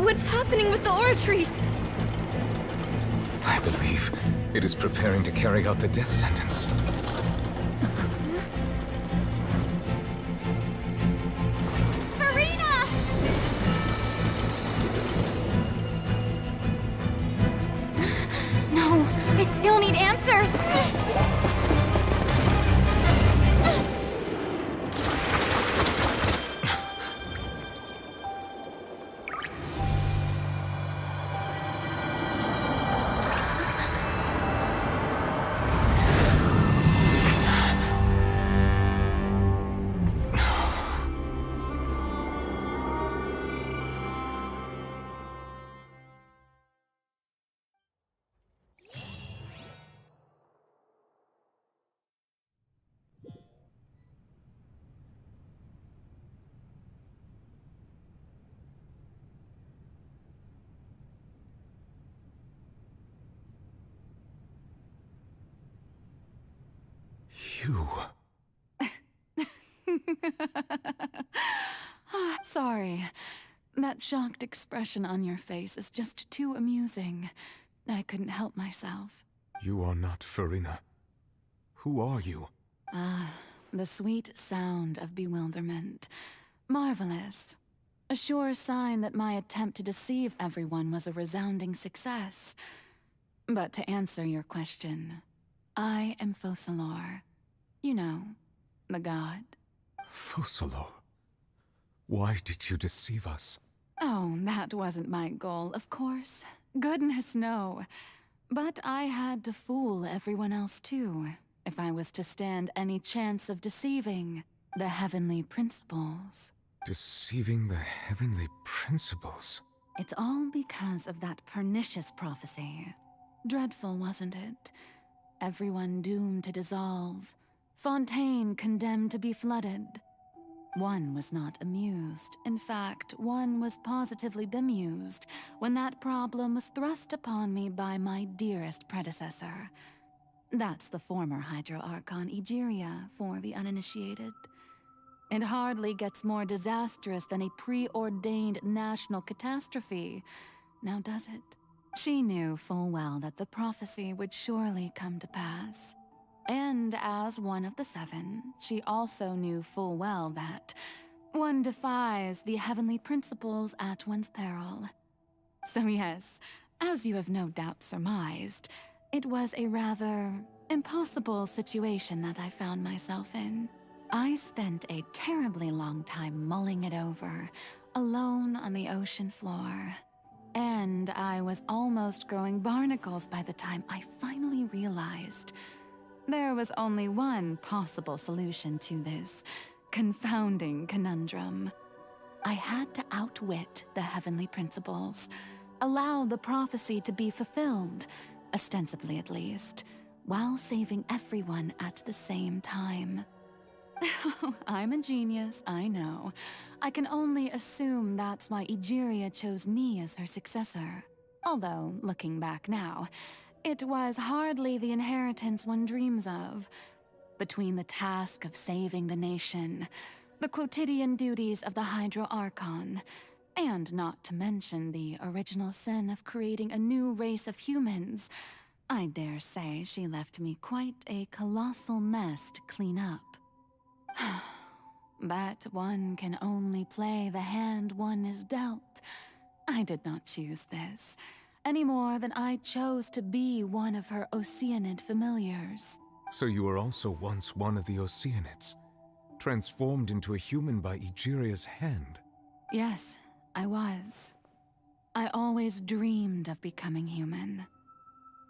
What's happening with the oratories? I believe it is preparing to carry out the death sentence. Farina! No, I still need answers. You... Sorry. That shocked expression on your face is just too amusing. I couldn't help myself. You are not Farina. Who are you? Ah, the sweet sound of bewilderment. Marvelous. A sure sign that my attempt to deceive everyone was a resounding success. But to answer your question, I am Focalor. You know, the god. Focalor, why did you deceive us? Oh, that wasn't my goal, of course. Goodness, no. But I had to fool everyone else too, if I was to stand any chance of deceiving the heavenly principles. Deceiving the heavenly principles? It's all because of that pernicious prophecy. Dreadful, wasn't it? Everyone doomed to dissolve. Fontaine condemned to be flooded. One was not amused. In fact, one was positively bemused when that problem was thrust upon me by my dearest predecessor. That's the former Hydro Archon Egeria for the uninitiated. It hardly gets more disastrous than a preordained national catastrophe, now does it? She knew full well that the prophecy would surely come to pass. And as one of the seven, she also knew full well that one defies the heavenly principles at one's peril. So yes, as you have no doubt surmised, it was a rather impossible situation that I found myself in. I spent a terribly long time mulling it over, alone on the ocean floor. And I was almost growing barnacles by the time I finally realized there was only one possible solution to this confounding conundrum. I had to outwit the heavenly principles, allow the prophecy to be fulfilled, ostensibly at least, while saving everyone at the same time. I'm a genius, I know. I can only assume that's why Egeria chose me as her successor. Although, looking back now, it was hardly the inheritance one dreams of. Between the task of saving the nation, the quotidian duties of the Hydro Archon, and not to mention the original sin of creating a new race of humans, I dare say she left me quite a colossal mess to clean up. But one can only play the hand one is dealt. I did not choose this, any more than I chose to be one of her Oceanid familiars. So you were also once one of the Oceanids, transformed into a human by Egeria's hand? Yes, I was. I always dreamed of becoming human.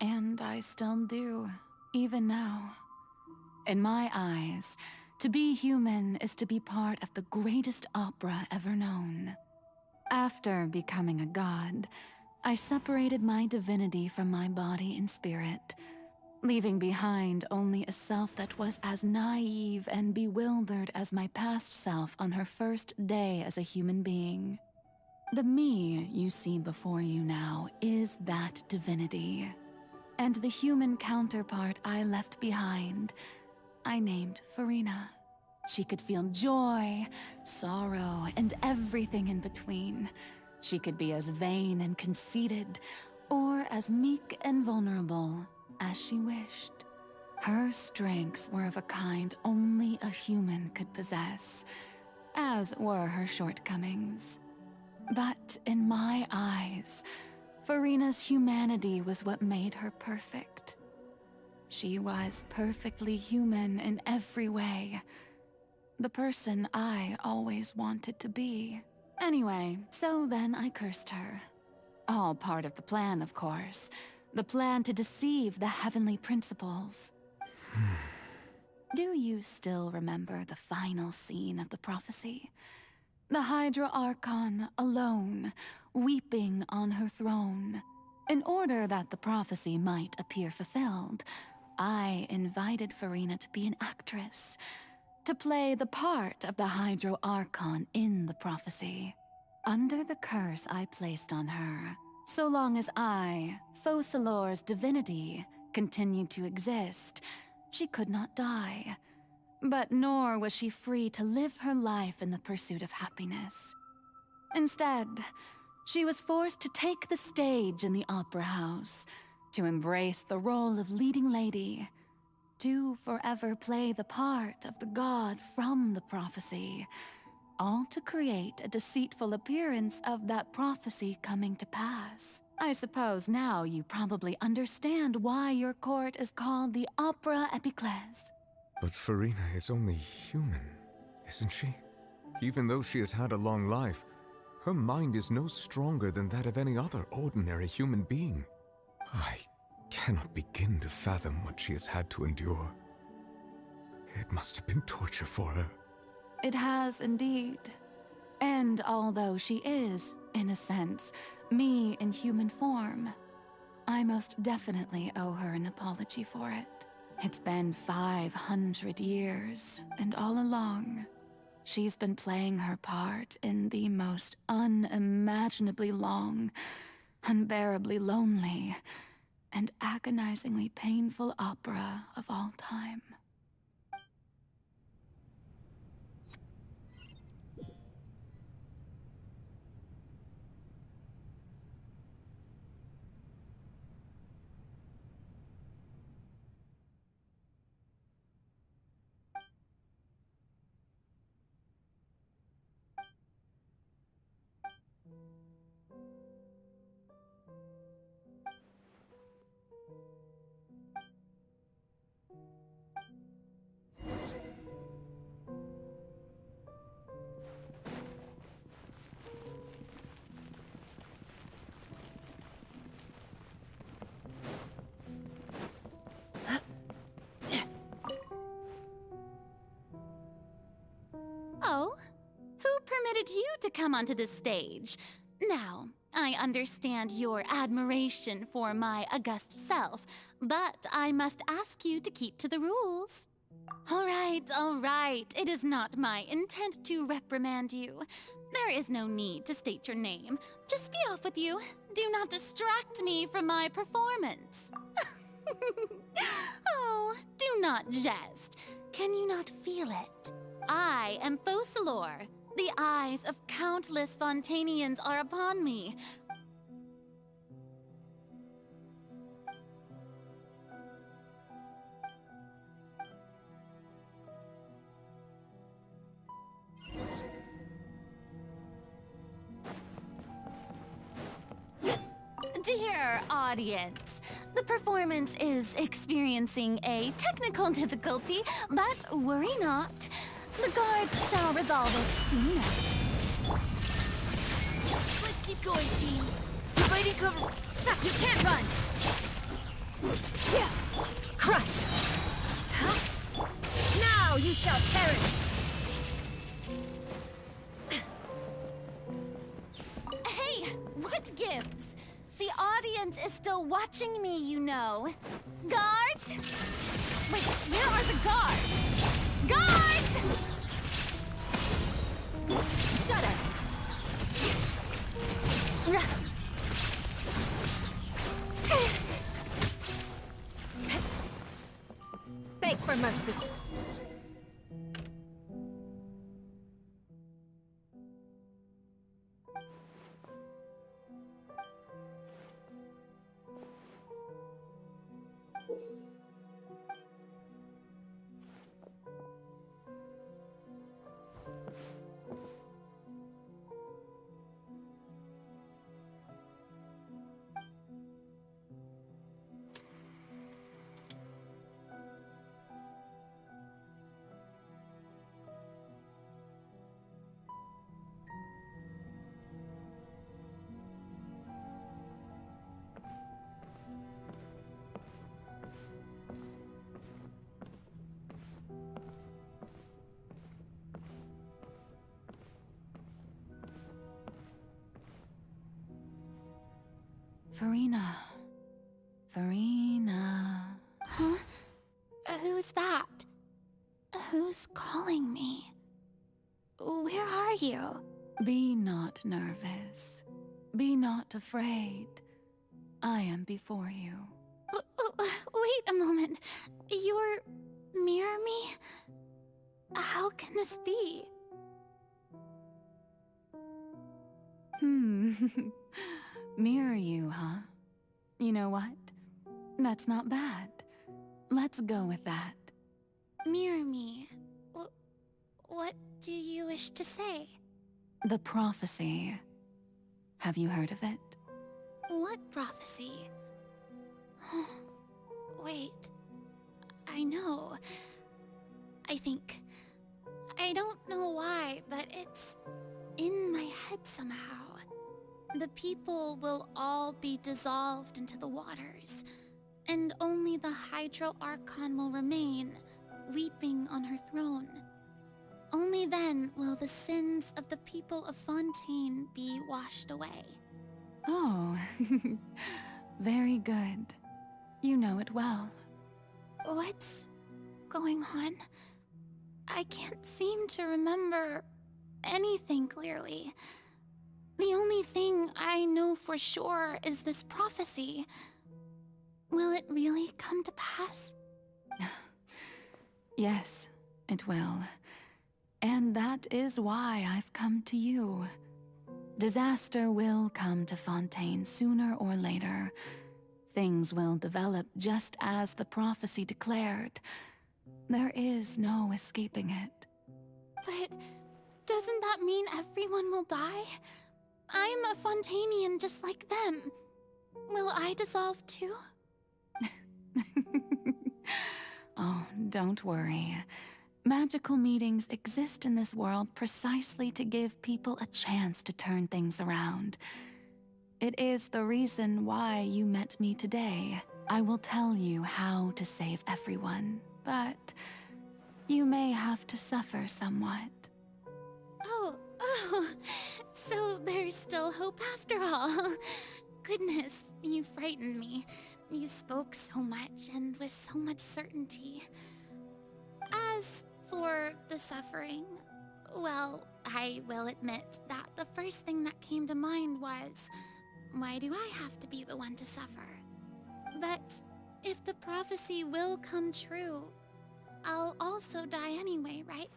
And I still do, even now. In my eyes, to be human is to be part of the greatest opera ever known. After becoming a god, I separated my divinity from my body and spirit, leaving behind only a self that was as naive and bewildered as my past self on her first day as a human being. The me you see before you now is that divinity. And the human counterpart I left behind, I named Farina. She could feel joy, sorrow, and everything in between. She could be as vain and conceited, or as meek and vulnerable as she wished. Her strengths were of a kind only a human could possess, as were her shortcomings. But in my eyes, Farina's humanity was what made her perfect. She was perfectly human in every way. The person I always wanted to be. Anyway, so then I cursed her. All part of the plan, of course. The plan to deceive the heavenly principles. Do you still remember the final scene of the prophecy? The Hydra Archon alone, weeping on her throne. In order that the prophecy might appear fulfilled, I invited Farina to be an actress, to play the part of the Hydro Archon in the prophecy. Under the curse I placed on her, so long as I, Focalor's divinity, continued to exist, she could not die. But nor was she free to live her life in the pursuit of happiness. Instead, she was forced to take the stage in the opera house, to embrace the role of leading lady, to forever play the part of the god from the prophecy, all to create a deceitful appearance of that prophecy coming to pass. I suppose now you probably understand why your court is called the Opera Epiclese. But Farina is only human, isn't she? Even though she has had a long life, her mind is no stronger than that of any other ordinary human being. I cannot begin to fathom what she has had to endure. It must have been torture for her. It has indeed. And although she is, in a sense, me in human form, I most definitely owe her an apology for it. It's been 500 years, and all along, she's been playing her part in the most unimaginably long, unbearably lonely, and agonizingly painful opera of all time. Oh, who permitted you to come onto this stage? Now, I understand your admiration for my august self, but I must ask you to keep to the rules. All right. It is not my intent to reprimand you. There is no need to state your name. Just be off with you. Do not distract me from my performance. Oh, do not jest. Can you not feel it? I am Focalor. The eyes of countless Fontainians are upon me. Dear audience, the performance is experiencing a technical difficulty, but worry not. The guards shall resolve it soon enough. Let's keep going, team. You're fighting cover. Stop, you can't run. Yeah. Crush. Huh? Now you shall perish. Hey, what gives? The audience is still watching me, you know. Guards? Wait, where are the guards? Guards! Shut up. Beg for mercy. Farina. Huh? Who's that? Who's calling me? Where are you? Be not nervous. Be not afraid. I am before you. Wait a moment. You're near me? How can this be? Mirror you, huh? You know what? That's not bad. Let's go with that. Mirror me? What do you wish to say? The prophecy. Have you heard of it? What prophecy? Wait. I know. I think. I don't know why, but it's in my head somehow. The people will all be dissolved into the waters, and only the Hydro Archon will remain, weeping on her throne. Only then will the sins of the people of Fontaine be washed away. Oh, very good. You know it well. What's going on? I can't seem to remember anything clearly. The only thing I know for sure is this prophecy. Will it really come to pass? Yes, it will. And that is why I've come to you. Disaster will come to Fontaine sooner or later. Things will develop just as the prophecy declared. There is no escaping it. But doesn't that mean everyone will die? I'm a Fontainian just like them. Will I dissolve too? Oh, don't worry. Magical meetings exist in this world precisely to give people a chance to turn things around. It is the reason why you met me today. I will tell you how to save everyone, but you may have to suffer somewhat. Oh, so there's still hope after all. Goodness, you frightened me. You spoke so much and with so much certainty. As for the suffering, well, I will admit that the first thing that came to mind was, why do I have to be the one to suffer? But if the prophecy will come true, I'll also die anyway, right?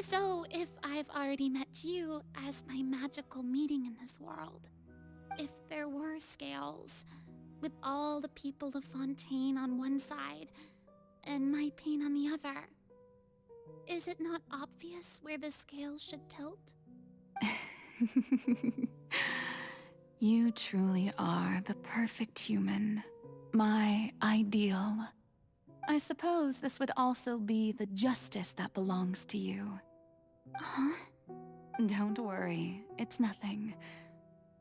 So if I've already met you as my magical meeting in this world, if there were scales, with all the people of Fontaine on one side, and my pain on the other, is it not obvious where the scales should tilt? You truly are the perfect human, my ideal. I suppose this would also be the justice that belongs to you. Huh? Don't worry, it's nothing.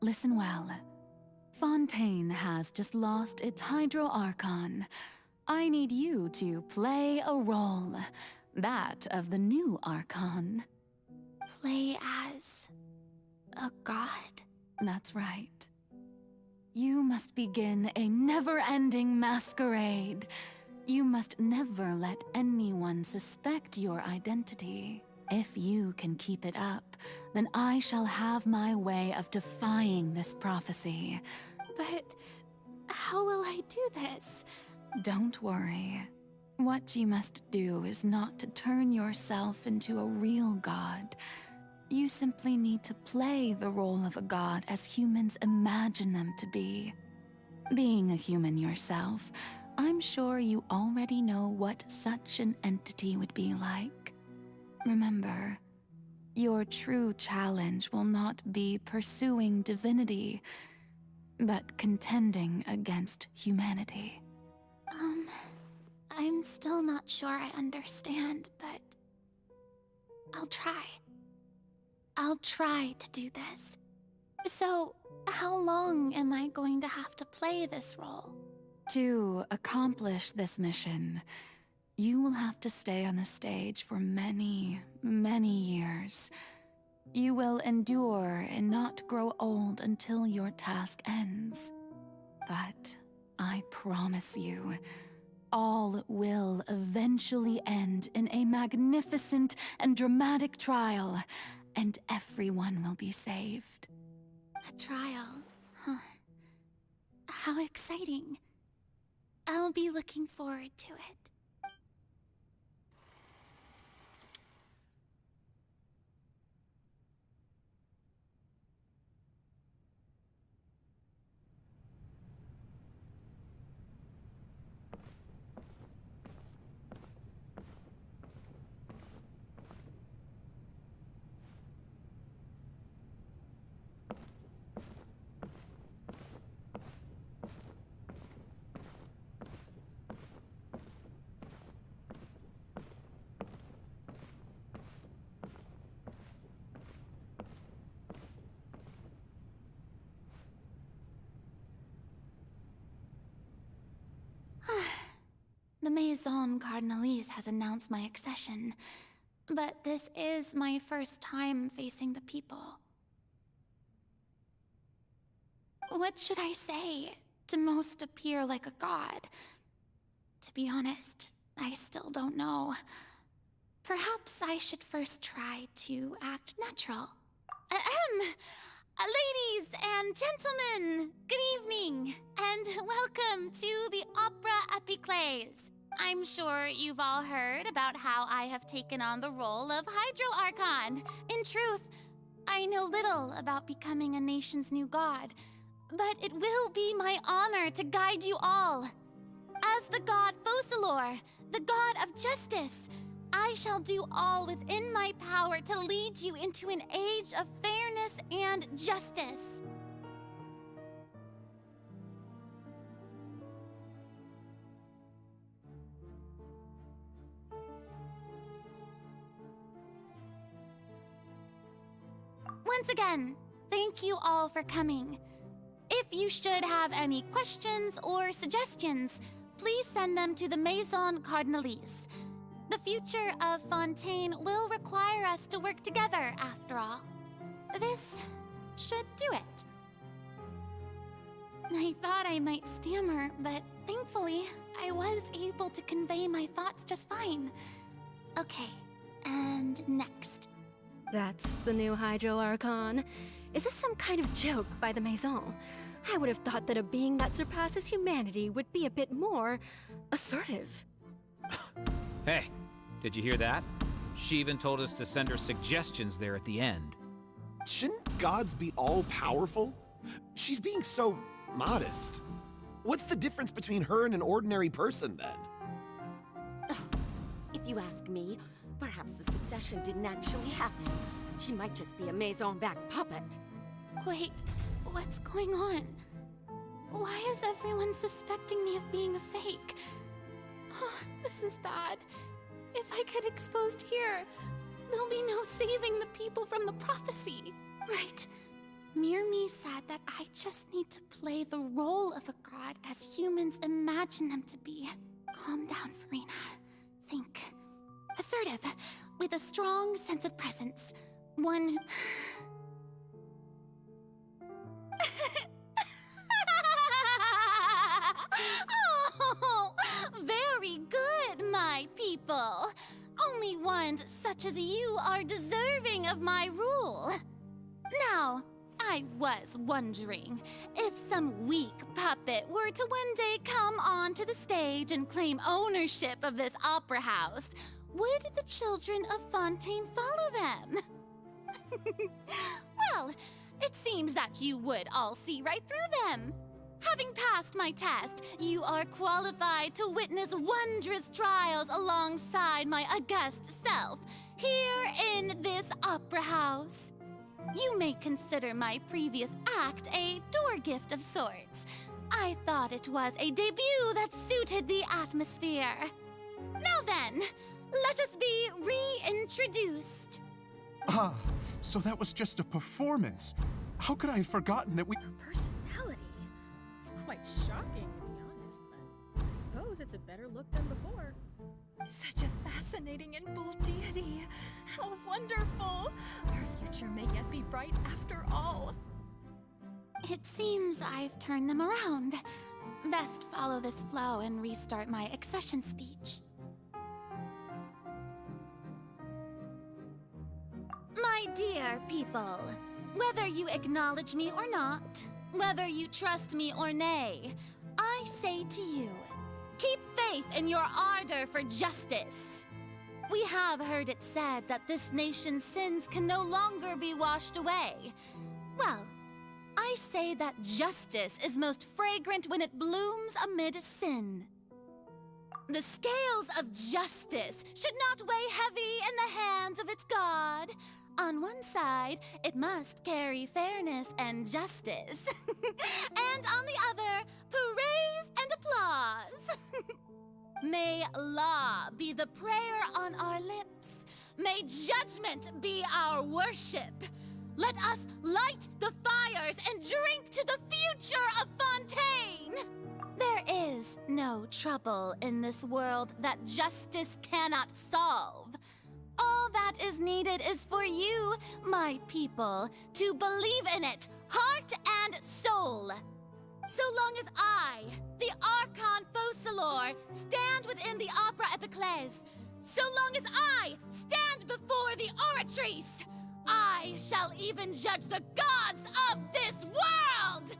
Listen well. Fontaine has just lost its Hydro Archon. I need you to play a role, that of the new Archon. Play as a god? That's right. You must begin a never-ending masquerade. You must never let anyone suspect your identity. If you can keep it up, then I shall have my way of defying this prophecy. But how will I do this? Don't worry. What you must do is not to turn yourself into a real god. You simply need to play the role of a god as humans imagine them to be. Being a human yourself, I'm sure you already know what such an entity would be like. Remember, your true challenge will not be pursuing divinity, but contending against humanity. I'm still not sure I understand, but I'll try. I'll try to do this. So, how long am I going to have to play this role? To accomplish this mission, you will have to stay on the stage for many, many years. You will endure and not grow old until your task ends. But I promise you, all will eventually end in a magnificent and dramatic trial, and everyone will be saved. A trial, huh? How exciting. I'll be looking forward to it. Maison Cardinalise has announced my accession, but this is my first time facing the people. What should I say to most appear like a god? To be honest, I still don't know. Perhaps I should first try to act natural. Ladies and gentlemen, good evening, and welcome to the Opera Epiclese. I'm sure you've all heard about how I have taken on the role of Hydro Archon. In truth, I know little about becoming a nation's new god, but it will be my honor to guide you all. As the god Focalor, the god of justice, I shall do all within my power to lead you into an age of fairness and justice. Once again, thank you all for coming. If you should have any questions or suggestions, please send them to the Maison Cardinalise. The future of Fontaine will require us to work together, after all. This should do it. I thought I might stammer, but thankfully, I was able to convey my thoughts just fine. Okay, and next. That's the new Hydro Archon. Is this some kind of joke by the Maison? I would have thought that a being that surpasses humanity would be a bit more assertive. Hey, did you hear that? She even told us to send her suggestions there at the end. Shouldn't gods be all-powerful? She's being so modest. What's the difference between her and an ordinary person, then? If you ask me, perhaps the succession didn't actually happen. She might just be a Maison-back puppet. Wait, what's going on? Why is everyone suspecting me of being a fake? Oh, this is bad. If I get exposed here, there'll be no saving the people from the prophecy. Right. Mirmi said that I just need to play the role of a god as humans imagine them to be. Calm down, Farina. Think. Assertive, with a strong sense of presence. One... Oh, very good, my people. Only ones such as you are deserving of my rule. Now, I was wondering, if some weak puppet were to one day come onto the stage and claim ownership of this opera house, would the children of Fontaine follow them? Well, it seems that you would all see right through them. Having passed my test, you are qualified to witness wondrous trials alongside my august self, here in this opera house. You may consider my previous act a door gift of sorts. I thought it was a debut that suited the atmosphere. Now then, let us be reintroduced. Ah, so that was just a performance. How could I have forgotten that we... Personality? It's quite shocking, to be honest, but I suppose it's a better look than before. Such a fascinating and bold deity. How wonderful! Our future may yet be bright after all. It seems I've turned them around. Best follow this flow and restart my accession speech. My dear people, whether you acknowledge me or not, whether you trust me or nay, I say to you, keep faith in your ardor for justice. We have heard it said that this nation's sins can no longer be washed away. Well, I say that justice is most fragrant when it blooms amid sin. The scales of justice should not weigh heavy in the hands of its God. On one side, it must carry fairness and justice. And on the other, praise and applause. May law be the prayer on our lips. May judgment be our worship. Let us light the fires and drink to the future of Fontaine! There is no trouble in this world that justice cannot solve. All that is needed is for you, my people, to believe in it, heart and soul. So long as I, the Archon Focalor, stand within the Opera Epiclese, so long as I stand before the Oratrice, I shall even judge the gods of this world!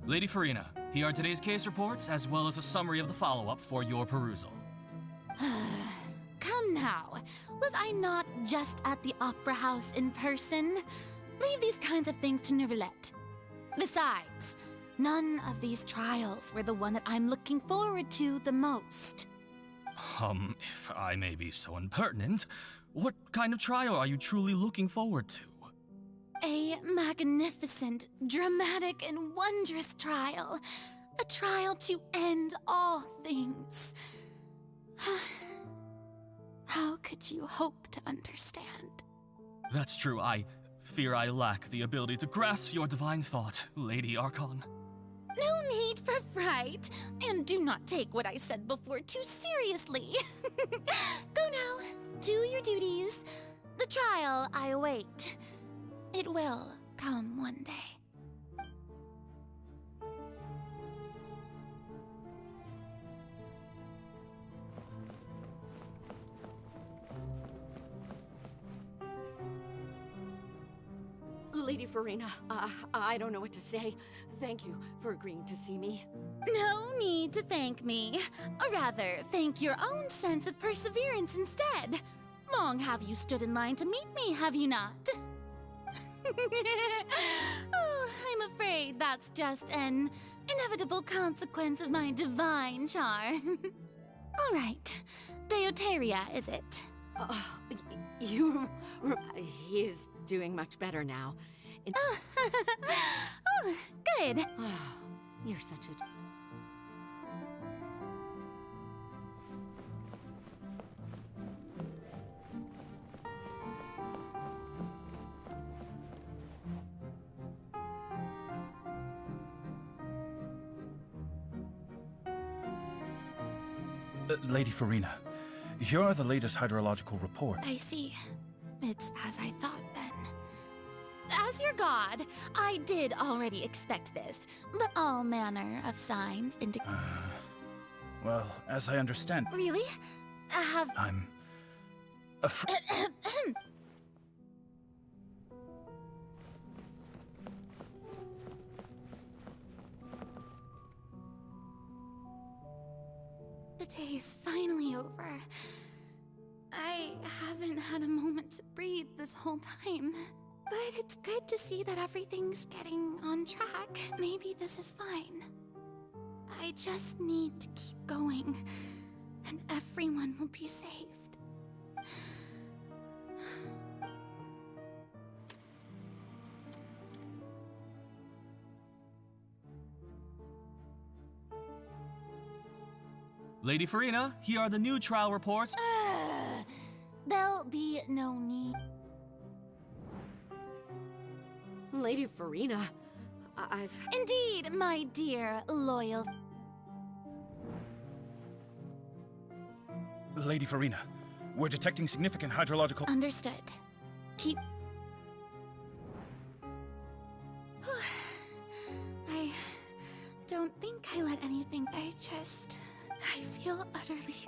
Lady Farina, here are today's case reports, as well as a summary of the follow-up for your perusal. Come now. Was I not just at the Opera House in person? Leave these kinds of things to Neuvillette. Besides, none of these trials were the one that I'm looking forward to the most. If I may be so impertinent, what kind of trial are you truly looking forward to? A magnificent, dramatic, and wondrous trial. A trial to end all things. How could you hope to understand? That's true. I fear I lack the ability to grasp your divine thought, Lady Archon. No need for fright, and do not take what I said before too seriously. Go now, do your duties. The trial I await. It will come one day. Lady Farina, I don't know what to say. Thank you for agreeing to see me. No need to thank me. Or rather, thank your own sense of perseverance instead. Long have you stood in line to meet me, have you not? Oh, I'm afraid that's just an inevitable consequence of my divine charm. All right, Deoteria, is it? He's doing much better now. Oh, good. You're such a... Lady Farina, here are the latest hydrological reports. I see. It's as I thought then. As your god, I did already expect this, but all manner of signs indicate... Well, as I understand... Really? I'm... afraid... The day is finally over. I haven't had a moment to breathe this whole time. But it's good to see that everything's getting on track. Maybe this is fine. I just need to keep going, and everyone will be saved. Lady Farina, here are the new trial reports. There'll be no need. Lady Farina, I've... Indeed, my dear loyal... Lady Farina, we're detecting significant hydrological... Understood. Keep... I don't think I let anything... I feel utterly...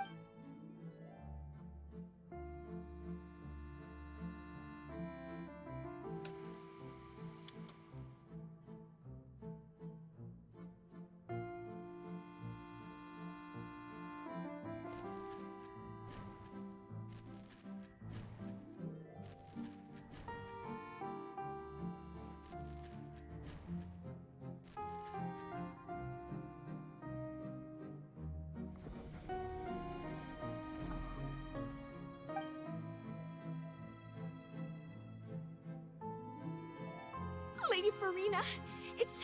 Farina, it's...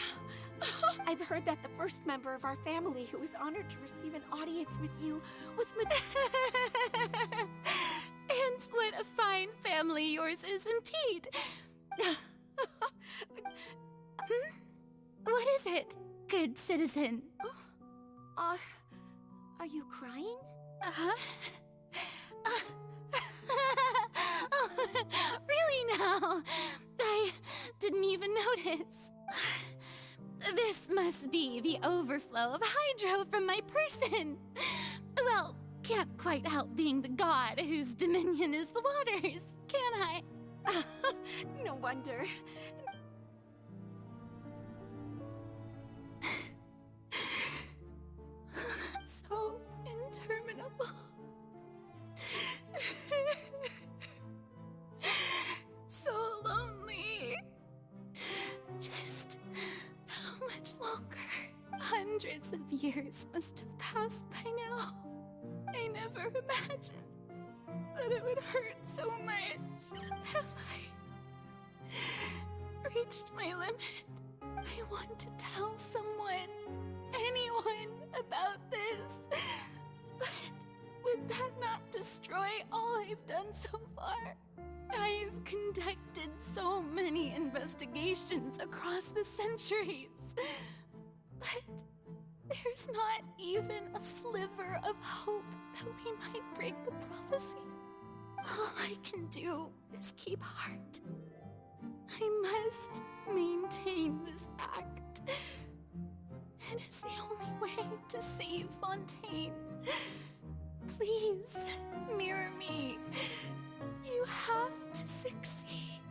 I've heard that the first member of our family who was honored to receive an audience with you was And what a fine family yours is indeed. What is it, good citizen? Are you crying? Uh-huh. Oh, really now? I didn't even notice. This must be the overflow of hydro from my person. Well, can't quite help being the god whose dominion is the waters, can I? No wonder. So interminable. So lonely. Just how much longer? Hundreds of years must have passed by now. I never imagined that it would hurt so much. Have I reached my limit? I want to tell someone, anyone, about this. But would that not destroy all I've done so far? I've conducted so many investigations across the centuries. But there's not even a sliver of hope that we might break the prophecy. All I can do is keep heart. I must maintain this act. It is the only way to save Fontaine. Please, mirror me. You have to succeed.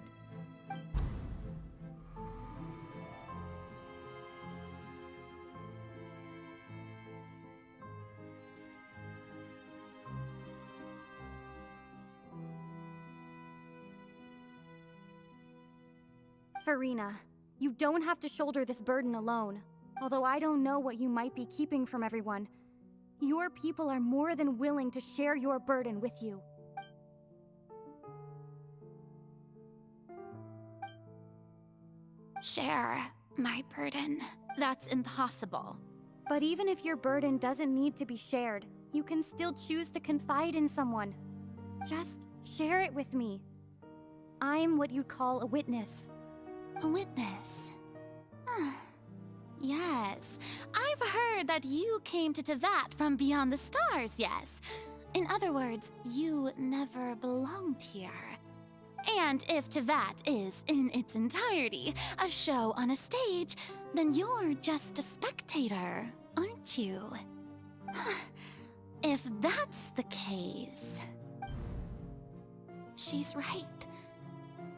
Farina, you don't have to shoulder this burden alone. Although I don't know what you might be keeping from everyone. Your people are more than willing to share your burden with you. Share my burden. That's impossible. But even if your burden doesn't need to be shared, you can still choose to confide in someone. Just share it with me. I'm what you'd call a witness. A witness? Yes, I've heard that you came to Tevat from beyond the stars, yes. In other words, you never belonged here. And if Tevat is, in its entirety, a show on a stage, then you're just a spectator, aren't you? If that's the case... She's right.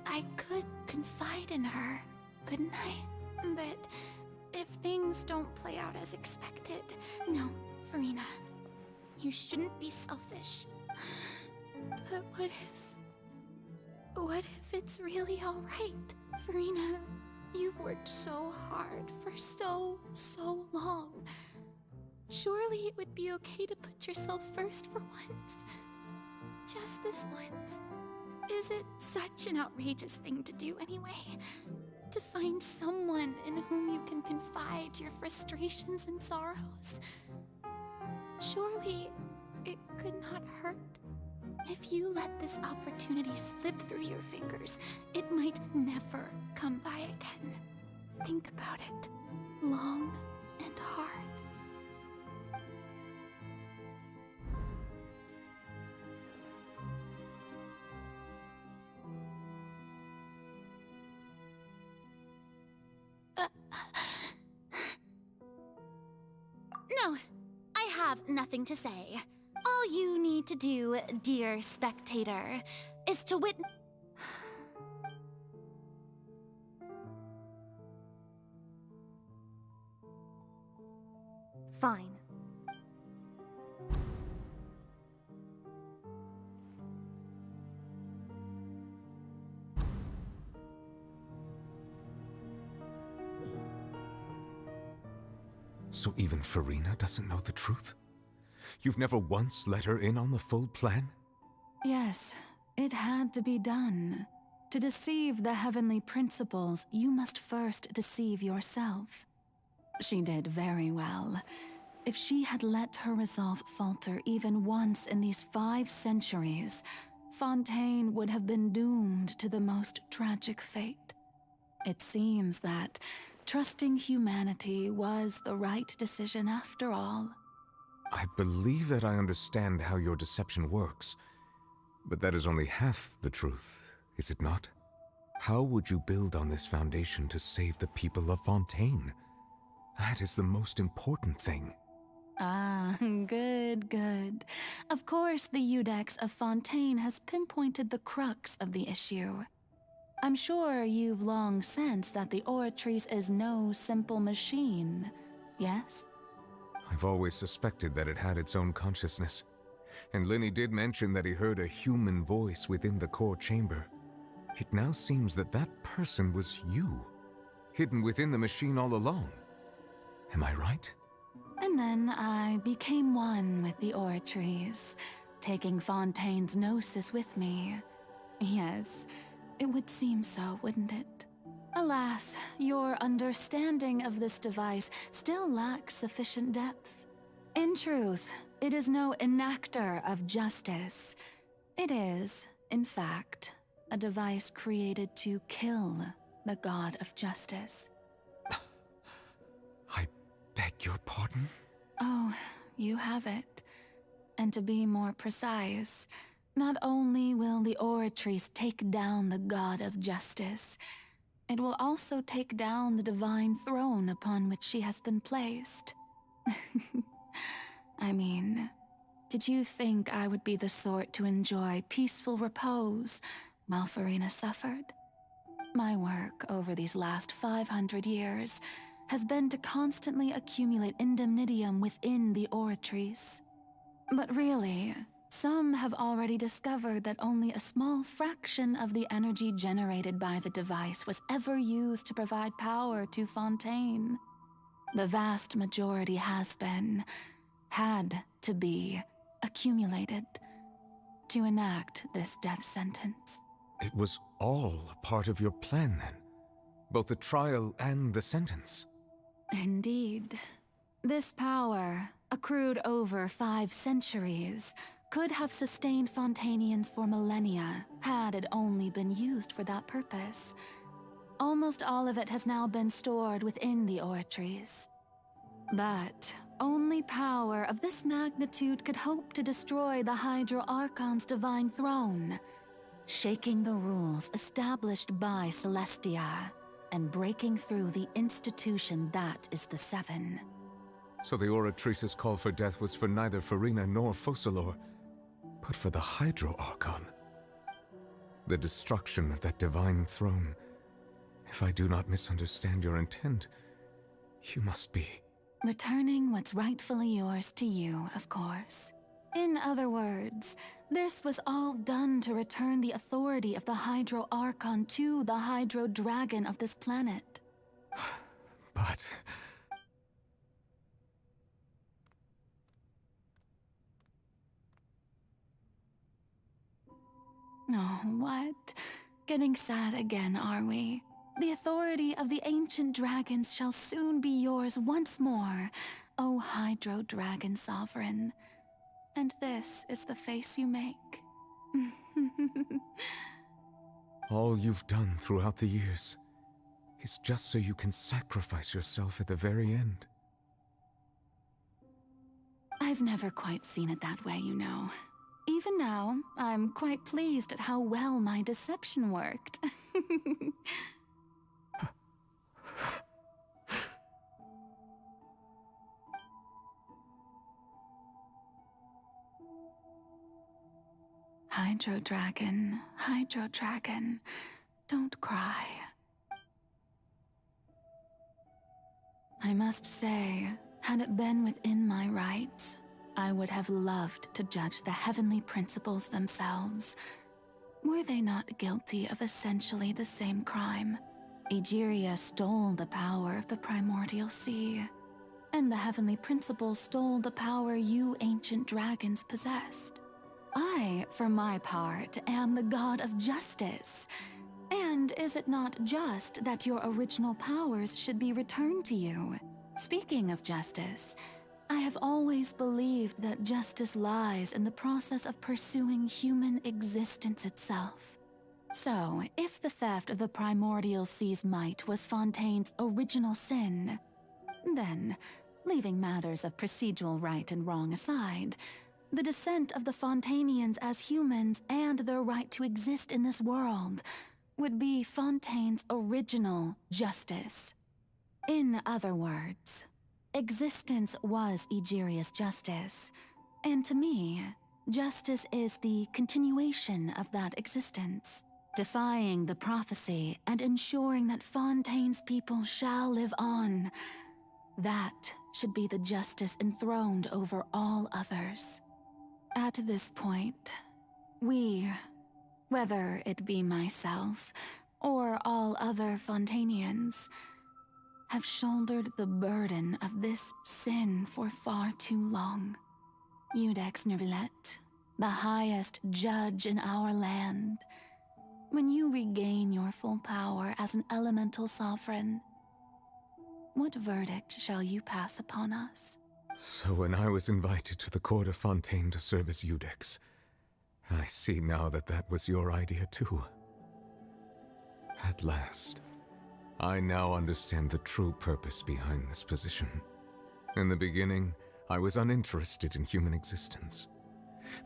I could confide in her, couldn't I? But if things don't play out as expected... No, Farina. You shouldn't be selfish. But what if it's really alright? Farina, you've worked so hard for so long. Surely it would be okay to put yourself first for once. Just this once. Is it such an outrageous thing to do anyway? To find someone in whom you can confide your frustrations and sorrows? Surely it could not hurt. If you let this opportunity slip through your fingers, it might never come by again. Think about it long and hard. No, I have nothing to say. All you need to do, dear spectator, is to witness... Fine. So even Farina doesn't know the truth? You've never once let her in on the full plan? Yes, it had to be done. To deceive the heavenly principles, you must first deceive yourself. She did very well. If she had let her resolve falter even once in these 5 centuries, Fontaine would have been doomed to the most tragic fate. It seems that trusting humanity was the right decision after all. I believe that I understand how your deception works, but that is only half the truth, is it not? How would you build on this foundation to save the people of Fontaine? That is the most important thing. Ah, good. Of course, the Iudex of Fontaine has pinpointed the crux of the issue. I'm sure you've long sensed that the Oratrice is no simple machine, yes? I've always suspected that it had its own consciousness, and Lenny did mention that he heard a human voice within the core chamber. It now seems that that person was you, hidden within the machine all along. Am I right? And then I became one with the Oratrice, taking Fontaine's gnosis with me. Yes, it would seem so, wouldn't it? Alas, your understanding of this device still lacks sufficient depth. In truth, it is no enactor of justice. It is, in fact, a device created to kill the god of justice. I beg your pardon? Oh, you have it. And to be more precise, not only will the Oratrice take down the god of justice, it will also take down the divine throne upon which she has been placed. I mean, did you think I would be the sort to enjoy peaceful repose while Farina suffered? My work over these last 500 years has been to constantly accumulate indemnitium within the Oratrice. But really, some have already discovered that only a small fraction of the energy generated by the device was ever used to provide power to Fontaine. The vast majority had to be, accumulated to enact this death sentence. It was all a part of your plan, then? Both the trial and the sentence? Indeed. This power, accrued over 5 centuries, could have sustained Fontainians for millennia had it only been used for that purpose. Almost all of it has now been stored within the Oratrice. But only power of this magnitude could hope to destroy the Hydro Archon's divine throne, shaking the rules established by Celestia and breaking through the institution that is the Seven. So the Oratrice's call for death was for neither Farina nor Focalor, but for the Hydro Archon. The destruction of that divine throne. If I do not misunderstand your intent, you must be... Returning what's rightfully yours to you, of course. In other words, this was all done to return the authority of the Hydro Archon to the Hydro Dragon of this planet. But... Oh, what? Getting sad again, are we? The authority of the ancient dragons shall soon be yours once more, O Hydro Dragon Sovereign. And this is the face you make. all you've done throughout the years is just so you can sacrifice yourself at the very end. I've never quite seen it that way, you know. Even now, I'm quite pleased at how well my deception worked. Hydro Dragon, don't cry. I must say, had it been within my rights, I would have loved to judge the heavenly principles themselves. Were they not guilty of essentially the same crime? Egeria stole the power of the primordial sea, and the heavenly principles stole the power you ancient dragons possessed. I, for my part, am the god of justice, And is it not just that your original powers should be returned to you? Speaking of justice, I have always believed that justice lies in the process of pursuing human existence itself. So, if the theft of the primordial sea's might was Fontaine's original sin, then, leaving matters of procedural right and wrong aside, the descent of the Fontainians as humans and their right to exist in this world would be Fontaine's original justice. In other words, existence was Egeria's justice, and to me, justice is the continuation of that existence, defying the prophecy and ensuring that Fontaine's people shall live on. That should be the justice enthroned over all others. At this point, we, whether it be myself or all other Fontainians, have shouldered the burden of this sin for far too long. Iudex Neuvillette, the highest judge in our land, when you regain your full power as an elemental sovereign, what verdict shall you pass upon us? So when I was invited to the court of Fontaine to serve as Iudex, I see now that that was your idea too. At last, I now understand the true purpose behind this position. In the beginning, I was uninterested in human existence.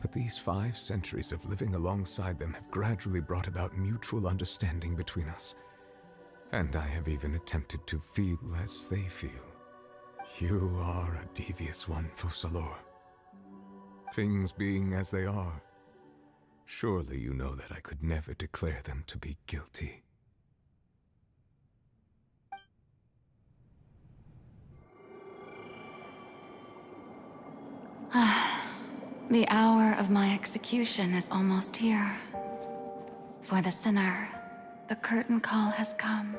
But these 5 centuries of living alongside them have gradually brought about mutual understanding between us. And I have even attempted to feel as they feel. You are a devious one, Focalors. Things being as they are, surely you know that I could never declare them to be guilty. The hour of my execution is almost here. For the sinner, the curtain call has come.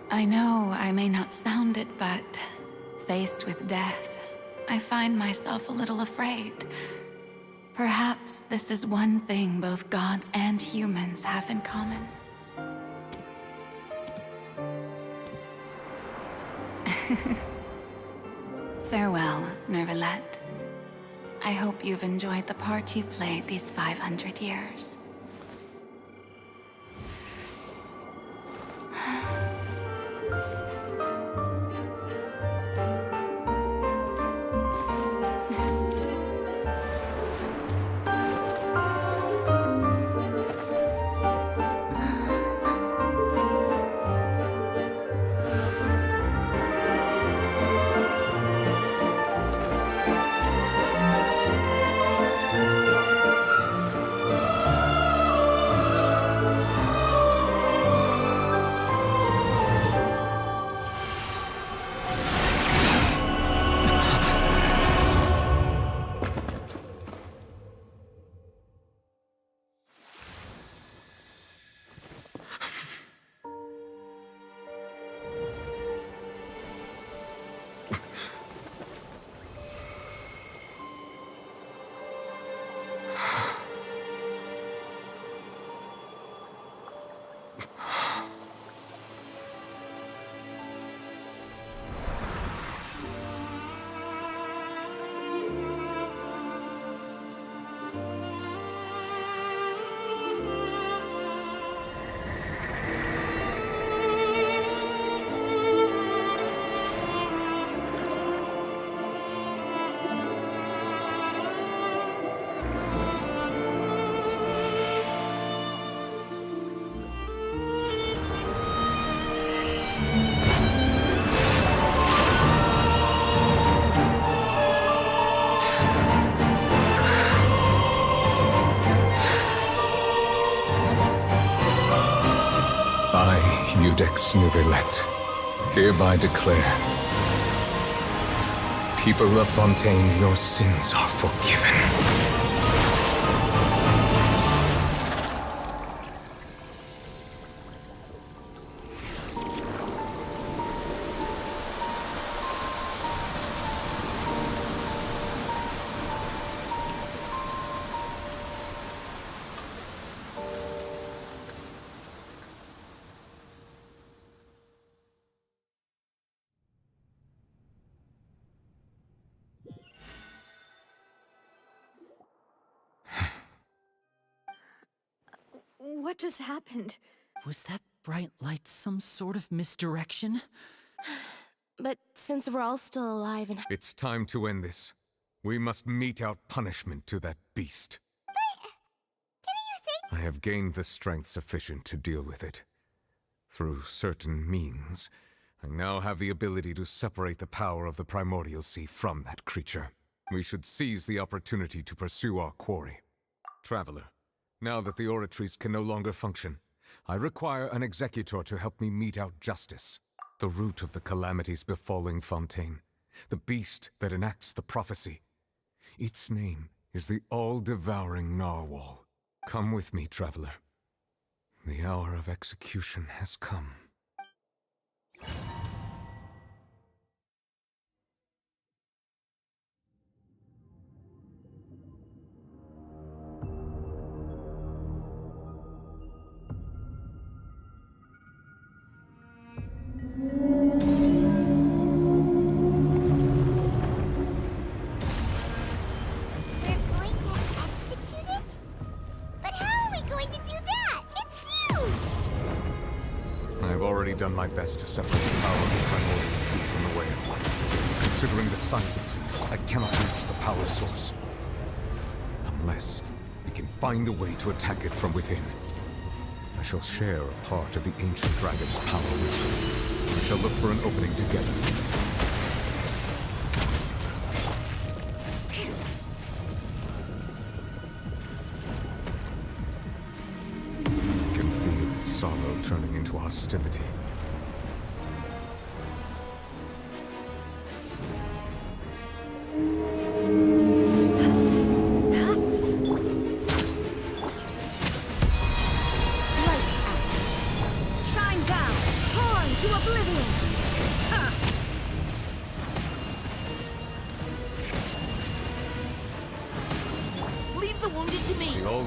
I know I may not sound it, but faced with death, I find myself a little afraid. Perhaps this is one thing both gods and humans have in common. Farewell, Neuvillette. I hope you've enjoyed the part you played these 500 years. Iudex Neuvillette, hereby declare, people of Fontaine, your sins are forgiven. What just happened? Was that bright light some sort of misdirection? But since we're all still alive and... It's time to end this. We must mete out punishment to that beast. I have gained the strength sufficient to deal with it. Through certain means, I now have the ability to separate the power of the Primordial Sea from that creature. We should seize the opportunity to pursue our quarry. Traveler, now that the oratories can no longer function, I require an executor to help me mete out justice. The root of the calamities befalling Fontaine, the beast that enacts the prophecy. Its name is the all-devouring narwhal. Come with me, traveler. The hour of execution has come. Done my best to separate the power of the Primordial Sea from the whale. Considering the size of the beast, I cannot reach the power source. Unless we can find a way to attack it from within. I shall share a part of the ancient dragon's power with you. We shall look for an opening together. I can feel its sorrow turning into hostility.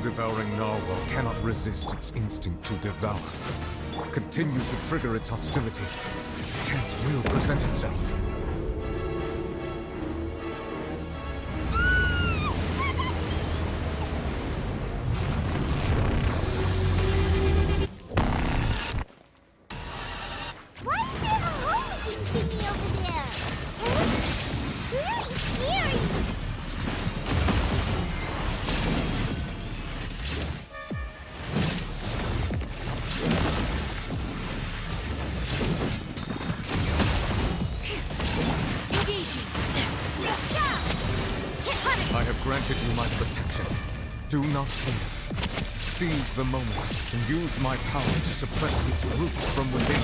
Devouring narwhal cannot resist its instinct to devour. Continue to trigger its hostility. A chance will present itself. Why is there a hole-looking thingy over there? It's really scary! Granted you my protection. Do not fear. Seize the moment and use my power to suppress its roots from within.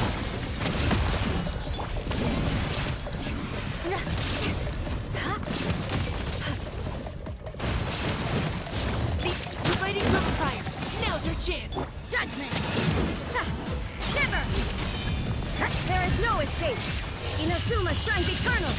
The fighting river fire. Now's your chance. Judgment! Never! There is no escape! Inazuma shines eternal!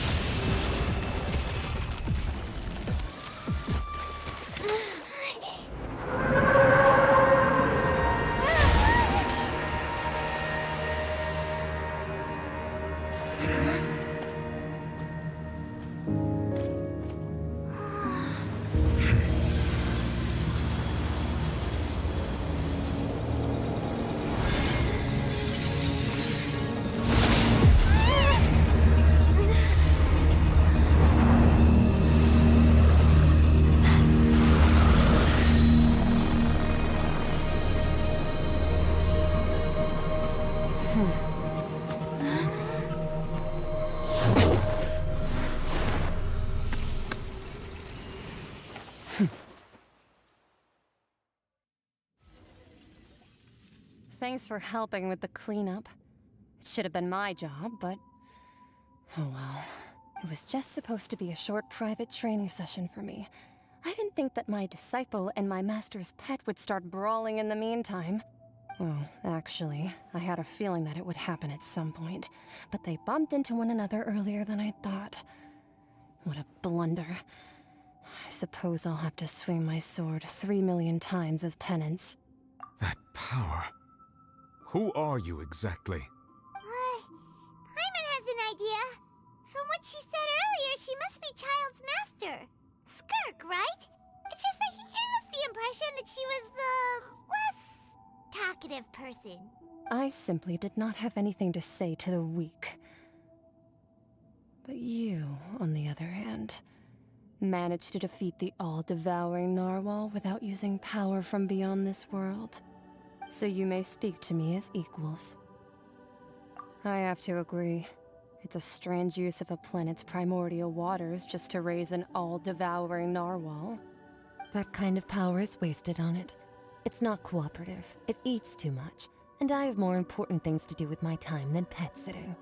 Thanks for helping with the cleanup. It should have been my job, but... oh well. It was just supposed to be a short private training session for me. I didn't think that my disciple and my master's pet would start brawling in the meantime. Well, actually, I had a feeling that it would happen at some point, but they bumped into one another earlier than I thought. What a blunder. I suppose I'll have to swing my sword 3 million times as penance. That power... Who are you exactly? Paimon has an idea. From what she said earlier, she must be Child's master. Skirk, right? It's just that he gave us the impression that she was, less talkative person. I simply did not have anything to say to the weak. But you, on the other hand, managed to defeat the all-devouring narwhal without using power from beyond this world. So you may speak to me as equals. I have to agree. It's a strange use of a planet's primordial waters just to raise an all-devouring narwhal. That kind of power is wasted on it. It's not cooperative. It eats too much. And I have more important things to do with my time than pet sitting.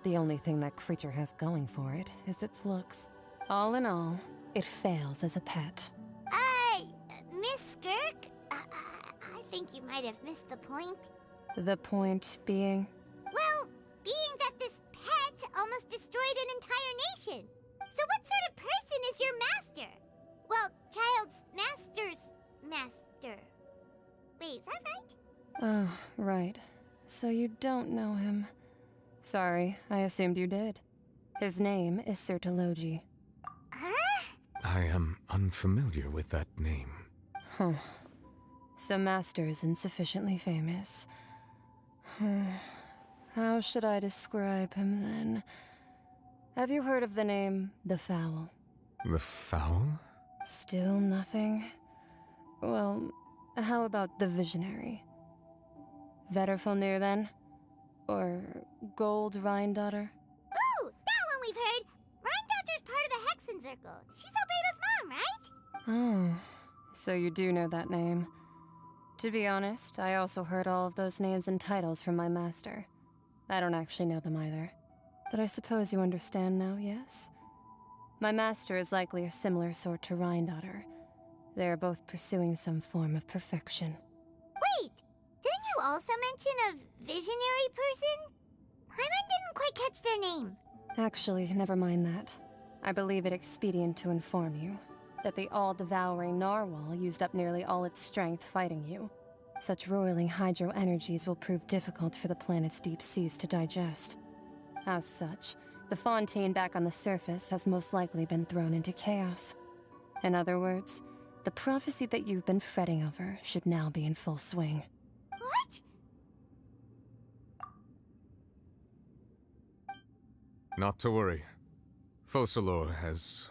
The only thing that creature has going for it is its looks. All in all, it fails as a pet. Miss Skirk? I think you might have missed the point. The point being? Well, being that this pet almost destroyed an entire nation. So what sort of person is your master? Well, child's master's master. Wait, is that right? Oh, right. So you don't know him. Sorry, I assumed you did. His name is Sertologi. Huh? I am unfamiliar with that name. Huh. So Master is insufficiently famous. How should I describe him then? Have you heard of the name The Fowl? The Fowl? Still nothing? Well, how about the Visionary? Vetterfulnir then? Or Gold Rhindaughter? Ooh, that one we've heard! Rhindaughter's part of the Hexen Circle. She's Albedo's mom, right? Oh, so you do know that name. To be honest, I also heard all of those names and titles from my master. I don't actually know them either. But I suppose you understand now, yes? My master is likely a similar sort to Rhindaughter. They are both pursuing some form of perfection. Wait! Didn't you also mention a visionary person? Paimon didn't quite catch their name. Actually, never mind that. I believe it expedient to inform you that the all-devouring narwhal used up nearly all its strength fighting you. Such roiling hydro energies will prove difficult for the planet's deep seas to digest. As such, the Fontaine back on the surface has most likely been thrown into chaos. In other words, the prophecy that you've been fretting over should now be in full swing. What? Not to worry. Focalor has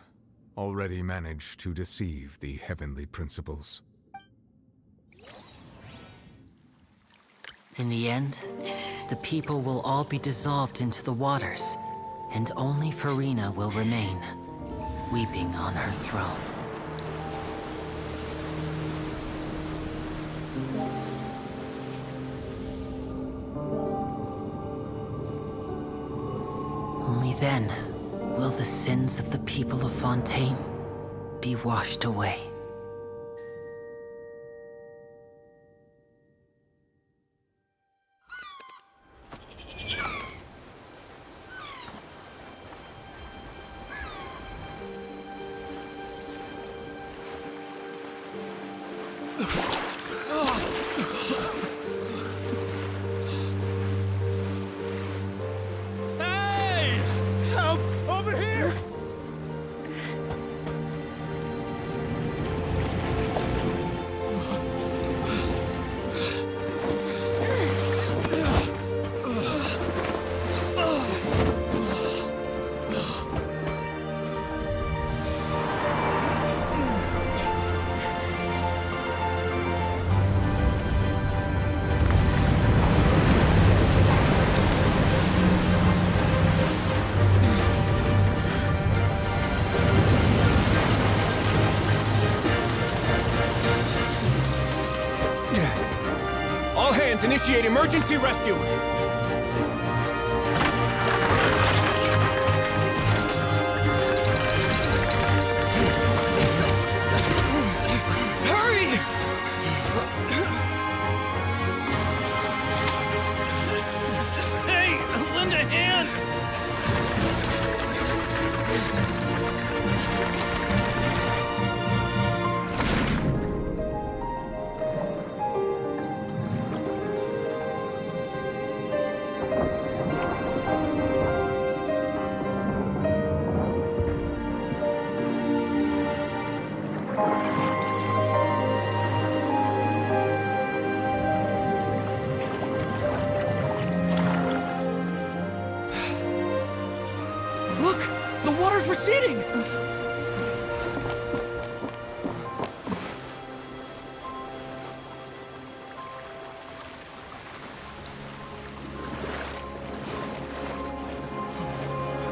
already managed to deceive the heavenly principles. In the end, the people will all be dissolved into the waters, and only Farina will remain, weeping on her throne. Only then will the sins of the people of Fontaine be washed away. Hey! Help! Over here! All hands, initiate emergency rescue! Hurry! Hey, lend a hand! It's receding!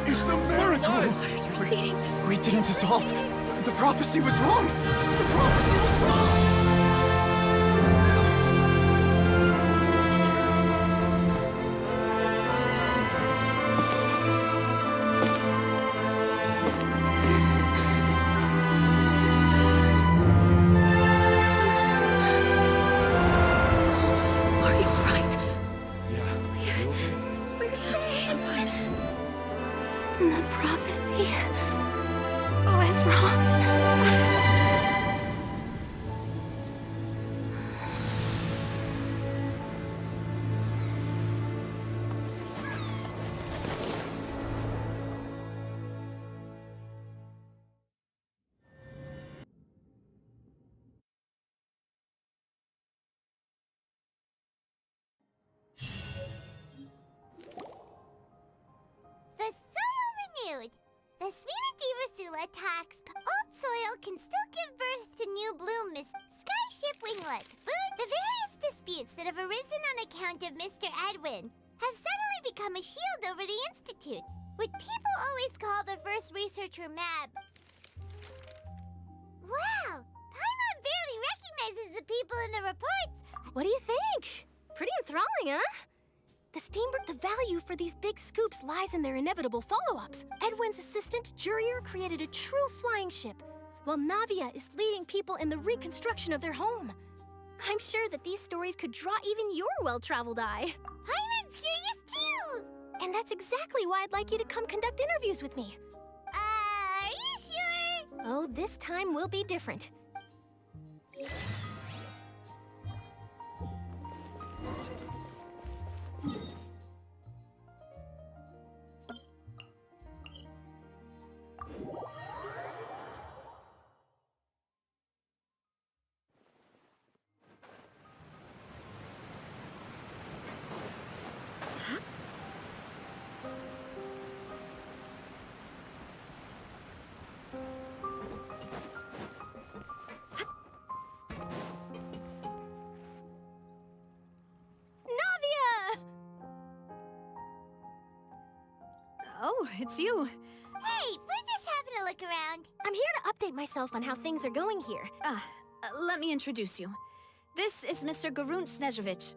It's a miracle! Water's receding. We didn't dissolve. The prophecy was wrong! The prophecy was wrong! Are you alright? We're saved. The prophecy was wrong. The soil renewed. The Sweena attacks. Old soil can still give birth to new bloom, Miss Skyship Winglet. But the various disputes that have arisen on account of Mr. Edwin have suddenly become a shield over the Institute, what people always call the first researcher map. Wow! Paimon barely recognizes the people in the reports. What do you think? Pretty enthralling, huh? The value for these big scoops lies in their inevitable follow-ups. Edwin's assistant, Jurier, created a true flying ship, while Navia is leading people in the reconstruction of their home. I'm sure that these stories could draw even your well-traveled eye. Paimon's curious too! And that's exactly why I'd like you to come conduct interviews with me. Are you sure? Oh, this time will be different. Oh, it's you. Hey, we're just having a look around. I'm here to update myself on how things are going here. Let me introduce you. This is Mr. Garun Snezhevich.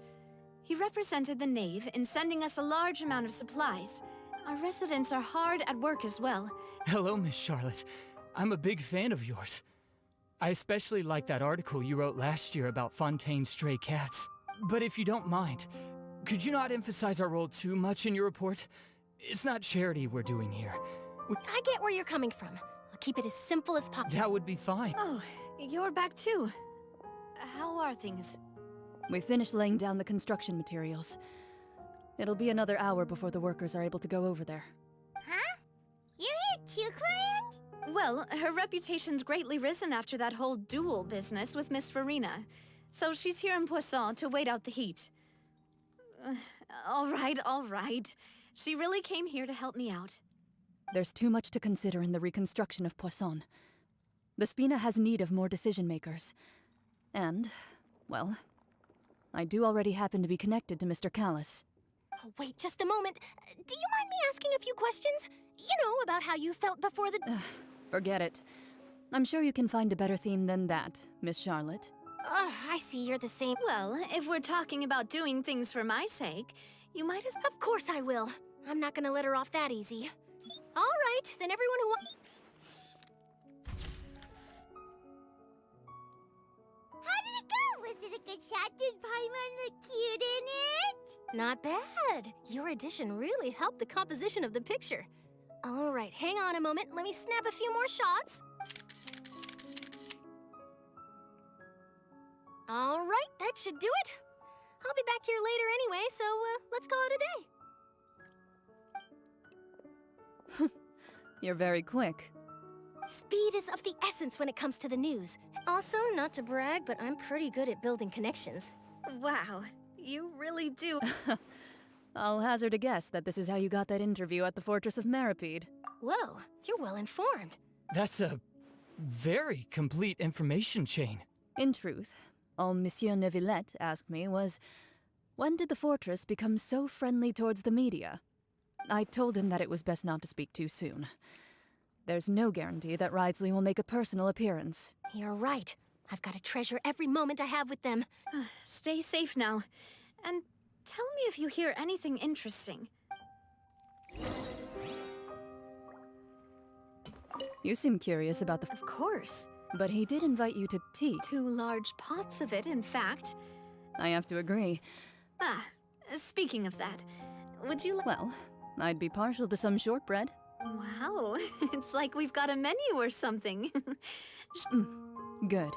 He represented the Knave in sending us a large amount of supplies. Our residents are hard at work as well. Hello, Miss Charlotte. I'm a big fan of yours. I especially like that article you wrote last year about Fontaine's stray cats. But if you don't mind, could you not emphasize our role too much in your report? It's not charity we're doing here. I get where you're coming from. I'll keep it as simple as possible. That would be fine. Oh, you're back too. How are things? We finished laying down the construction materials. It'll be another hour before the workers are able to go over there. Huh? You're here too, Clorinde? Well, her reputation's greatly risen after that whole duel business with Miss Farina. So she's here in Poisson to wait out the heat. All right. She really came here to help me out. There's too much to consider in the reconstruction of Poisson. The Spina has need of more decision-makers. And, well, I do already happen to be connected to Mr. Callis. Oh, wait just a moment. Do you mind me asking a few questions? You know, about how you felt before the... Forget it. I'm sure you can find a better theme than that, Miss Charlotte. I see you're the same. Well, if we're talking about doing things for my sake, you might as... Of course I will. I'm not gonna let her off that easy. All right, then everyone who wants... How did it go? Was it a good shot? Did Paimon look cute in it? Not bad. Your addition really helped the composition of the picture. All right, hang on a moment. Let me snap a few more shots. All right, that should do it. I'll be back here later anyway, so let's call it a day. You're very quick. Speed is of the essence when it comes to the news. Also, not to brag, but I'm pretty good at building connections. Wow, you really do. I'll hazard a guess that this is how you got that interview at the Fortress of Meripede. Whoa, you're well informed. That's a very complete information chain. In truth, all Monsieur Neuvillette asked me was, when did the fortress become so friendly towards the media? I told him that it was best not to speak too soon. There's no guarantee that Wriothesley will make a personal appearance. You're right. I've got to treasure every moment I have with them. Stay safe now. And tell me if you hear anything interesting. You seem curious about the... Of course. But he did invite you to tea. 2 large pots of it, in fact. I have to agree. Speaking of that, would you Well, I'd be partial to some shortbread. Wow, it's like we've got a menu or something. Good.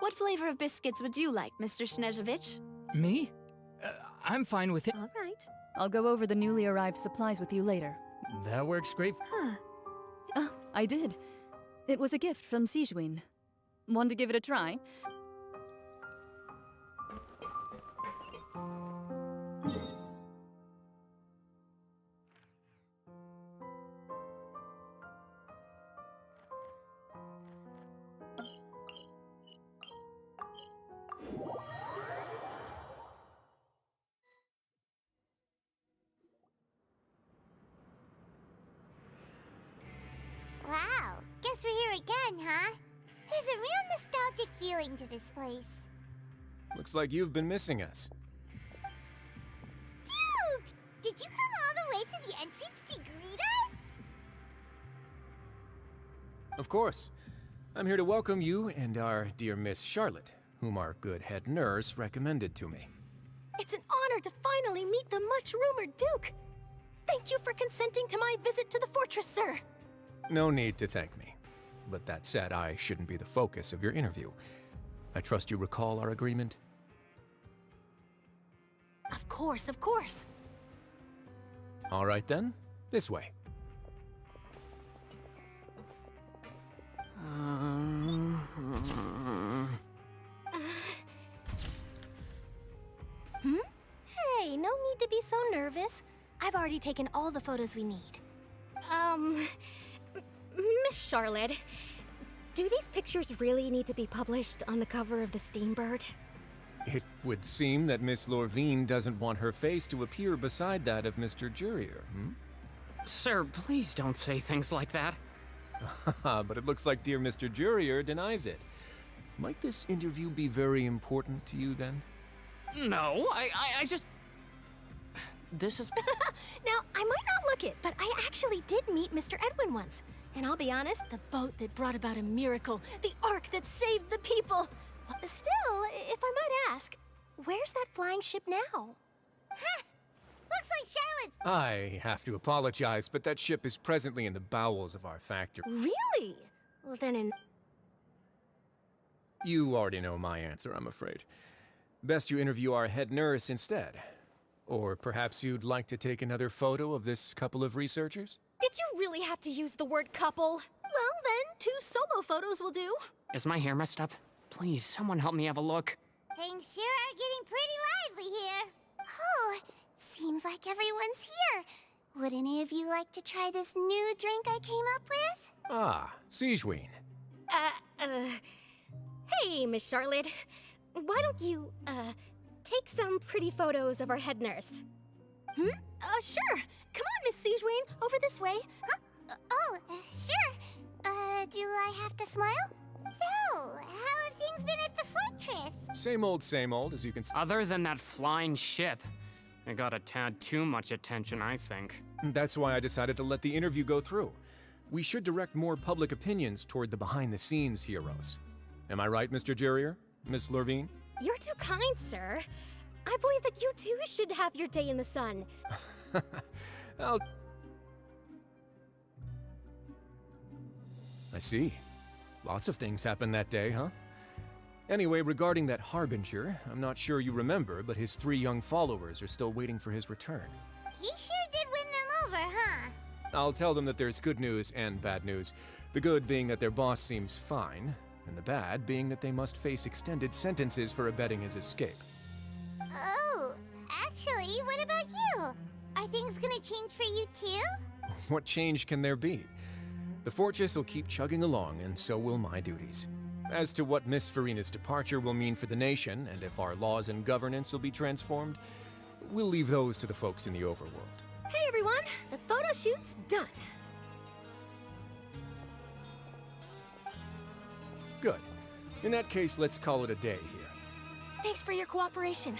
What flavor of biscuits would you like, Mr. Snežević? Me? I'm fine with it. All right. I'll go over the newly arrived supplies with you later. That works great. Oh, I did. It was a gift from Sijuin. Want to give it a try? Wow, guess we're here again, huh? There's a real nostalgic feeling to this place. Looks like you've been missing us. Duke! Did you come all the way to the entrance to greet us? Of course. I'm here to welcome you and our dear Miss Charlotte, whom our good head nurse recommended to me. It's an honor to finally meet the much-rumored Duke. Thank you for consenting to my visit to the fortress, sir. No need to thank me. But that said, I shouldn't be the focus of your interview. I trust you recall our agreement? Of course, of course. All right then, this way. Hey, no need to be so nervous. I've already taken all the photos we need. Miss Charlotte, do these pictures really need to be published on the cover of the Steambird? It would seem that Miss Lorvine doesn't want her face to appear beside that of Mr. Jurier, Sir, please don't say things like that. But it looks like dear Mr. Jurier denies it. Might this interview be very important to you then? No, I just... This is... Now, I might not look it, but I actually did meet Mr. Edwin once. And I'll be honest, the boat that brought about a miracle, the ark that saved the people. Still, if I might ask, where's that flying ship now? Huh! Looks like Charlotte's... I have to apologize, but that ship is presently in the bowels of our factory. Really? Well, then You already know my answer, I'm afraid. Best you interview our head nurse instead. Or perhaps you'd like to take another photo of this couple of researchers? Did you really have to use the word couple? Well, then, 2 solo photos will do. Is my hair messed up? Please, someone help me have a look. Things sure are getting pretty lively here. Oh, seems like everyone's here. Would any of you like to try this new drink I came up with? Ah, Sijuin. Hey, Miss Charlotte. Why don't you, take some pretty photos of our head nurse? Sure. Come on, Miss Sijuin, over this way. Huh? Sure. Do I have to smile? So, how have things been at the fortress? Same old, as you can see. Other than that flying ship, it got a tad too much attention, I think. That's why I decided to let the interview go through. We should direct more public opinions toward the behind-the-scenes heroes. Am I right, Mr. Jurier? Miss Lorvine? You're too kind, sir. I believe that you too should have your day in the sun. I see. Lots of things happened that day, huh? Anyway, regarding that Harbinger, I'm not sure you remember, but his 3 young followers are still waiting for his return. He sure did win them over, huh? I'll tell them that there's good news and bad news. The good being that their boss seems fine, and the bad being that they must face extended sentences for abetting his escape. Oh, actually, what about you? Are things gonna change for you too? What change can there be? The fortress will keep chugging along, and so will my duties. As to what Miss Farina's departure will mean for the nation, and if our laws and governance will be transformed, we'll leave those to the folks in the overworld. Hey everyone, the photo shoot's done. Good. In that case, let's call it a day here. Thanks for your cooperation.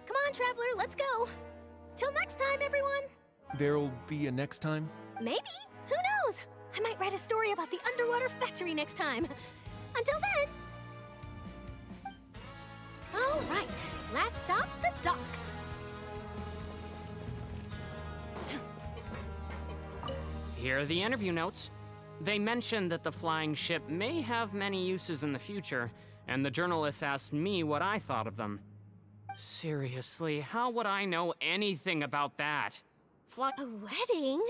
Come on, Traveler, let's go. Till next time, everyone. There'll be a next time? Maybe. Who knows? I might write a story about the underwater factory next time. Until then. All right, last stop, the docks. Here are the interview notes. They mentioned that the flying ship may have many uses in the future, and the journalist asked me what I thought of them. Seriously, how would I know anything about that? A wedding?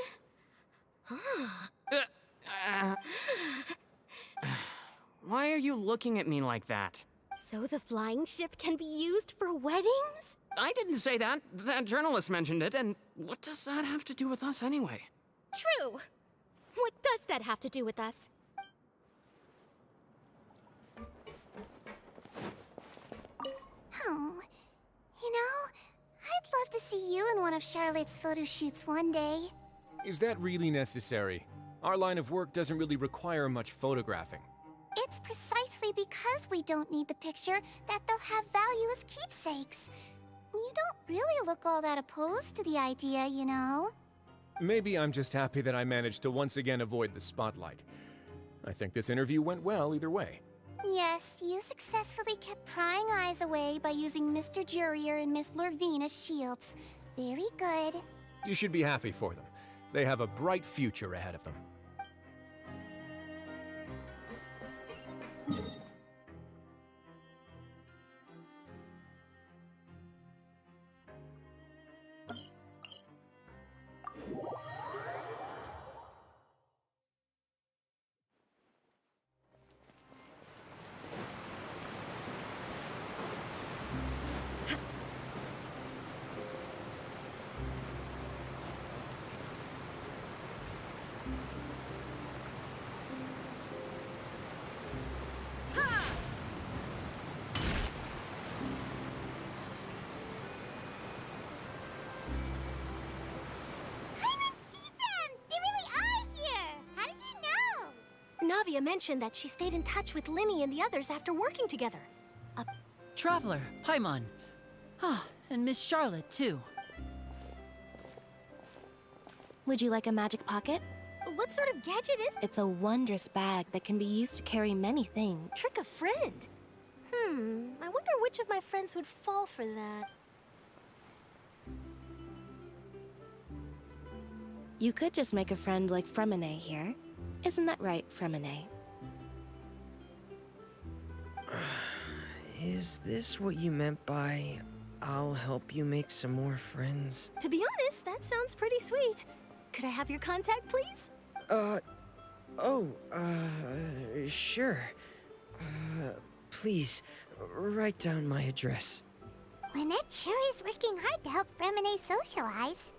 Huh. Why are you looking at me like that? So the flying ship can be used for weddings? I didn't say that. That journalist mentioned it, and what does that have to do with us anyway? True. What does that have to do with us? Oh, you know, I'd love to see you in one of Charlotte's photo shoots one day. Is that really necessary? Our line of work doesn't really require much photographing. It's precisely because we don't need the picture that they'll have value as keepsakes. You don't really look all that opposed to the idea, you know. Maybe I'm just happy that I managed to once again avoid the spotlight. I think this interview went well either way. Yes, you successfully kept prying eyes away by using Mr. Jurier and Miss Lorvine as shields. Very good. You should be happy for them. They have a bright future ahead of them. Navia mentioned that she stayed in touch with Linny and the others after working together. Traveler, Paimon. Ah, and Miss Charlotte, too. Would you like a magic pocket? What sort of gadget is it? It's a wondrous bag that can be used to carry many things. Trick a friend? I wonder which of my friends would fall for that. You could just make a friend like Fremine here. Isn't that right, Fremine? Is this what you meant by, I'll help you make some more friends? To be honest, that sounds pretty sweet. Could I have your contact, please? Sure. Please, write down my address. Lynette sure is working hard to help Fremine socialize.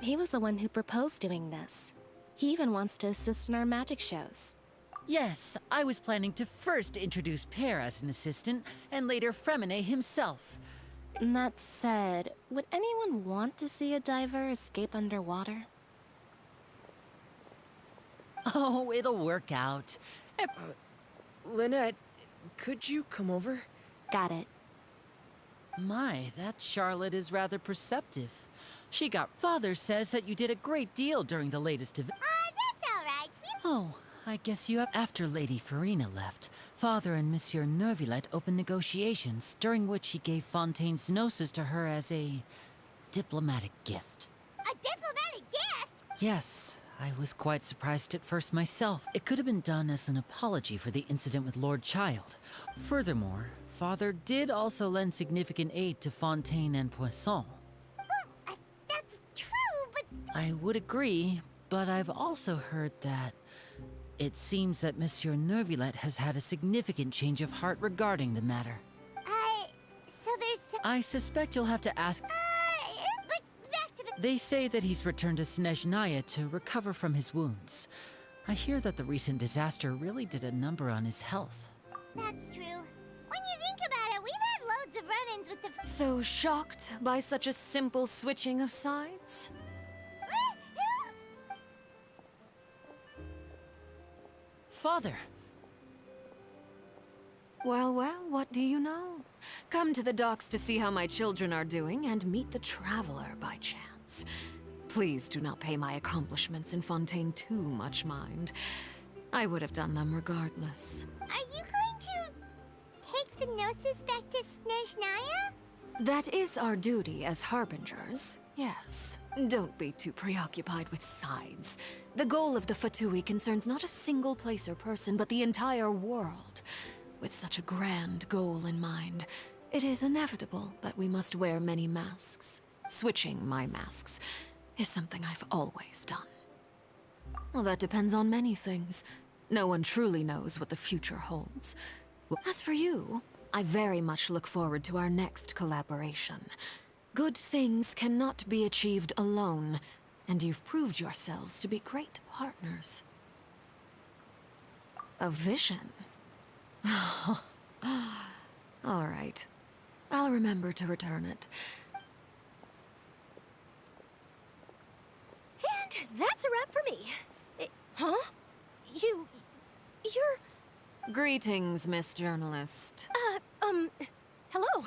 He was the one who proposed doing this. He even wants to assist in our magic shows. Yes, I was planning to first introduce Pear as an assistant, and later Fremine himself. That said, would anyone want to see a diver escape underwater? Oh, it'll work out. Lynette, could you come over? Got it. My, that Charlotte is rather perceptive. She got... Father says that you did a great deal during the latest event. That's all right. Oh, I guess you have... After Lady Farina left, Father and Monsieur Neuvillette opened negotiations, during which he gave Fontaine's gnosis to her as a diplomatic gift. A diplomatic gift? Yes, I was quite surprised at first myself. It could have been done as an apology for the incident with Lord Child. Furthermore, Father did also lend significant aid to Fontaine and Poisson. Well, that's true, but... I would agree, but I've also heard that... It seems that Monsieur Neuvillette has had a significant change of heart regarding the matter. So there's... I suspect you'll have to ask... but back to the... They say that he's returned to Snezhnaya to recover from his wounds. I hear that the recent disaster really did a number on his health. That's true. When you think about it, we've had loads of run-ins with the... So shocked by such a simple switching of sides? Father! Well, well, what do you know? Come to the docks to see how my children are doing and meet the Traveler by chance. Please do not pay my accomplishments in Fontaine too much mind. I would have done them regardless. Are you going to take the Gnosis back to Snezhnaya? That is our duty as Harbingers, yes. Don't be too preoccupied with sides. The goal of the Fatui concerns not a single place or person, but the entire world. With such a grand goal in mind, it is inevitable that we must wear many masks. Switching my masks is something I've always done. Well, that depends on many things. No one truly knows what the future holds. As for you, I very much look forward to our next collaboration. Good things cannot be achieved alone, and you've proved yourselves to be great partners. A vision? All right. I'll remember to return it. And that's a wrap for me. Huh? You're... Greetings, Miss Journalist. Hello.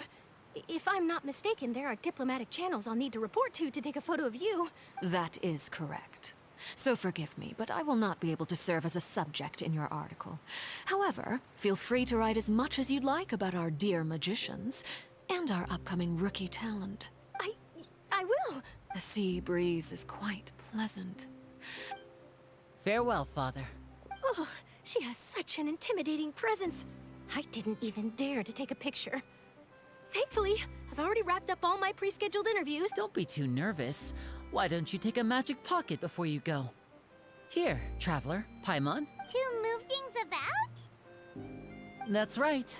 If I'm not mistaken, there are diplomatic channels I'll need to report to take a photo of you. That is correct. So forgive me, but I will not be able to serve as a subject in your article. However, feel free to write as much as you'd like about our dear magicians and our upcoming rookie talent. I will. The sea breeze is quite pleasant. Farewell, Father. Oh, she has such an intimidating presence. I didn't even dare to take a picture. Thankfully, I've already wrapped up all my pre-scheduled interviews. Don't be too nervous. Why don't you take a magic pocket before you go? Here, Traveler, Paimon. To move things about? That's right.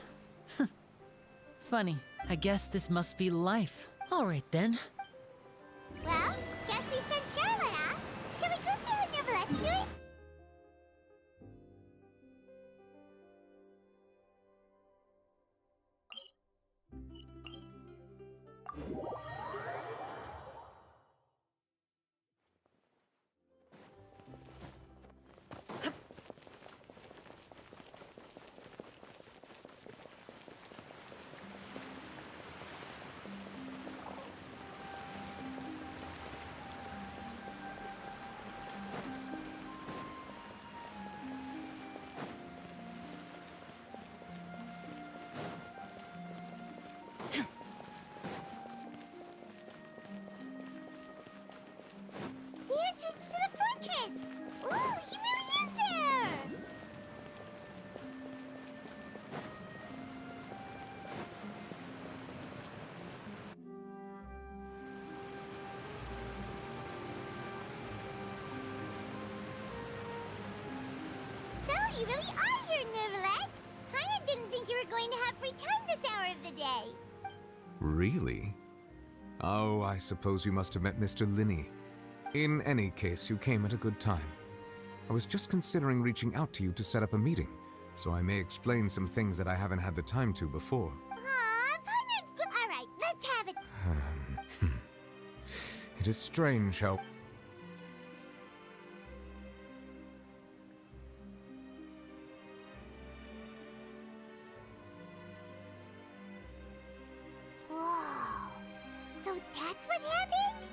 Funny. I guess this must be life. All right, then. Well, guess we sent Charlotte, huh? Shall we go see how Neverlette's doing? The entrance to the fortress! Ooh, he really is there! So, you really are here, Neverlet! Paimon didn't think you were going to have free time this hour of the day. Really? Oh, I suppose you must have met Mr. Linney. In any case, you came at a good time. I was just considering reaching out to you to set up a meeting, so I may explain some things that I haven't had the time to before. Aw, Paimon's good. All right, let's have it. It is strange how... Whoa. So that's what happened?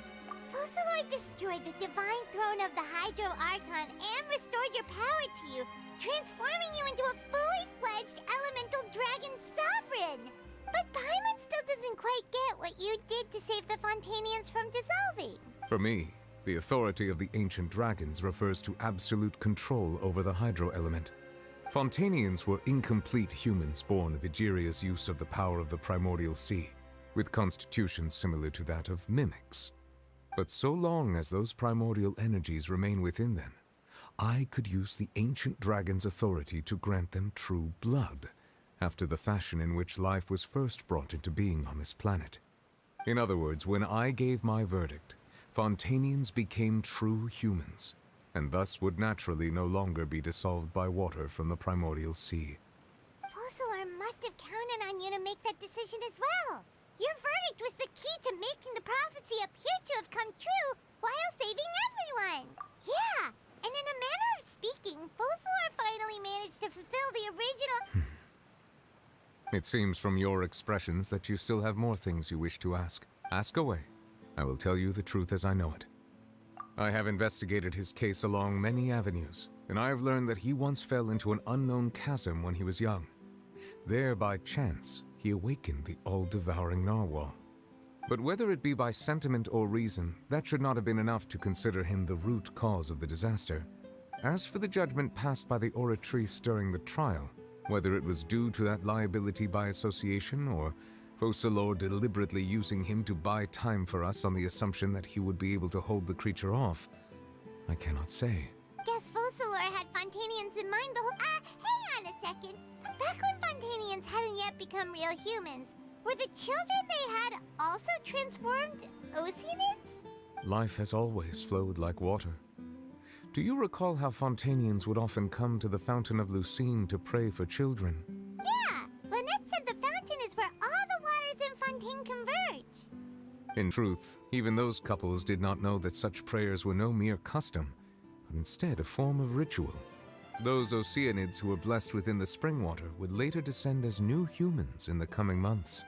Focalor destroyed the divine throne of the Hydro Archon and restored your power to you, transforming you into a fully fledged elemental dragon sovereign. But Paimon still doesn't quite get what you did to save the Fontainians from dissolving. For me, the authority of the ancient dragons refers to absolute control over the hydro element. Fontainians were incomplete humans born of Egeria's use of the power of the primordial sea, with constitutions similar to that of mimics. But so long as those primordial energies remain within them, I could use the ancient dragon's authority to grant them true blood, after the fashion in which life was first brought into being on this planet. In other words, when I gave my verdict, Fontainians became true humans, and thus would naturally no longer be dissolved by water from the primordial sea. Fossilor must have counted on you to make that decision as well. Your verdict was the key to making the prophecy appear to have come true while saving everyone. Yeah, and in a manner of speaking, Fossilor finally managed to fulfill the original... It seems from your expressions that you still have more things you wish to ask. Ask away. I will tell you the truth as I know it. I have investigated his case along many avenues, and I have learned that he once fell into an unknown chasm when he was young. There, by chance, he awakened the all-devouring narwhal. But whether it be by sentiment or reason, that should not have been enough to consider him the root cause of the disaster. As for the judgment passed by the Oratrice during the trial, whether it was due to that liability by association or Fossilor deliberately using him to buy time for us on the assumption that he would be able to hold the creature off, I cannot say. Guess Fossilor had Fontainians in mind the whole... hang on a second. Back when Fontainians hadn't yet become real humans, were the children they had also transformed Oceanids? Life has always flowed like water. Do you recall how Fontainians would often come to the Fountain of Lucine to pray for children? Yeah, Lynette said the fountain is where all the waters in Fontaine converge. In truth, even those couples did not know that such prayers were no mere custom, but instead a form of ritual. Those Oceanids who were blessed within the spring water would later descend as new humans in the coming months.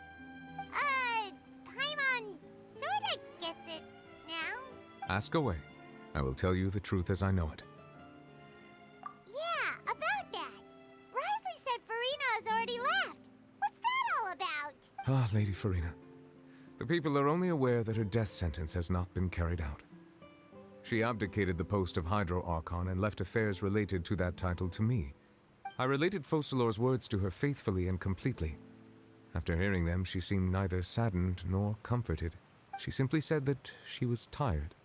Paimon sorta gets it now. Ask away. I will tell you the truth as I know it. Yeah, about that. Risley said Farina has already left. What's that all about? Ah, Lady Farina. The people are only aware that her death sentence has not been carried out. She abdicated the post of Hydro Archon and left affairs related to that title to me. I related Fossilor's words to her faithfully and completely. After hearing them, she seemed neither saddened nor comforted. She simply said that she was tired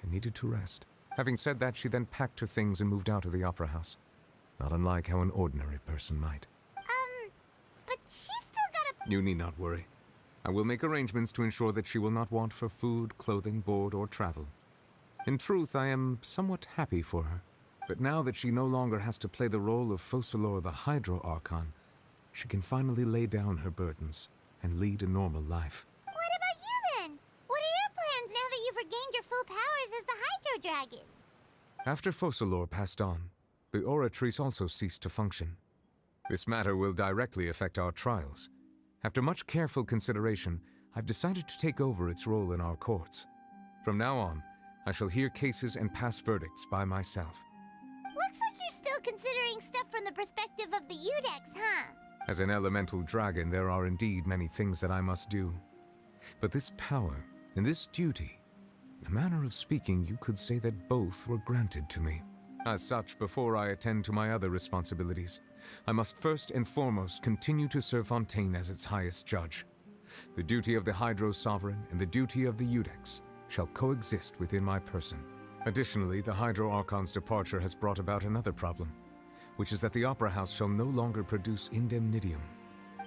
and needed to rest. Having said that, she then packed her things and moved out of the opera house. Not unlike how an ordinary person might. But she's still gotta... You need not worry. I will make arrangements to ensure that she will not want for food, clothing, board, or travel. In truth, I am somewhat happy for her. But now that she no longer has to play the role of Fossilor the Hydro Archon, she can finally lay down her burdens and lead a normal life. What about you then? What are your plans now that you've regained your full powers as the Hydro Dragon? After Fossilor passed on, the Oratrice also ceased to function. This matter will directly affect our trials. After much careful consideration, I've decided to take over its role in our courts. From now on, I shall hear cases and pass verdicts by myself. Looks like you're still considering stuff from the perspective of the Udex, huh? As an elemental dragon, there are indeed many things that I must do. But this power and this duty, in a manner of speaking, you could say that both were granted to me. As such, before I attend to my other responsibilities, I must first and foremost continue to serve Fontaine as its highest judge. The duty of the Hydro Sovereign and the duty of the Udex shall coexist within my person. Additionally, the Hydro Archon's departure has brought about another problem, which is that the Opera House shall no longer produce indemnitium.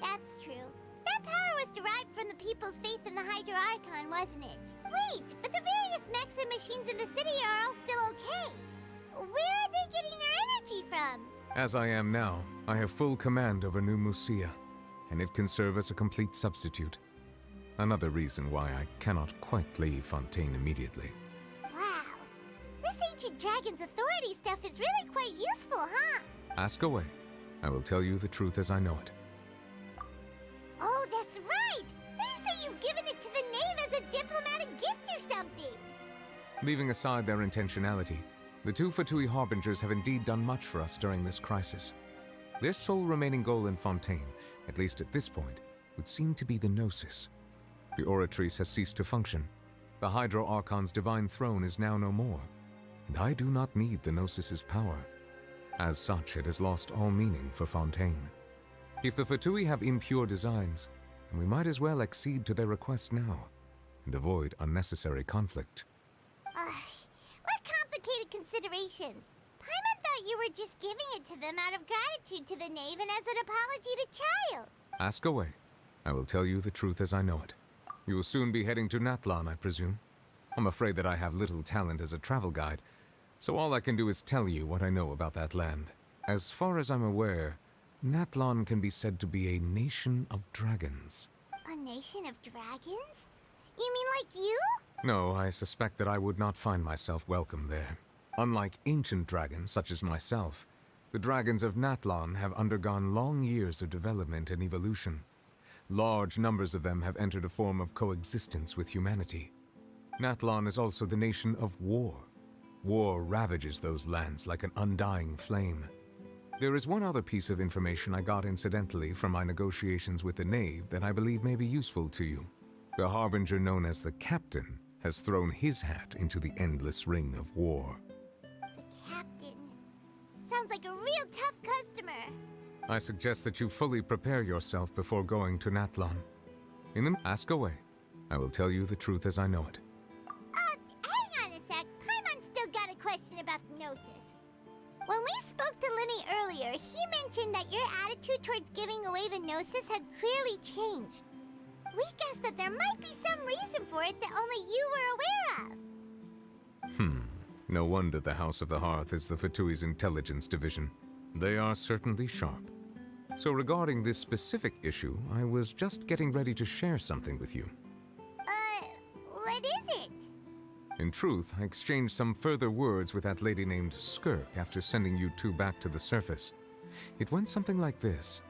That's true. That power was derived from the people's faith in the Hydro Archon, wasn't it? Wait, but the various mechs and machines in the city are all still okay. Where are they getting their energy from? As I am now, I have full command over New Musia, and it can serve as a complete substitute. Another reason why I cannot quite leave Fontaine immediately. Wow. This ancient dragon's authority stuff is really quite useful, huh? Ask away. I will tell you the truth as I know it. Oh, that's right! They say you've given it to the knave as a diplomatic gift or something! Leaving aside their intentionality, the two Fatui Harbingers have indeed done much for us during this crisis. Their sole remaining goal in Fontaine, at least at this point, would seem to be the Gnosis. The Oratrice has ceased to function. The Hydro Archon's divine throne is now no more, and I do not need the Gnosis's power. As such, it has lost all meaning for Fontaine. If the Fatui have impure designs, then we might as well accede to their request now, and avoid unnecessary conflict. What complicated considerations? Paimon thought you were just giving it to them out of gratitude to the knave and as an apology to Child. Ask away. I will tell you the truth as I know it. You will soon be heading to Natlan, I presume. I'm afraid that I have little talent as a travel guide, so all I can do is tell you what I know about that land. As far as I'm aware, Natlan can be said to be a nation of dragons. A nation of dragons? You mean like you? No, I suspect that I would not find myself welcome there. Unlike ancient dragons such as myself, the dragons of Natlan have undergone long years of development and evolution. Large numbers of them have entered a form of coexistence with humanity. Natlan is also the nation of war. War ravages those lands like an undying flame. There is one other piece of information I got incidentally from my negotiations with the Knave that I believe may be useful to you. The Harbinger known as the Captain has thrown his hat into the endless ring of war. Captain. Sounds like a real tough customer. I suggest that you fully prepare yourself before going to Natlan. Ask away. I will tell you the truth as I know it. Hang on a sec. Paimon's still got a question about Gnosis. When we spoke to Linny earlier, he mentioned that your attitude towards giving away the Gnosis had clearly changed. We guessed that there might be some reason for it that only you were aware of. No wonder the House of the Hearth is the Fatui's intelligence division. They are certainly sharp. So regarding this specific issue, I was just getting ready to share something with you. What is it? In truth, I exchanged some further words with that lady named Skirk after sending you two back to the surface. It went something like this.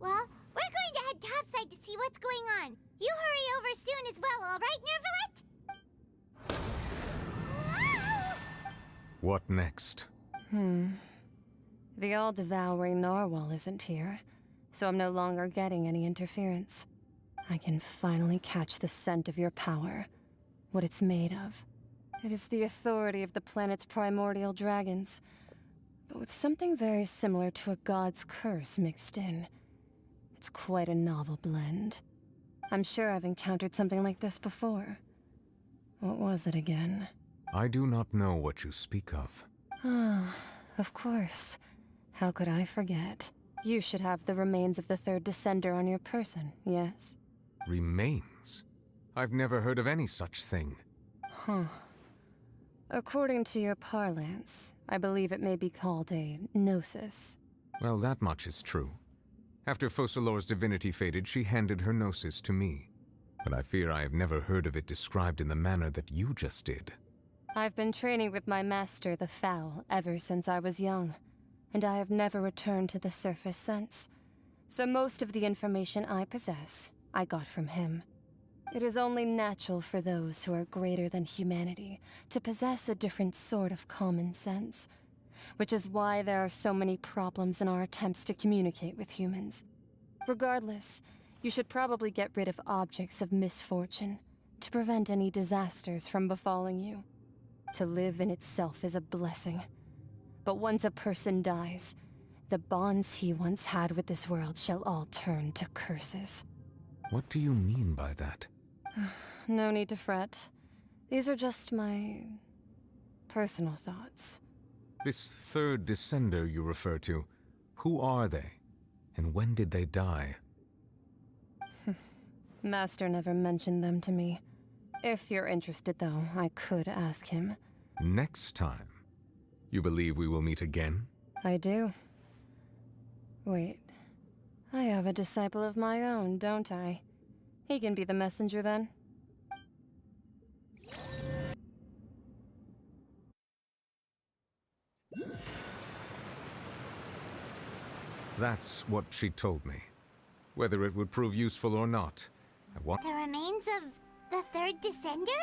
Well, we're going to head topside to see what's going on. You hurry over soon as well, all right, Nervalet? What next? The all-devouring narwhal isn't here, so I'm no longer getting any interference. I can finally catch the scent of your power, what it's made of. It is the authority of the planet's primordial dragons, but with something very similar to a god's curse mixed in. It's quite a novel blend. I'm sure I've encountered something like this before. What was it again? I do not know what you speak of. Ah, of course. How could I forget? You should have the remains of the third descender on your person, yes? Remains? I've never heard of any such thing. Huh. According to your parlance, I believe it may be called a gnosis. Well, that much is true. After Focalor's divinity faded, she handed her gnosis to me. But I fear I have never heard of it described in the manner that you just did. I've been training with my master, the Fowl, ever since I was young, and I have never returned to the surface since. So most of the information I possess, I got from him. It is only natural for those who are greater than humanity to possess a different sort of common sense, which is why there are so many problems in our attempts to communicate with humans. Regardless, you should probably get rid of objects of misfortune to prevent any disasters from befalling you. To live in itself is a blessing. But once a person dies, the bonds he once had with this world shall all turn to curses. What do you mean by that? No need to fret. These are just my personal thoughts. This third descender you refer to, who are they? And when did they die? Master never mentioned them to me. If you're interested, though, I could ask him. Next time. You believe we will meet again? I do. Wait. I have a disciple of my own, don't I? He can be the messenger, then. That's what she told me. Whether it would prove useful or not, I want— The remains of the third descender?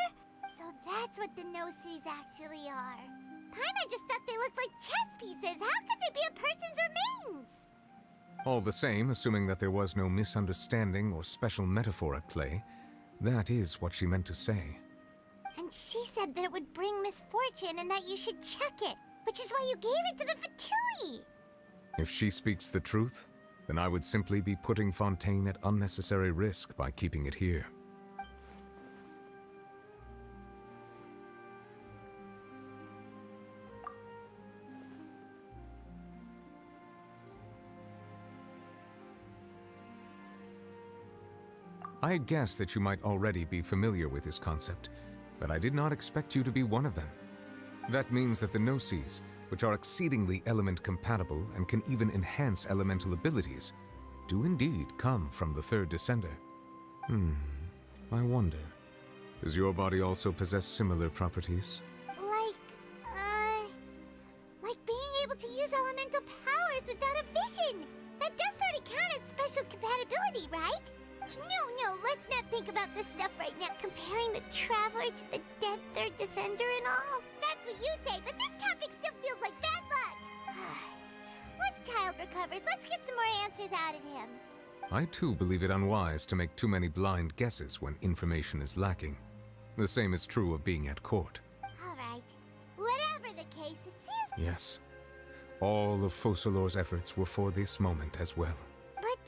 So that's what the Gnosis actually are. Paimon just thought they looked like chess pieces. How could they be a person's remains? All the same, assuming that there was no misunderstanding or special metaphor at play, that is what she meant to say. And she said that it would bring misfortune and that you should check it, which is why you gave it to the Fatui. If she speaks the truth, then I would simply be putting Fontaine at unnecessary risk by keeping it here. I had guessed that you might already be familiar with this concept, but I did not expect you to be one of them. That means that the Gnosis, which are exceedingly element-compatible and can even enhance elemental abilities, do indeed come from the third descender. I wonder, does your body also possess similar properties? Like being able to use elemental powers without a vision! That does sort of count as special compatibility, right? No, let's not think about this stuff right now. Comparing the Traveler to the dead third descender and all. That's what you say, but this topic still feels like bad luck. Once Child recovers, let's get some more answers out of him. I too believe it unwise to make too many blind guesses when information is lacking. The same is true of being at court. Alright. Whatever the case, it seems... Yes. All of Focalors' efforts were for this moment as well. But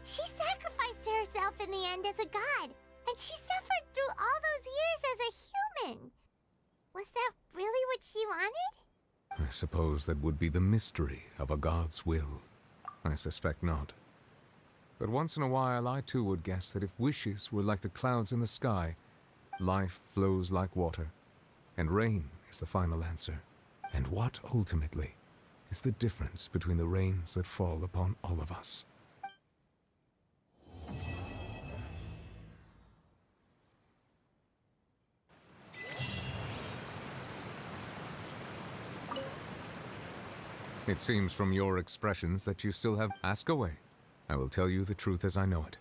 she sacrificed herself in the end as a god, and she suffered through all those years as a human. Was that really what she wanted? I suppose that would be the mystery of a god's will. I suspect not. But once in a while I too would guess that if wishes were like the clouds in the sky, life flows like water, and rain is the final answer. And what, ultimately, is the difference between the rains that fall upon all of us? It seems from your expressions that you still have... Ask away. I will tell you the truth as I know it.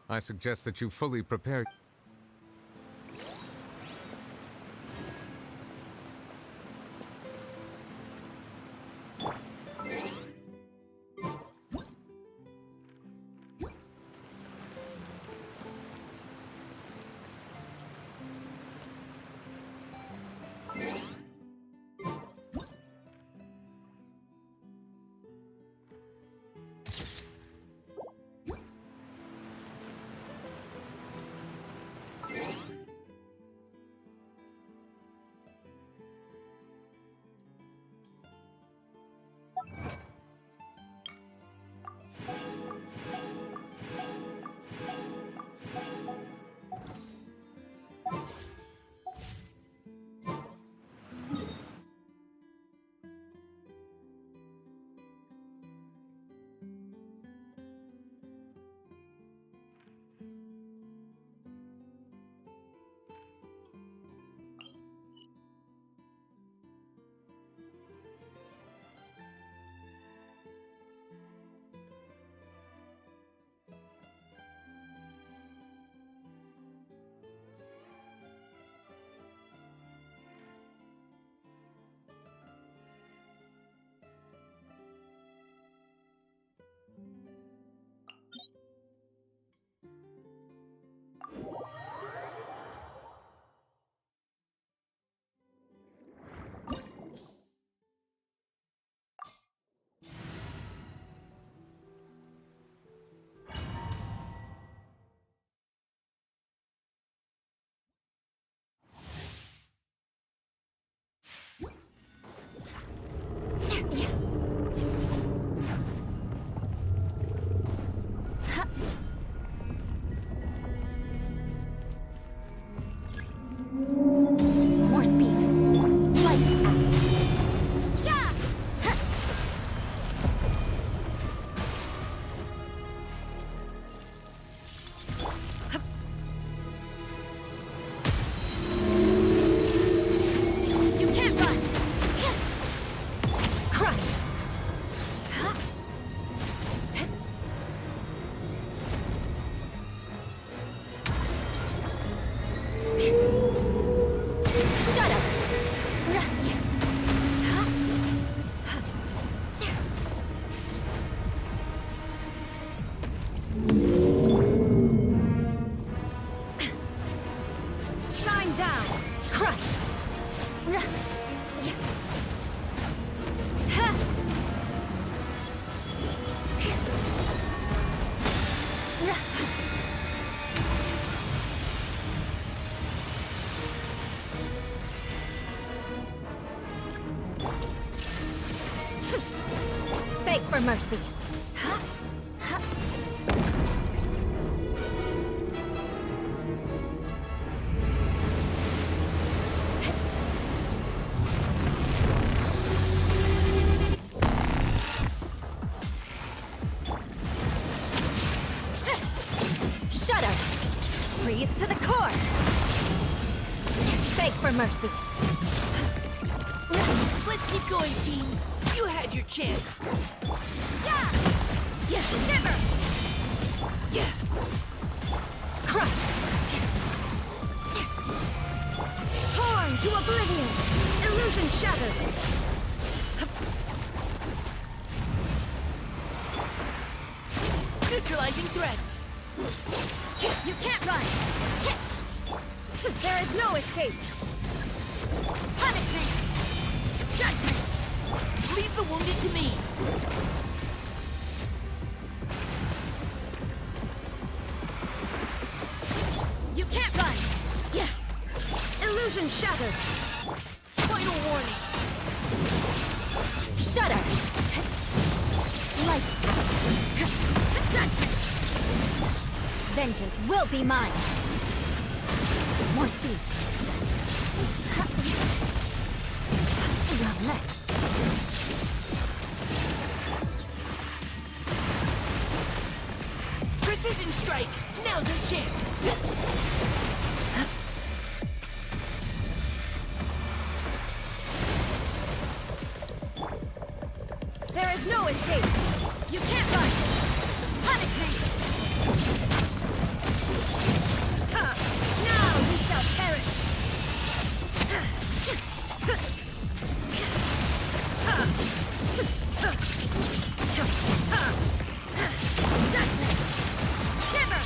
I suggest that you fully prepare... More speed. Lights out. Yeah! You can't run! Crush! Shut up! Shine down! Crush! Beg for mercy. for mercy. Let's keep going, team. You had your chance. Yeah! Yeah! Shiver! Yeah! Crush! Torn to oblivion! Illusion shattered! Neutralizing threats. You can't run! There is no escape! Punishment! Judgment! Leave the wounded to me. You can't run! Yeah! Illusion shattered! Final warning. Shudder! Light! Judgment! Vengeance will be mine! More speed! Well met! Precision strike. Now's our chance. There is no escape! You can't run! Punishment! Now you shall perish! Judgment! Shiver!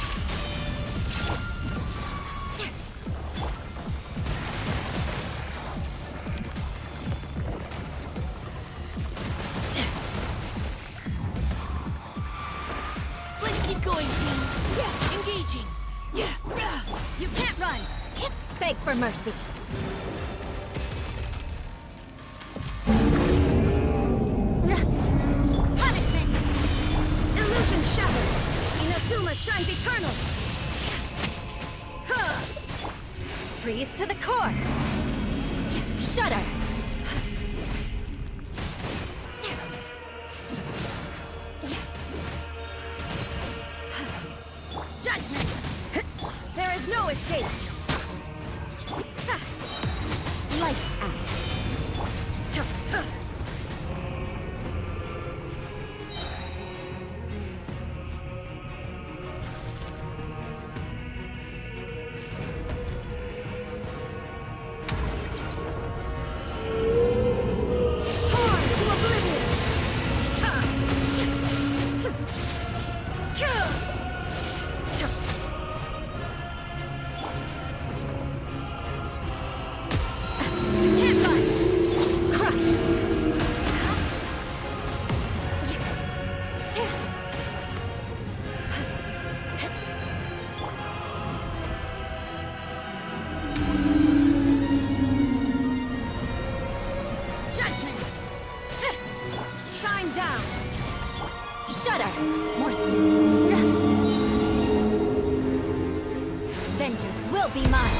Let's keep going, team. Yeah, engaging. Yeah. You can't run! Beg for mercy! Punishment! Illusion shattered! Inazuma shines eternal! Freeze to the core! Shudder! Judgment! There is no escape! Lights out! Torn to oblivion! You can't run! Crush! Judgment! Shine down! Shudder! More speed! Vengeance will be mine!